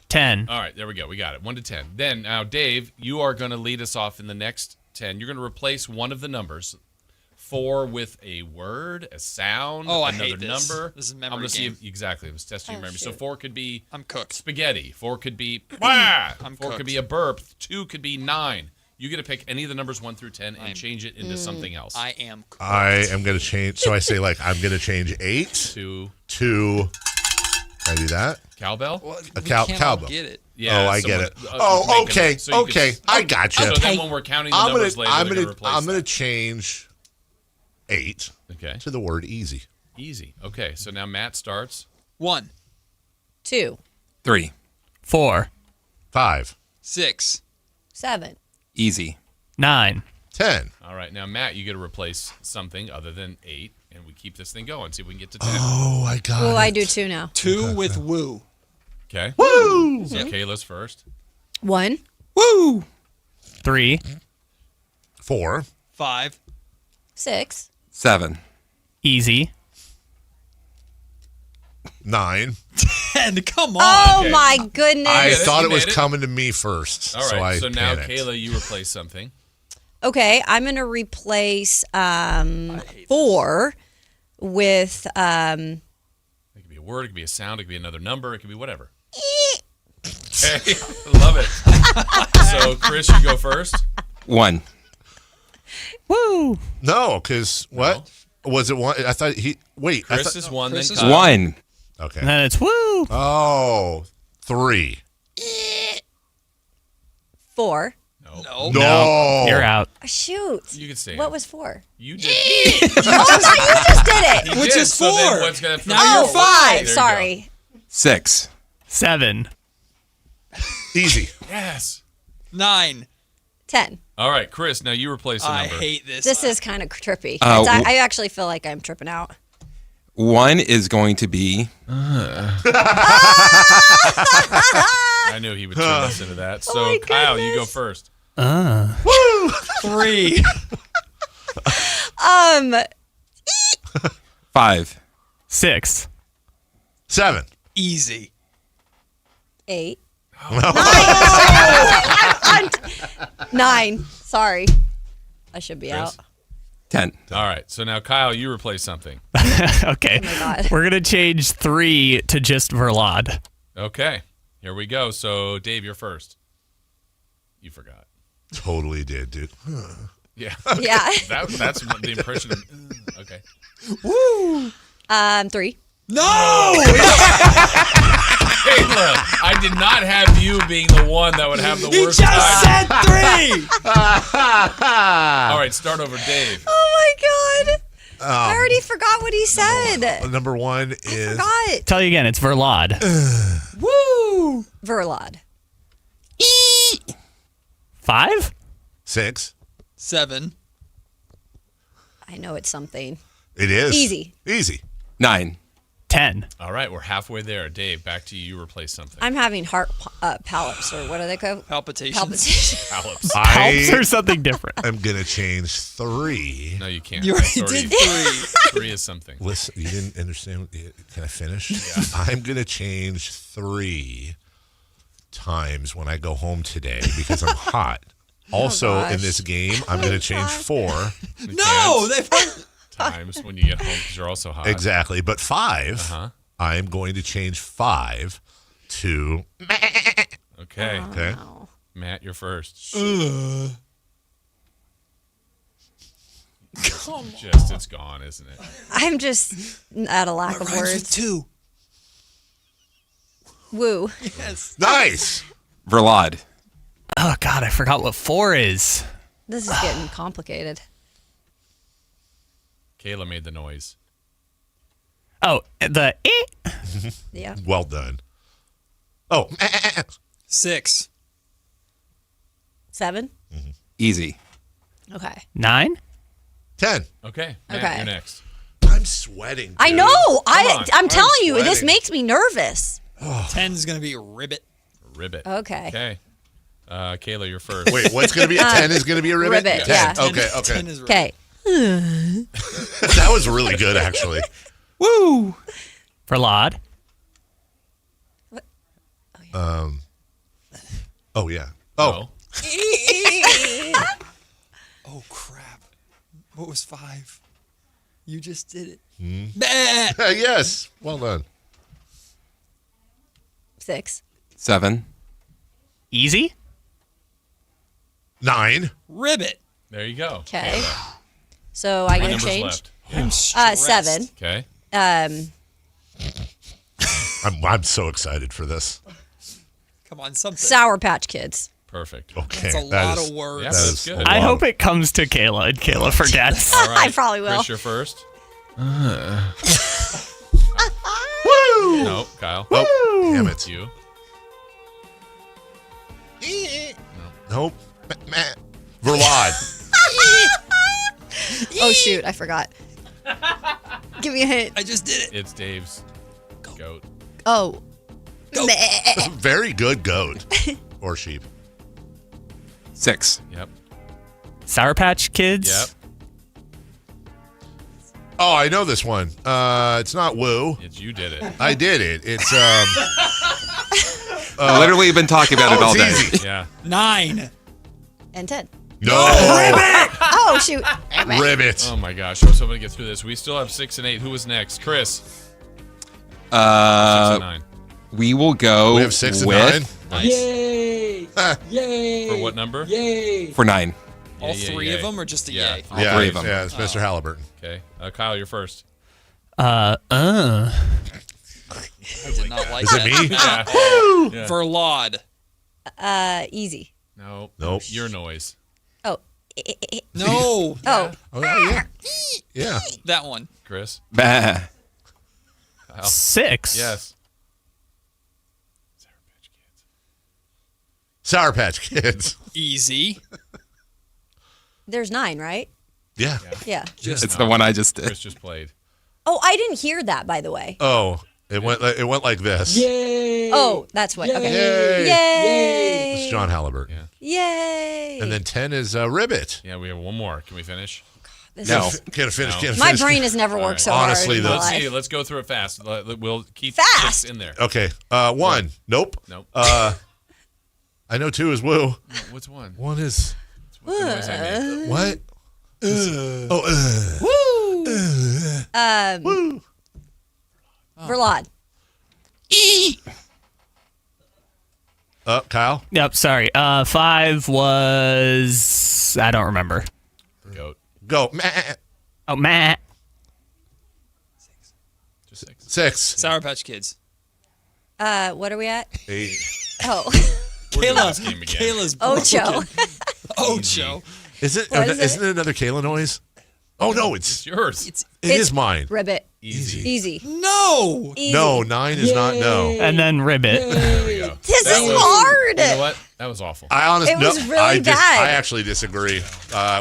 10. All right, there we go. We got it. 1 to 10. Then now, Dave, you are going to lead us off in the next 10. You're going to replace one of the numbers. 4 with a word, a sound, Oh, I another hate this. number. This is a memory I'm gonna see game. if, exactly. It was testing your memory. So shoot. 4 could be I'm cooked. spaghetti. 4 could be wah. 4 cooked. could be a burp. 2 could be 9. You get to pick any of the numbers 1 through 10 and change it into something else. I am cooked. I am going to change. So I say, like, I'm going to change 8 to Can I do that? Cowbell? A cowbell. Get it. Yeah, I get it. make Okay. it. So you Okay. can- I got you. So then when we're counting the numbers later, I'm they're gonna, gonna replace I'm going to that. change 8 to the word easy. Easy. Okay, so now Matt starts. 1. 2. 3. 4. 5. 6. 7. Easy. 9. 10. All right, now Matt, you get to replace something other than 8, and we keep this thing going. See if we can get to 10. Oh, I got Oh, it. I do too now. 2 with woo. Okay. Woo! So Kayla's first. 1. Woo! 3. 4. 5. 6. 7. Easy. 9. 10. Come on. Oh Okay. my goodness. I it. thought You it was made it. coming to me first. All right, So, so now panicked. Kayla, you replace something. Okay, I'm going to replace 4 with It could be a word, it could be a sound, it could be another number, it could be whatever. Okay, love it. So, Chris, you go first. 1. Woo! No, because what? Was it 1? I thought he. Wait. I Chris thought, is 1, Chris then is Kyle. 1. okay. And then it's woo! Oh, 3. 4. No. No. You're out. Shoot. You can say What it. was 4? You did. Oh, no, you just did it. He Which did, is so then 4. what's gonna Now Oh, you're 5. There you Sorry. 6. 7. Easy. Yes. 9. 10. All right, Chris, now you replace a I number. hate this. This is kind of trippy. Uh, I actually feel like I'm tripping out. 1 is going to be I knew he would turn us into that. So, my Kyle, you go goodness. first. 3. 5. 6. 7. Easy. 8. 9. Sorry. I should be Chris? out. 10. All right, so now Kyle, you replace something. Okay. Oh my God. We're going to change 3 to just Verlad. Okay, here we go. So, Dave, you're first. You forgot. Totally did, dude. Yeah. Yeah. That's the impression. Okay. Woo. 3. No. Kayla, I did not have you being the one that would have the He worst just time. said 3. All right, start over, Dave. Oh my God. I already forgot what he said. Number 1 is. Forgot. Tell you again, it's Verlad. Woo. Verlad. 5? 6. 7. I know it's something. It is. Easy. Easy. 9. 10. All right, we're halfway there. Dave, back to you. You replace something. I'm having heart polyps, or what are they called? Palpitations. Palpitations. Pallips. Helps or something different. I'm going to change 3. No, you can't. You That's already already- did 3. 3 is something. Listen, you didn't understand. Can I finish? I'm going to change 3 times when I go home today because I'm hot. Also, gosh. in this game, I'm going to change 4. No. They've Times when you get home because you're also hot. Exactly. But 5, Uh-huh. I'm going to change 5 to. Okay. Okay. Wow. Matt, you're first. Just, it's gone, isn't it? I'm just at a lack of rhymes with words. 2. Woo. Yes. Nice. Verlad. Oh, God, I forgot what 4 is. This is getting complicated. Kayla made the noise. Oh, the Yeah. Well done. Oh. 6. 7. Easy. Okay. 9. 10. Okay. Matt, Okay. you're next. I'm sweating. I dude. know. I'm I'm telling you, this sweating. makes me nervous. 10 is going to be a ribbit. Ribbit. Okay. Okay. Kayla, you're first. Wait, what's going to be a 10 is going to be a ribbit? Ribbit, 10. yeah. Okay. 10 is ribbit. Okay. That was really good, actually. Woo! For Lod. Oh, yeah. Oh. Oh, crap. What was 5? You just did it. Yes. Well done. 6. 7. Easy. 9. Ribbit. There you go. Okay. So I Three get a numbers change. left. I'm stressed. 7. Okay. I'm so excited for this. Come on, something. Sour Patch Kids. Perfect. Okay. That's a lot of words. Yeah, that that's is good. a I lot. hope it comes to Kayla and Kayla forgets. All right. I probably will. Chris, you're first. Woo! No, Kyle. Oh, damn it. You. Nope. Verlad. Oh, shoot. I forgot. Give me a hint. I just did it. It's Dave's goat. Oh. Meh. Very good goat. Or sheep. 6. Yep. Sour Patch Kids. Yep. Oh, I know this one. It's not Woo. It's you did it. I did it. It's Literally been talking about it all it's day. easy. Yeah. 9. And 10. No. Oh, shoot. Ribbit. Oh my gosh. I was hoping to get through this. We still have 6 and 8. Who was next? Chris. 6 and 9. We will go We have 6 and with 9. Nice. Yay! Yay! For what number? Yay! for 9. All Yay, 3 yay. of them or just a Yeah. yay? All 3 of them. Yeah, it's Mr. Halliburton. Okay. Kyle, you're first. I did not like Is it that. me? Yeah. Verlad. Easy. No. Nope. Your noise. Oh. No. Oh. Oh, yeah. Yeah. That one. Chris. Bah. Kyle. 6. Yes. Sour Patch Kids. Easy. There's 9, right? Yeah. Yeah. It's the one I just did. Chris just played. Oh, I didn't hear that, by the way. Oh, it went like this. Yay! Oh, that's what. Okay. Yay. Yay! It's John Halliburton. Yay! And then 10 is Ribbit. Yeah, we have one more. Can we finish? This No. is- Can't finish. No. Can't my finish. brain has never worked so hard. Honestly, in my though. Let's life. see. Let's go through it fast. We'll keep Fast. 6 in there. Okay. 1. Nope. Nope. I know 2 is Woo. What's 1? 1 is What noise I made? what? Woo! Woo. Verlad. Kyle. Yep, sorry. 5 was... I don't remember. Goat. Go. Oh, Matt. Just 6. 6. Sour Patch Kids. What are we at? 8. Oh. We're doing this game again. Kayla's broken. Ocho. Ocho. Is it? What is Isn't it another Kayla noise? Oh no, It's yours. It's it is mine. Ribbit. Easy. Easy. no. Easy. No, 9 is not no. And then Ribbit. There we go. This That is was- hard. You know what? That was awful. I honestly, It was really bad. I actually disagree.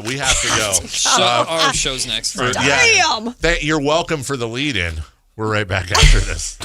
We have to go. Our show's next. You're welcome for the lead-in. We're right back after this.